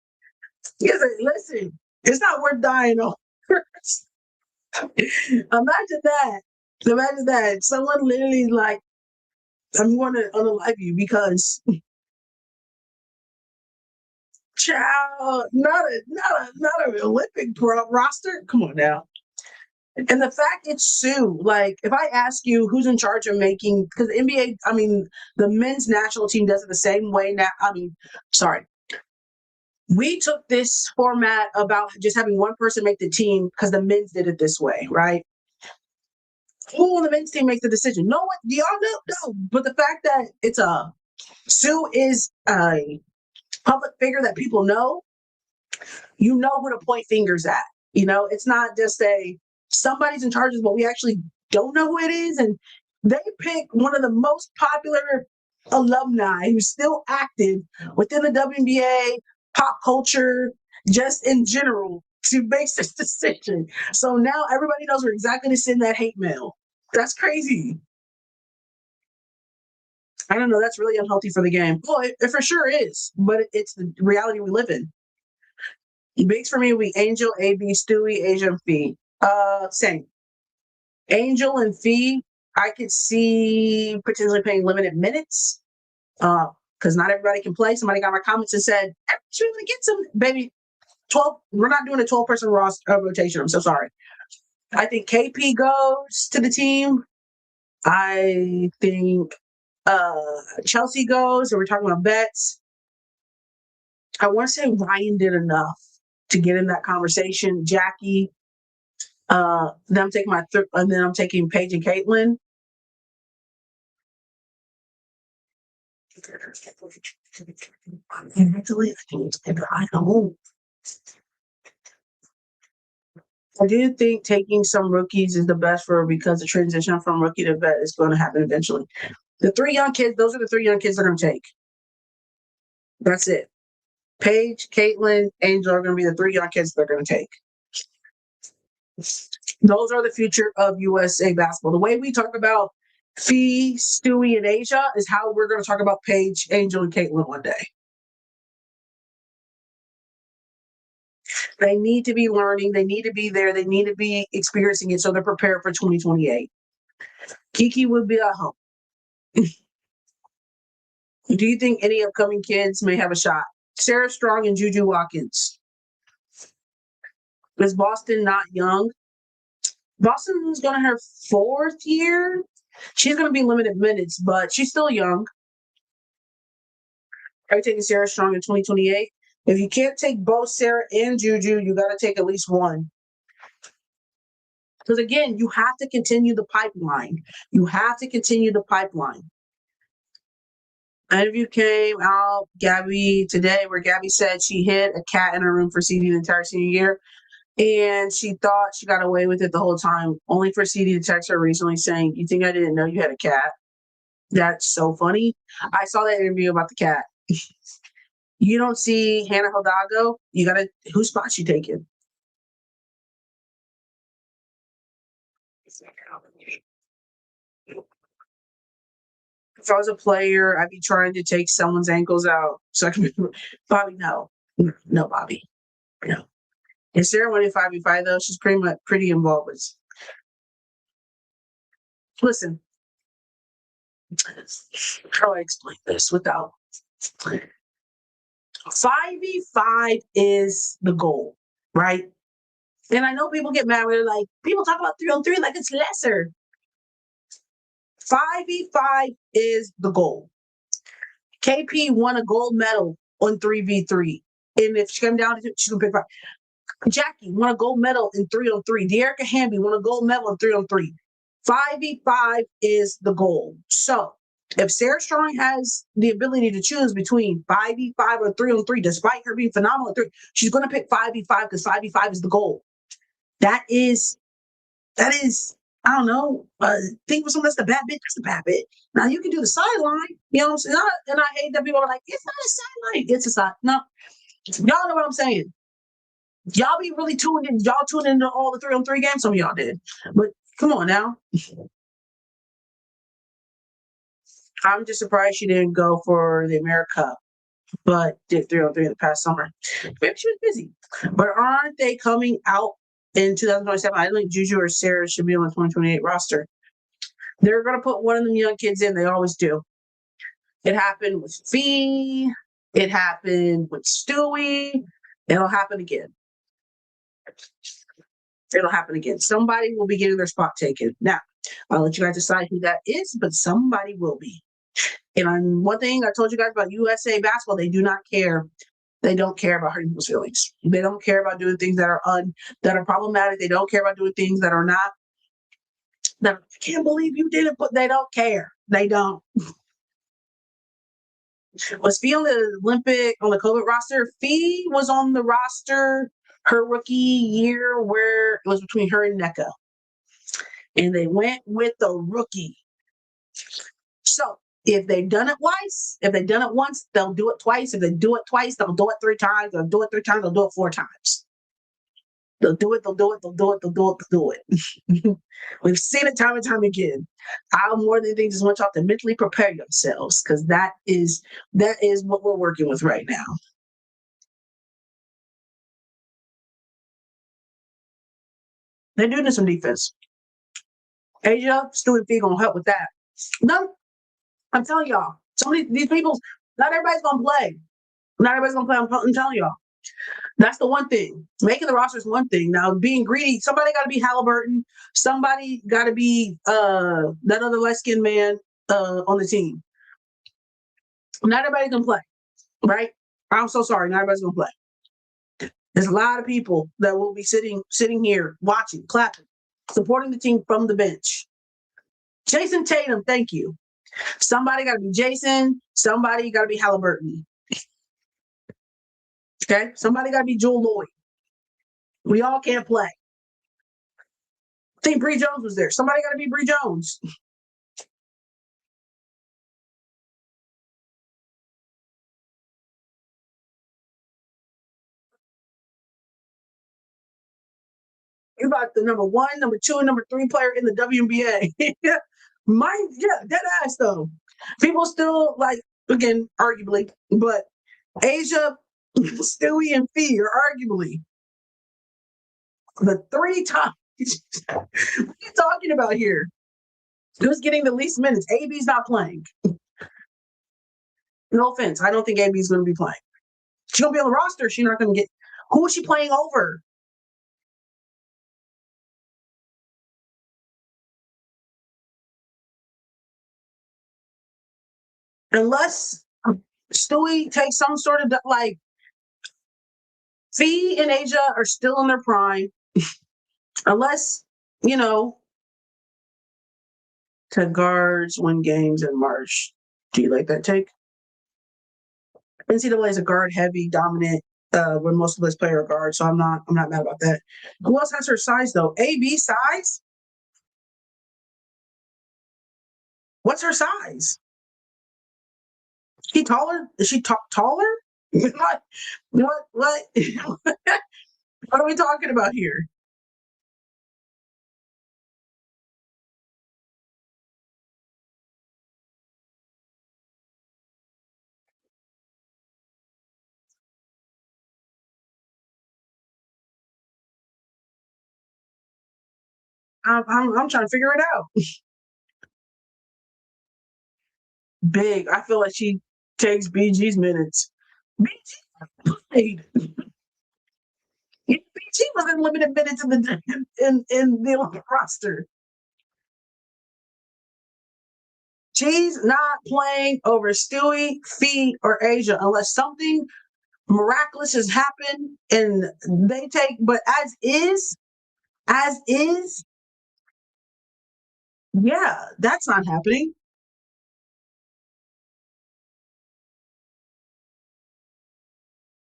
Yes, listen, it's not worth dying over. Imagine that. Imagine that. Someone literally like, I'm going to unalive you because child, not an Olympic roster. Come on now. And the fact it's Sue, like if I ask you who's in charge of making, because the NBA, I mean, the men's national team does it the same way now. I mean, sorry. We took this format about just having one person make the team because the men's did it this way, right? Who on the men's team makes the decision? No one, do y'all know? No. But the fact that Sue is a public figure that people know, you know who to point fingers at. It's not just somebody's in charge of what we actually don't know who it is. And they pick one of the most popular alumni who's still active within the WNBA, pop culture, just in general, to make this decision. So now everybody knows we're exactly to send that hate mail. That's crazy. I don't know. That's really unhealthy for the game. Well, it for sure is, but it's the reality we live in. Bigs for me would be Angel, AB, Stewie, Asia, and Fee. Same. Angel and Fee, I could see potentially playing limited minutes. Because not everybody can play. Somebody got my comments and said, "Should we get some baby 12? We're not doing a 12-person rotation. I'm so sorry." I think KP goes to the team. I think Chelsea goes, and we're talking about bets. I want to say Ryan did enough to get in that conversation. Jackie. Then I'm taking and then I'm taking Paige and Caitlin. I do think taking some rookies is the best for her because the transition from rookie to vet is going to happen eventually. The three young kids, those are the three young kids they're going to take. That's it. Paige, Caitlin, Angel are going to be the three young kids they're going to take. Those are the future of USA basketball. The way we talk about Fee, Stewie, and Asia is how we're going to talk about Paige, Angel, and Caitlin one day. They need to be learning. They need to be there. They need to be experiencing it so they're prepared for 2028. Kiki will be at home. Do you think any upcoming kids may have a shot? Sarah Strong and Juju Watkins. Is Boston not young? Boston's going to her fourth year. She's going to be limited minutes, but she's still young. Are you taking Sarah Strong in 2028? If you can't take both Sarah and Juju, you got to take at least one. Because again, you have to continue the pipeline. You have to continue the pipeline. An interview came out, Gabby, today, where Gabby said she hid a cat in her room for CD the entire senior year. And she thought she got away with it the whole time, only for CD to text her recently saying, "You think I didn't know you had a cat?" That's so funny. I saw that interview about the cat. You don't see Hannah Hidalgo, you got to, whose spot she taking? If I was a player, I'd be trying to take someone's ankles out so I can be Bobby. No, Bobby, no. Is Sarah winning 5v5 though? She's pretty involved with. Listen, how do I explain this without 5v5 is the goal, right? And I know people get mad when they're like, people talk about 3-on-3 like it's lesser. 5v5 is the goal. KP won a gold medal on 3v3. And if she comes down to it, she's gonna pick 5. Jackie won a gold medal in 3-on-3. Dearica Hamby won a gold medal in 3-on-3. 5v5 is the goal. So if Sarah Strong has the ability to choose between 5v5 or 3-on-3, despite her being phenomenal at 3, she's going to pick 5v5 because 5v5 is the goal. That is, I don't know, think for someone that's the bad bitch, that's the bad bitch. Now you can do the sideline, you know what I'm saying? And I hate that people are like, it's not a sideline, it's a side. No, y'all know what I'm saying. Y'all be really tuned in. Y'all tuned into all the 3-on-3 games. Some of y'all did, but come on now. I'm just surprised she didn't go for the America Cup, but did 3-on-3 in the past summer. Maybe she was busy. But aren't they coming out in 2027? I don't think Juju or Sarah should be on the 2028 roster. They're going to put one of them young kids in. They always do. It happened with Fee. It happened with Stewie. It'll happen again. It'll happen again. Somebody will be getting their spot taken. Now, I'll let you guys decide who that is, but somebody will be. And one thing I told you guys about USA basketball, they do not care. They don't care about hurting people's feelings. They don't care about doing things that are problematic. They don't care about doing things that are not. That I can't believe you did it, but they don't care. They don't. Was Fee on the COVID roster? Fee was on the roster her rookie year where it was between her and NECA. And they went with the rookie. So if they've done it once, if they've done it once, they'll do it twice. If they do it twice, they'll do it 3 times. They'll do it 3 times. They'll do it 4 times. They'll do it. They'll do it. They'll do it. They'll do it. They'll do it. We've seen it time and time again. I more than anything just want y'all to mentally prepare yourselves because that is what we're working with right now. They're doing some defense. Asia, Stu and Fee gonna help with that. No, I'm telling y'all. Some of these people, not everybody's gonna play. Not everybody's gonna play. I'm telling y'all. That's the one thing. Making the roster is one thing. Now, being greedy, somebody got to be Halliburton. Somebody got to be that other light-skinned man on the team. Not everybody can play, right? I'm so sorry. Not everybody's gonna play. There's a lot of people that will be sitting here, watching, clapping, supporting the team from the bench. Jason Tatum, thank you. Somebody got to be Jason. Somebody got to be Halliburton. Okay? Somebody got to be Joel Lloyd. We all can't play. I think Bree Jones was there. Somebody got to be Bree Jones. You're about the number 1, number 2, and number 3 player in the WNBA. Dead ass though. People still like, again, arguably, but Asia, Stewie, and Fee are arguably the 3 top. What are you talking about here? Who's getting the least minutes? AB's not playing. No offense. I don't think AB's going to be playing. She's going to be on the roster. She's not going to get. Who is she playing over? Unless Stewie takes some sort of like Fee and Asia are still in their prime. Unless, to guards win games in March. Do you like that take? NCAA is a guard heavy, dominant, when most of us play are guards, so I'm not mad about that. Who else has her size though? AB size? What's her size? Is she taller? Is she taller? what? What are we talking about here? I'm trying to figure it out. Big. I feel like she takes BG's minutes. BG played. BG was in limited minutes in the Olympic roster. She's not playing over Stewie, Fee, or Asia unless something miraculous has happened and they take. But as is, yeah, that's not happening.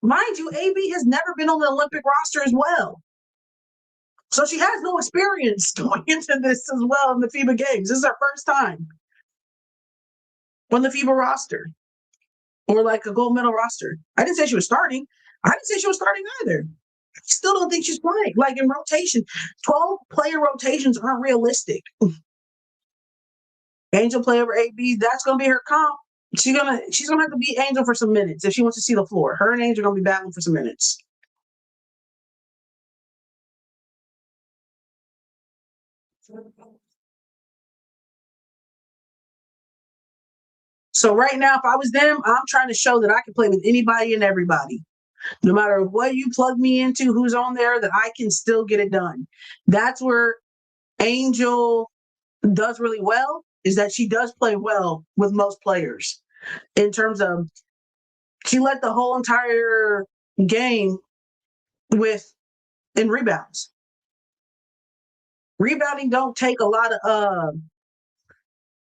Mind you, AB has never been on the Olympic roster as well. So she has no experience going into this as well in the FIBA games. This is her first time on the FIBA roster or like a gold medal roster. I didn't say she was starting. I didn't say she was starting either. I still don't think she's playing. Like in rotation, 12 player rotations aren't realistic. Angel play over AB, that's gonna be her comp. She's gonna have to beat Angel for some minutes if she wants to see the floor. Her and Angel are gonna be battling for some minutes. So right now, if I was them, I'm trying to show that I can play with anybody and everybody. No matter what you plug me into, who's on there, that I can still get it done. That's where Angel does really well, is that she does play well with most players in terms of she led the whole entire game with in rebounds. Rebounding don't take a lot of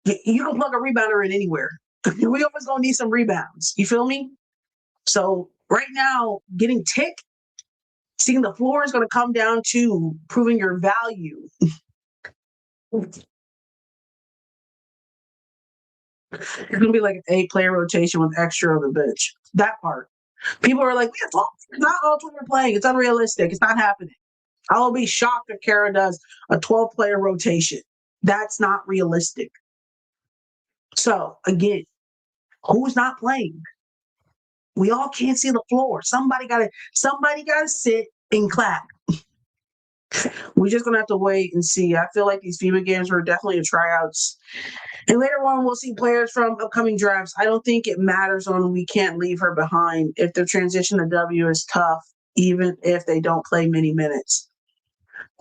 you can plug a rebounder in anywhere. We always gonna need some rebounds. You feel me? So right now, getting tick, seeing the floor is gonna come down to proving your value. It's gonna be like an 8-player rotation with extra on the bench. That part. People are like, we have 12. Not all 12 are playing. It's unrealistic. It's not happening. I'll be shocked if Kara does a 12-player rotation. That's not realistic. So again, who's not playing? We all can't see the floor. Somebody gotta sit and clap. We're just gonna have to wait and see. I feel like these FIBA games were definitely tryouts. And later on, we'll see players from upcoming drafts. I don't think it matters on we can't leave her behind if the transition to W is tough, even if they don't play many minutes.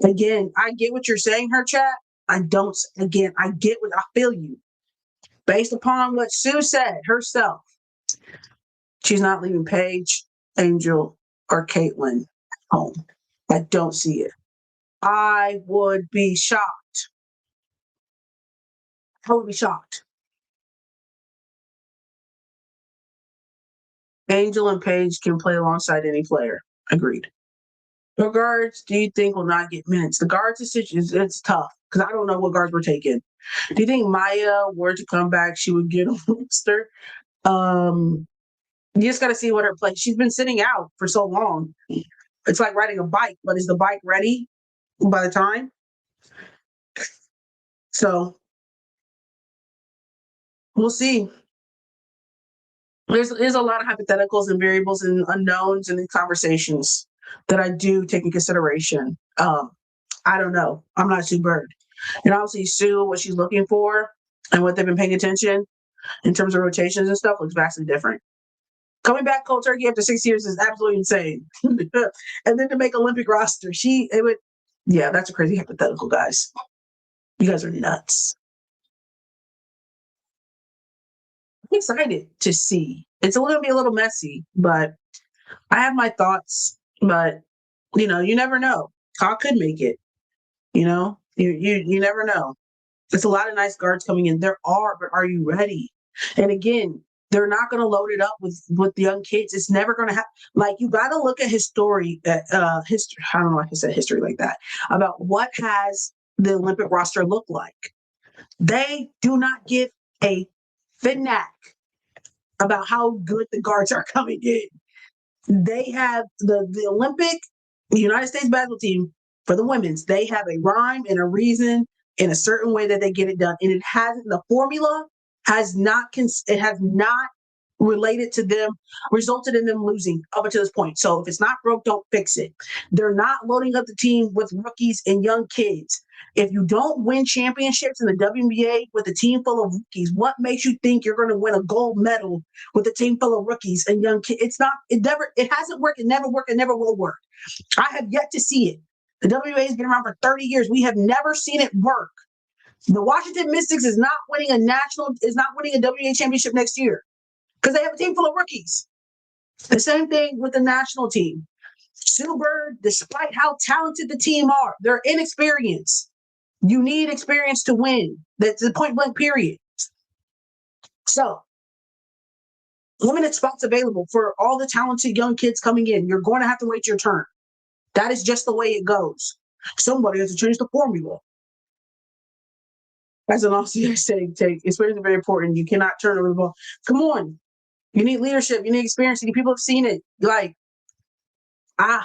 Again, I get what you're saying, her chat. I don't, again, I get what I feel you. Based upon what Sue said herself, she's not leaving Paige, Angel, or Caitlin home. I don't see it. I would be shocked. I would be shocked. Angel and Paige can play alongside any player. Agreed. What guards do you think will not get minutes? The guards decision it's tough because I don't know what guards we're taking. Do you think Maya were to come back, she would get a roster? You just got to see what her play. She's been sitting out for so long. It's like riding a bike, but is the bike ready by the time? So we'll see. There's a lot of hypotheticals and variables and unknowns in these conversations that I do take in consideration. I don't know. I'm not Sue Bird. And obviously Sue, what she's looking for and what they've been paying attention in terms of rotations and stuff looks vastly different. Coming back cold turkey after 6 years is absolutely insane. And then to make Olympic roster, yeah, that's a crazy hypothetical, guys. You guys are nuts. I'm excited to see. It's going to be a little messy, but I have my thoughts. But you never know. How could make it. You never know. There's a lot of nice guards coming in. There are, but are you ready? And again, they're not going to load it up with the young kids. It's never going to happen. Like you got to look at history. History. I don't know if I said history like that about what has the Olympic roster look like. They do not give a fnac about how good the guards are coming in. They have the Olympic United States basketball team for the women's. They have a rhyme and a reason in a certain way that they get it done, and it hasn't. The formula has not. It has not related to them, resulted in them losing up until this point. So if it's not broke, don't fix it. They're not loading up the team with rookies and young kids. If you don't win championships in the WNBA with a team full of rookies, what makes you think you're going to win a gold medal with a team full of rookies and young kids? It hasn't worked, it never worked, it never will work. I have yet to see it. The WNBA has been around for 30 years. We have never seen it work. The Washington Mystics is not winning a WNBA championship next year because they have a team full of rookies. The same thing with the national team. Sue Bird, despite how talented the team are, they're inexperienced. You need experience to win. That's the point blank period. So, limited spots available for all the talented young kids coming in. You're going to have to wait your turn. That is just the way it goes. Somebody has to change the formula. As an OCS take, experience is very important. You cannot turn over the ball. Come on. You need leadership. You need experience. People have seen it. Like, I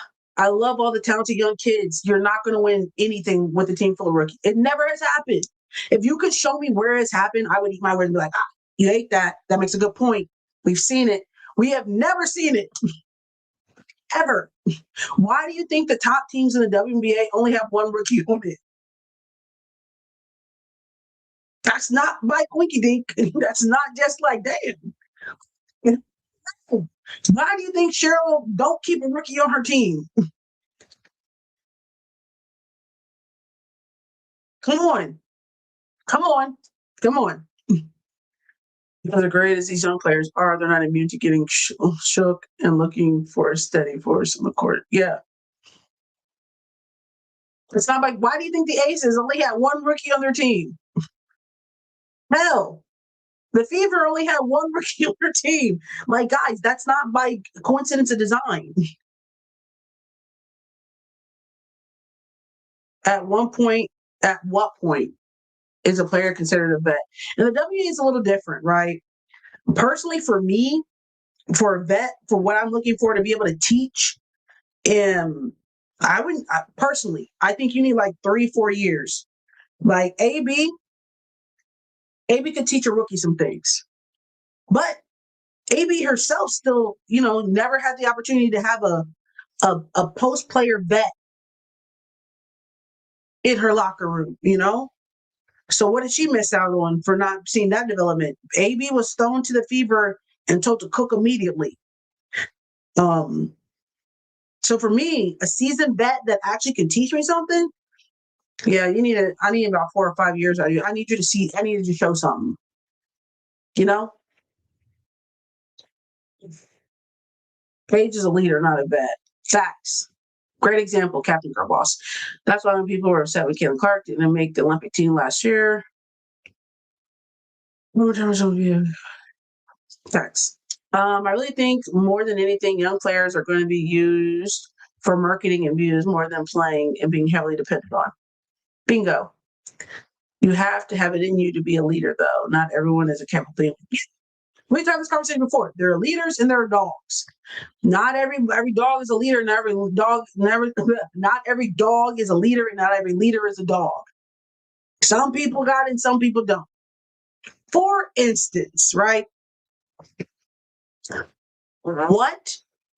love all the talented young kids. You're not going to win anything with a team full of rookies. It never has happened. If you could show me where it's happened, I would eat my words and be like, you ate that. That makes a good point. We've seen it. We have never seen it. Ever. Why do you think the top teams in the WNBA only have one rookie on it? That's not by quinky dink. That's not just like, damn. Why do you think Cheryl don't keep a rookie on her team? Come on. Because as great as these young players are, they're not immune to getting shook and looking for a steady force on the court. Yeah. It's not like, why do you think the Aces only had one rookie on their team? Hell, the Fever only had one rookie on their team. Like, guys, that's not by coincidence of design. At what point is a player considered a vet? And the WA is a little different, right? Personally, for me, for a vet, for what I'm looking for to be able to teach, personally, I think you need like 3-4 years. Like AB could teach a rookie some things, but AB herself still, never had the opportunity to have a post player vet in her locker room, So what did she miss out on for not seeing that development? AB was thrown to the Fever and told to cook immediately. So for me, a seasoned vet that actually can teach me something, yeah, I need about 4 or 5 years out of you. I need you to show something. Paige is a leader, not a vet. Facts. Great example, Captain Girlboss. That's why when people were upset with Caitlin Clark didn't make the Olympic team last year. Facts. I really think more than anything, young players are going to be used for marketing and views more than playing and being heavily dependent on. Bingo. You have to have it in you to be a leader, though. Not everyone is a capable. We've had this conversation before. There are leaders and there are dogs. Not every dog is a leader, not every dog is a leader, and not every leader is a dog. Some people got it and some people don't. For instance, right? What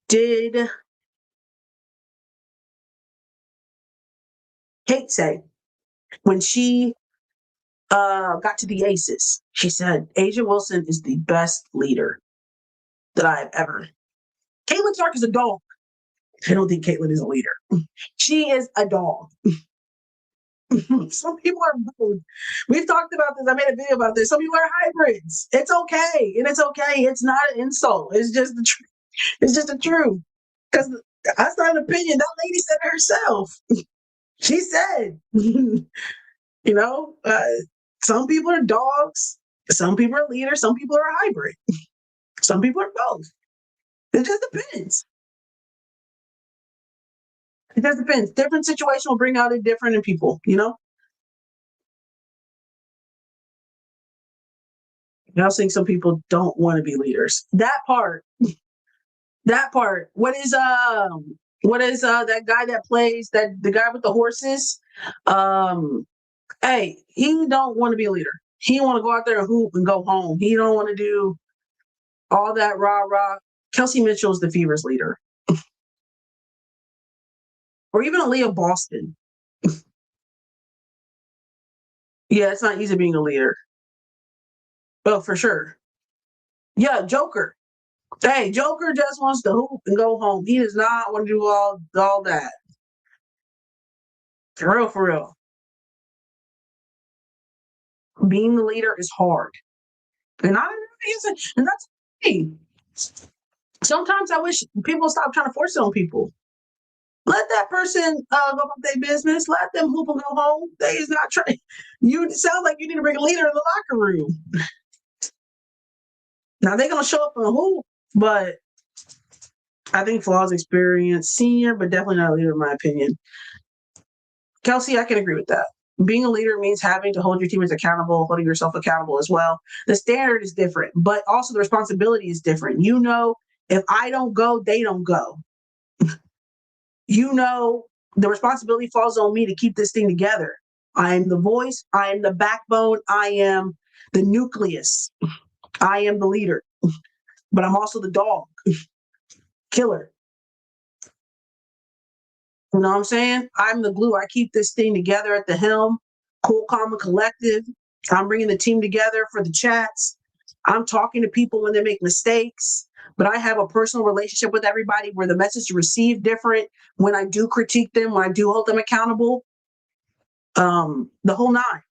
did Kate say when she got to the Aces? She said, Asia Wilson is the best leader that I have ever. Caitlin Clark is a dog. I don't think Caitlin is a leader. She is a dog. Some people are both. We've talked about this. I made a video about this. Some people are hybrids. It's okay. And it's okay. It's not an insult. It's just the truth. It's just the truth. Because that's not an opinion. That lady said it herself. She said, some people are dogs. Some people are leaders. Some people are hybrid. Some people are both. It just depends. It just depends. Different situation will bring out a different in people, I also think some people don't want to be leaders. That part. What is that guy that plays the guy with the horses? Hey, he don't want to be a leader. He want to go out there and hoop and go home. He don't want to do all that rah-rah. Kelsey Mitchell's the Fever's leader. Or even Aaliyah Boston. Yeah, it's not easy being a leader. Oh, for sure. Yeah, Joker. Hey, Joker just wants to hoop and go home. He does not want to do all that. For real, for real. Being the leader is hard. And not everybody is, and that's okay. Sometimes I wish people stop trying to force it on people. Let that person go about their business. Let them hoop and go home. They is not trying. You sound like you need to bring a leader in the locker room. Now they're gonna show up and hoop, but I think Flaw's experience, senior, but definitely not a leader in my opinion. Kelsey, I can agree with that. Being a leader means having to hold your teammates accountable, holding yourself accountable as well. The standard is different, but also the responsibility is different. You know, if I don't go, they don't go. You know, the responsibility falls on me to keep this thing together. I am the voice, I am the backbone, I am the nucleus, I am the leader, but I'm also the dog, killer. You know what I'm saying? I'm the glue. I keep this thing together at the helm, cool, calm, and collective. I'm bringing the team together for the chats. I'm talking to people when they make mistakes, but I have a personal relationship with everybody where the message is received different when I do critique them, when I do hold them accountable. The whole nine.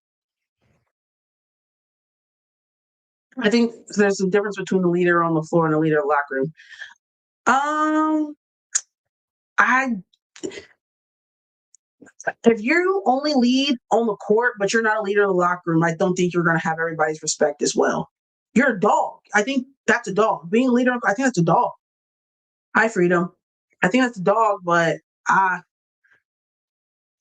I think there's a difference between the leader on the floor and the leader in the locker room. I If you only lead on the court, but you're not a leader in the locker room, I don't think you're going to have everybody's respect as well. You're a dog. I think that's a dog. Being a leader, I think that's a dog. Hi, Freedom. I think that's a dog, but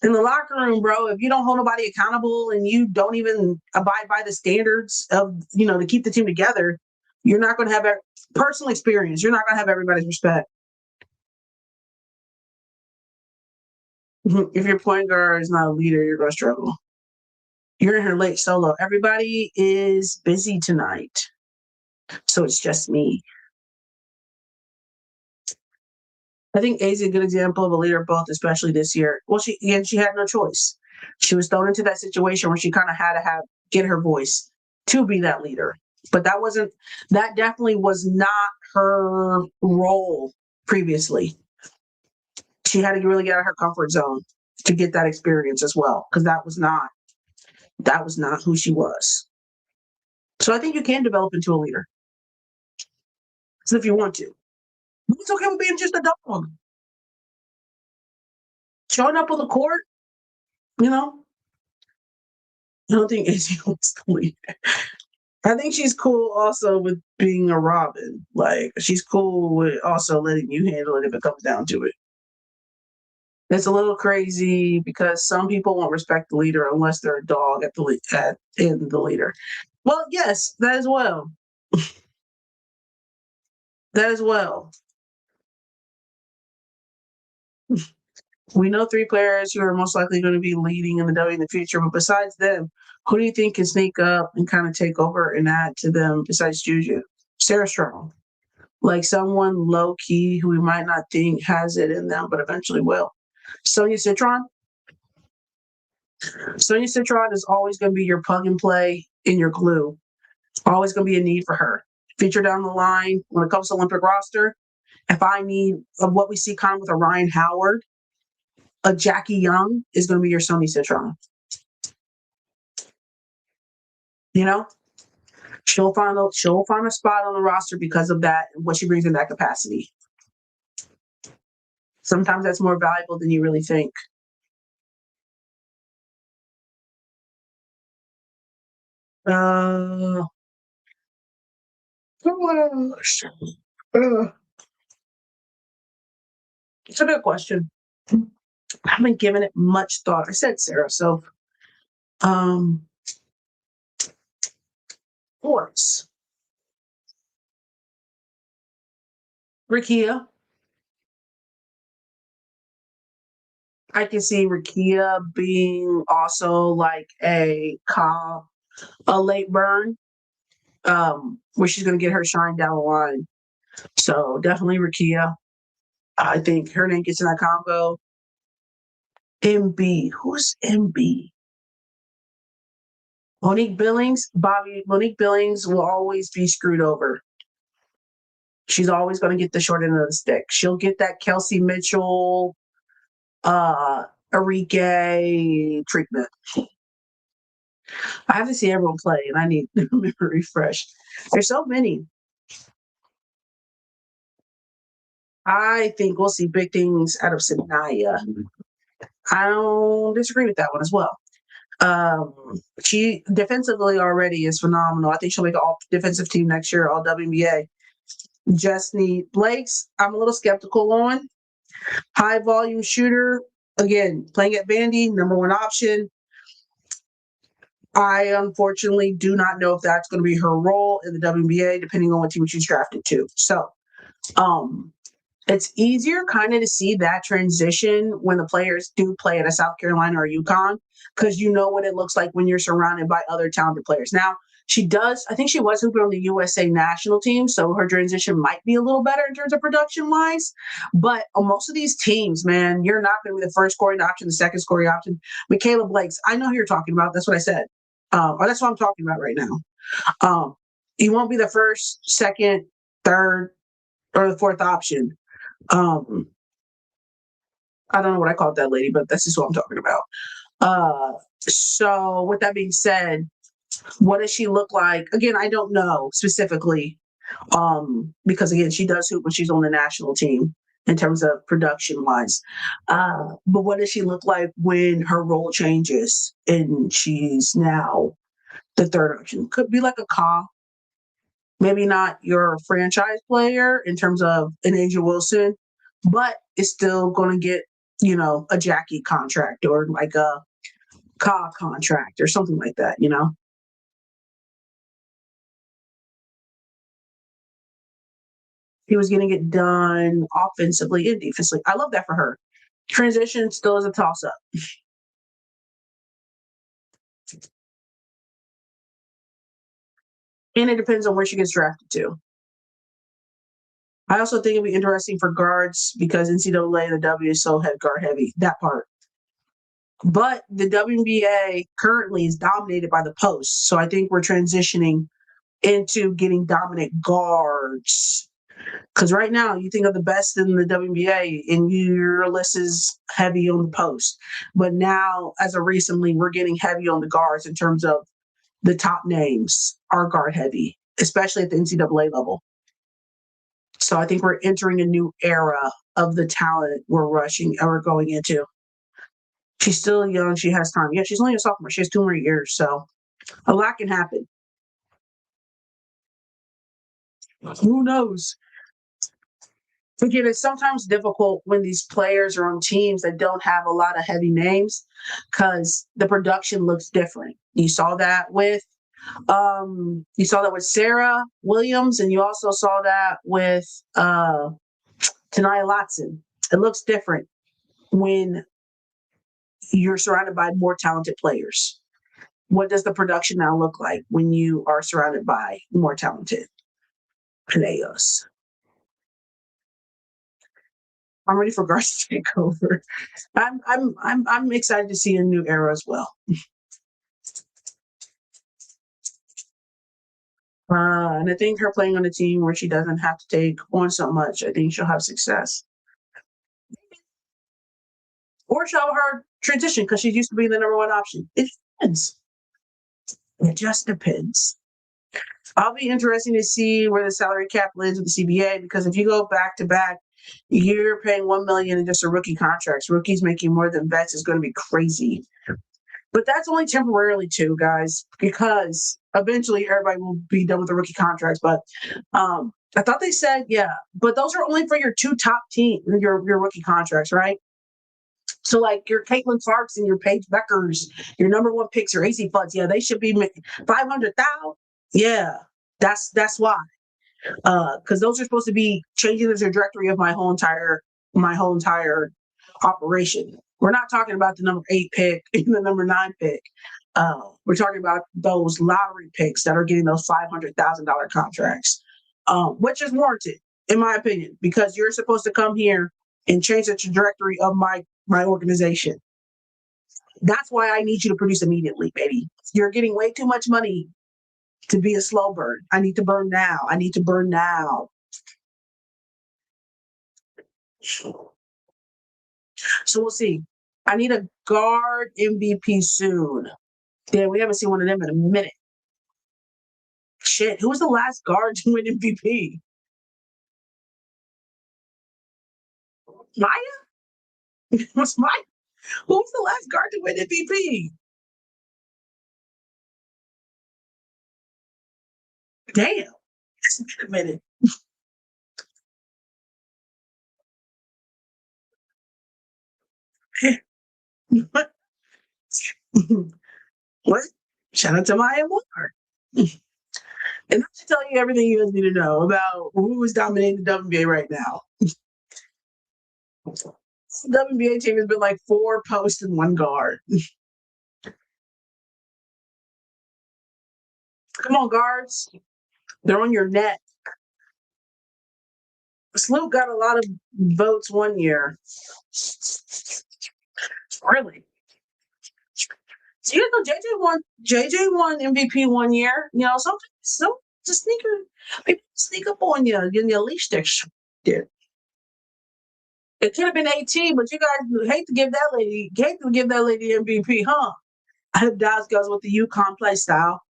in the locker room, bro, if you don't hold nobody accountable and you don't even abide by the standards of, to keep the team together, you're not going to have personal experience. You're not going to have everybody's respect. If your point guard is not a leader, you're going to struggle. You're in here late solo. Everybody is busy tonight. So it's just me. I think A is a good example of a leader both, especially this year. Well, she had no choice. She was thrown into that situation where she kind of had to get her voice to be that leader. But that definitely was not her role previously. She had to really get out of her comfort zone to get that experience as well, because that was not who she was. So I think you can develop into a leader. So if you want to. It's okay with being just a dog. Showing up on the court, I don't think Izzy wants to lead. I think she's cool also with being a Robin. Like, she's cool with also letting you handle it if it comes down to it. It's a little crazy because some people won't respect the leader unless they're a dog in the leader. Well, yes, that as well. That as well. We know 3 players who are most likely going to be leading in the W in the future, but besides them, who do you think can sneak up and kind of take over and add to them besides Juju? Sarah Strong. Like someone low key who we might not think has it in them, but eventually will. Sonia Citron. Sonia Citron is always going to be your plug and play in your glue. Always going to be a need for her. Feature down the line when it comes to Olympic roster. If I need what we see kind of with a Ryan Howard, a Jackie Young is going to be your Sonia Citron. She'll find a spot on the roster because of that and what she brings in that capacity. Sometimes that's more valuable than you really think. It's a good question. I haven't given it much thought. I said Sarah, so sports. Rakia. I can see Rakia being also like a late burn. where she's going to get her shine down the line. So definitely Rakia. I think her name gets in that combo. MB. Who's MB? Monique Billings. Monique Billings will always be screwed over. She's always going to get the short end of the stick. She'll get that Kelsey Mitchell, Arike treatment. I have to see everyone play, and I need to remember refresh. There's so many. I think we'll see big things out of Sanaya. I don't disagree with that one as well. She defensively already is phenomenal. I think she'll make an all defensive team next year, all WNBA. Just need Blake's. I'm a little skeptical on high volume shooter. Again, playing at Vandy, number one option. I unfortunately do not know if that's going to be her role in the WNBA, depending on what team she's drafted to. So, it's easier kind of to see that transition when the players do play at a South Carolina or UConn, because you know what it looks like when you're surrounded by other talented players. Now, I think she was hooping on the USA national team, so her transition might be a little better in terms of production-wise. But on most of these teams, man, you're not going to be the first scoring option, the second scoring option. Michaela Blakes, I know who you're talking about. That's what I said. Or that's what I'm talking about right now. You won't be the first, second, third, or the fourth option. I don't know what I called that lady, but that's just what I'm talking about. So with that being said, what does she look like? Again, I don't know specifically, because again, she does hoop when she's on the national team in terms of production wise. But what does she look like when her role changes and she's now the third option? Could be like a Ka. Maybe not your franchise player in terms of an Asia Wilson, but is still going to get, a Jackie contract or like a Ka contract or something like that, He was getting it done offensively and defensively. I love that for her. Transition still is a toss up. And it depends on where she gets drafted to. I also think it'd be interesting for guards because NCAA and the W is so guard heavy, that part. But the WNBA currently is dominated by the post. So I think we're transitioning into getting dominant guards. Because right now, you think of the best in the WNBA, and your list is heavy on the post. But now, as of recently, we're getting heavy on the guards in terms of the top names are guard heavy, especially at the NCAA level. So I think we're entering a new era of the talent we're going into. She's still young. She has time. Yeah, she's only a sophomore. She has 2 more years. So a lot can happen. Who knows? Again, it's sometimes difficult when these players are on teams that don't have a lot of heavy names because the production looks different. You saw that with Sarah Williams, and you also saw that with Tanaya Lotson. It looks different when you're surrounded by more talented players. What does the production now look like when you are surrounded by more talented players? I'm ready for Garth to take over. I'm excited to see a new era as well. And I think her playing on a team where she doesn't have to take on so much, I think she'll have success. Or she'll have a hard transition because she's used to being the number one option. It depends. It just depends. I'll be interesting to see where the salary cap lands with the CBA, because if you go back to back, you're paying $1 million in just a rookie contracts. Rookies making more than vets is going to be crazy. But that's only temporarily too, guys, because eventually everybody will be done with the rookie contracts. But I thought they said, but those are only for your 2 top team, your rookie contracts, right? So like your Caitlin Clarks and your Paige Beckers, your number 1 picks, your AC Floods, they should be $500,000. Yeah, that's why. Because those are supposed to be changing the trajectory of my whole entire operation. We're not talking about the number 8 pick and the number 9 pick. We're talking about those lottery picks that are getting those $500,000 contracts, which is warranted, in my opinion, because you're supposed to come here and change the trajectory of my organization. That's why I need you to produce immediately, baby. You're getting way too much money to be a slow burn. I need to burn now. I need to burn now. So we'll see. I need a guard MVP soon. Yeah, we haven't seen one of them in a minute. Shit, who was the last guard to win MVP? Maya? Was Maya? Who was the last guard to win MVP? Damn. It's been a minute. What? Shout out to Maya Moore. And that should tell you everything you guys need to know about who is dominating the WNBA right now. The WNBA team has been like 4 posts and 1 guard. Come on, guards. They're on your net. Sloop got a lot of votes one year. Really? So you know JJ won MVP one year. You know, sometimes just people sneak up on you in your leash sticks. Dude. It could have been 18, but you guys hate to give that lady MVP, huh? I hope Dallas goes with the UConn play style.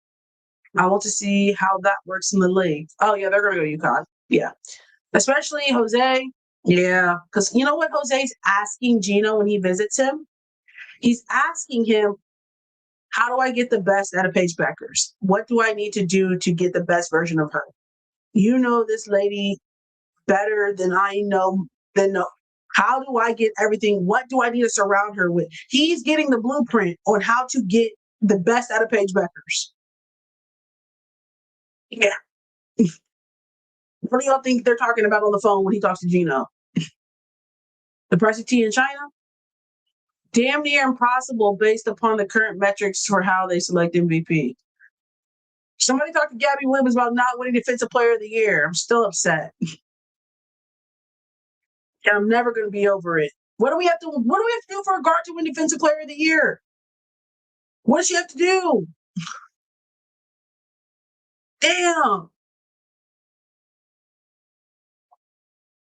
I want to see how that works in the league. Oh yeah, they're gonna go UConn. Yeah. Especially Jose. Yeah. Because you know what Jose's asking Gino when he visits him? He's asking him, how do I get the best out of Paige Beckers? What do I need to do to get the best version of her? You know this lady better than I know. How do I get everything? What do I need to surround her with? He's getting the blueprint on how to get the best out of Paige Beckers. Yeah. What do y'all think they're talking about on the phone when he talks to Gino? The price of tea in China? Damn near impossible based upon the current metrics for how they select MVP. Somebody talked to Gabby Williams about not winning Defensive Player of the Year. I'm still upset. And I'm never going to be over it. What do we have to do for a guard to win Defensive Player of the Year? What does she have to do? Damn.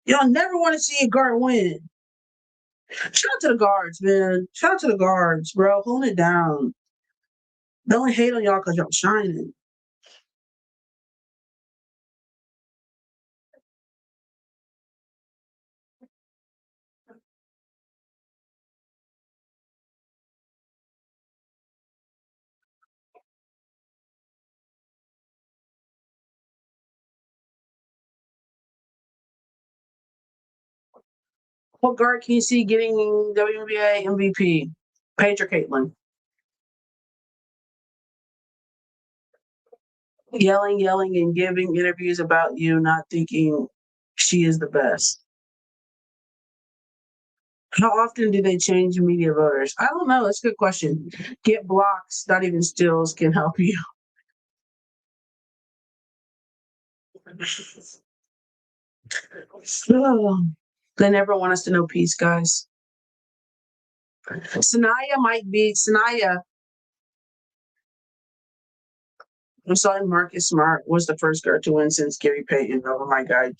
Y'all never want to see a guard win. Shout out to the guards, man. Shout out to the guards, bro. Hold it down. They only hate on y'all because y'all shining. What guard can you see getting WNBA MVP? Paige or Caitlin? Yelling, and giving interviews about you, not thinking she is the best. How often do they change media voters? I don't know. That's a good question. Get blocks, not even stills can help you. Oh, they never want us to know peace, guys. Sanaya. I'm sorry, Marcus Smart was the first guard to win since Gary Payton over my guy,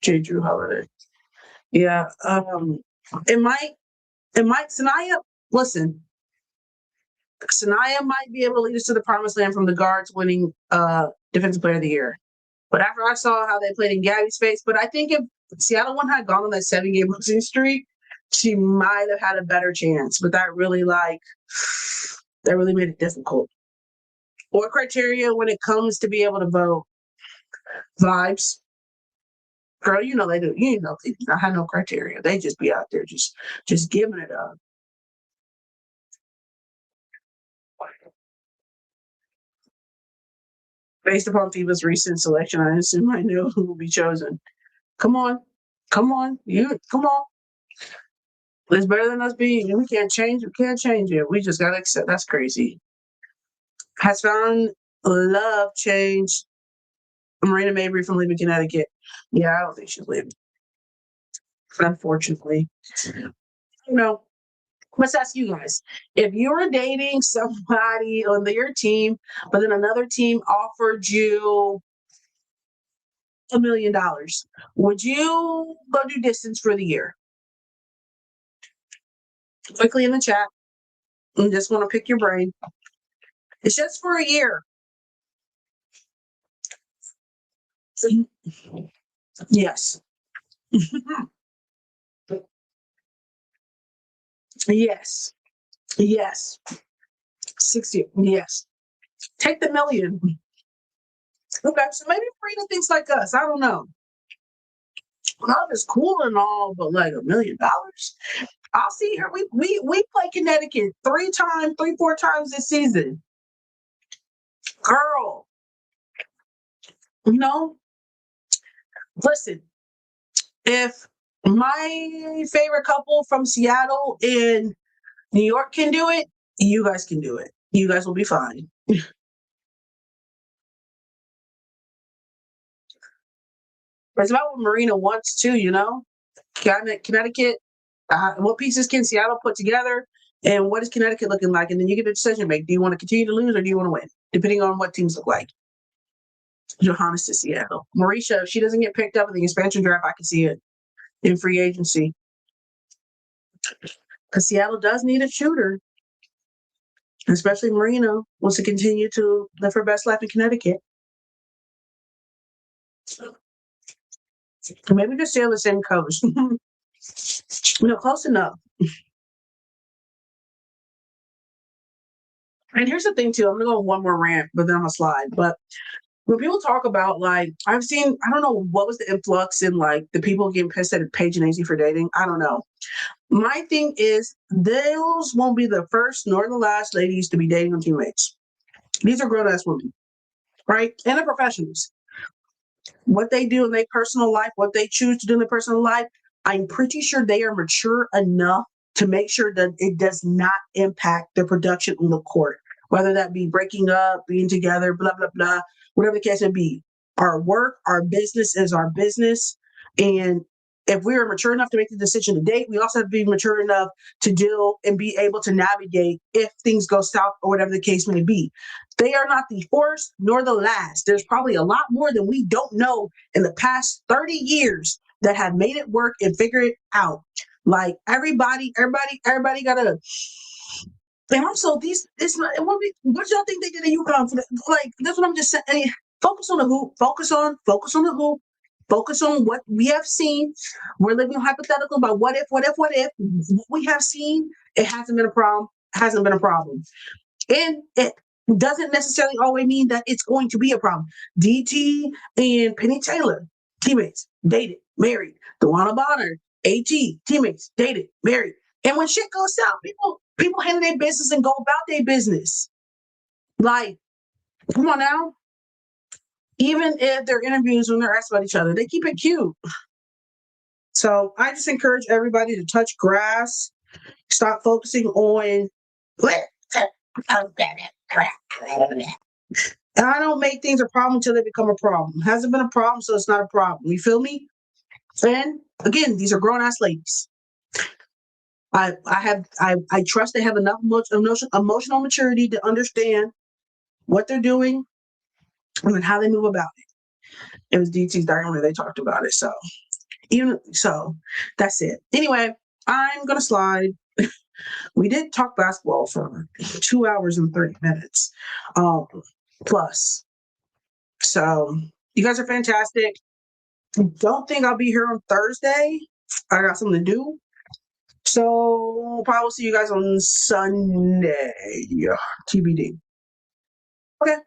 J. Drew Holiday. Yeah. Sanaya, listen, Sanaya might be able to lead us to the promised land from the guards winning Defensive Player of the Year. But after I saw how they played in Gabby's face, but I think if Seattle one had gone on that 7-game losing streak, she might have had a better chance. But that really made it difficult. What criteria when it comes to be able to vote? Vibes. Girl, you know they do. You know they do not have no criteria. They just be out there just giving it up. Based upon FIBA's recent selection, I assume I know who will be chosen. Come on. Come on. Come on. It's better than us being. We can't change it. We just gotta accept that's crazy. has found love changed Marina Mabry from leaving Connecticut. Yeah, I don't think she's leaving. Unfortunately. No. Let's ask you guys. If you were dating somebody on your team, but then another team offered you $1 million, would you go do distance for the year? Quickly in the chat. I just want to pick your brain. It's just for a year. Yes. Yes. Yes. 60. Yes. Take the million. Okay, so maybe Marina thinks like us. I don't know. Love is cool and all, but like $1 million. I'll see her. We play Connecticut 4 times this season. Girl, you know, listen, if my favorite couple from Seattle and New York can do it, you guys can do it. You guys will be fine. It's about what Marina wants too, you know? Connecticut, what pieces can Seattle put together? And what is Connecticut looking like? And then you get a decision to make. Do you want to continue to lose or do you want to win? Depending on what teams look like. Johannes to Seattle. Marisha, if she doesn't get picked up in the expansion draft, I can see it in free agency. Because Seattle does need a shooter. Especially Marina wants to continue to live her best life in Connecticut. Maybe just stay on the same coast. Close enough. And here's the thing too, I'm gonna go on one more rant, but then I'm gonna slide. But when people talk about like, I've seen, I don't know what was the influx in like the people getting pissed at Paige and AC for dating. I don't know. My thing is, those won't be the first nor the last ladies to be dating on teammates. These are grown ass women, right? And they're professionals. What they do in their personal life, what they choose to do in their personal life, I'm pretty sure they are mature enough to make sure that it does not impact their production on the court, whether that be breaking up, being together, blah, blah, blah, whatever the case may be. Our work, our business is our business. And if we are mature enough to make the decision to date, we also have to be mature enough to deal and be able to navigate if things go south or whatever the case may be. They are not the first nor the last. There's probably a lot more than we don't know in the past 30 years that have made it work and figure it out. Like everybody gotta. And also, it's not. What y'all think they did at UConn? Like that's what I'm just saying. Focus on the hoop. Focus on the hoop. Focus on what we have seen. We're living hypothetical about what if. What we have seen, it hasn't been a problem. Hasn't been a problem, and it doesn't necessarily always mean that it's going to be a problem. DT and Penny Taylor, teammates, dated, married. DeWanna Bonner, AT, teammates, dated, married. And when shit goes south, people handle their business and go about their business. Like, come on now. Even if they're interviews when they're asked about each other, they keep it cute. So I just encourage everybody to touch grass, stop focusing on and I don't make things a problem until they become a problem. Hasn't been a problem, so it's not a problem. You feel me? And again, these are grown ass ladies. I trust they have enough emotional maturity to understand what they're doing and then how they move about it. It was DT's diary they talked about it. So that's it. Anyway, I'm gonna slide. We did talk basketball for 2 hours and 30 minutes plus. So you guys are fantastic. Don't think I'll be here on Thursday. I got something to do. So probably will see you guys on Sunday. TBD. Okay.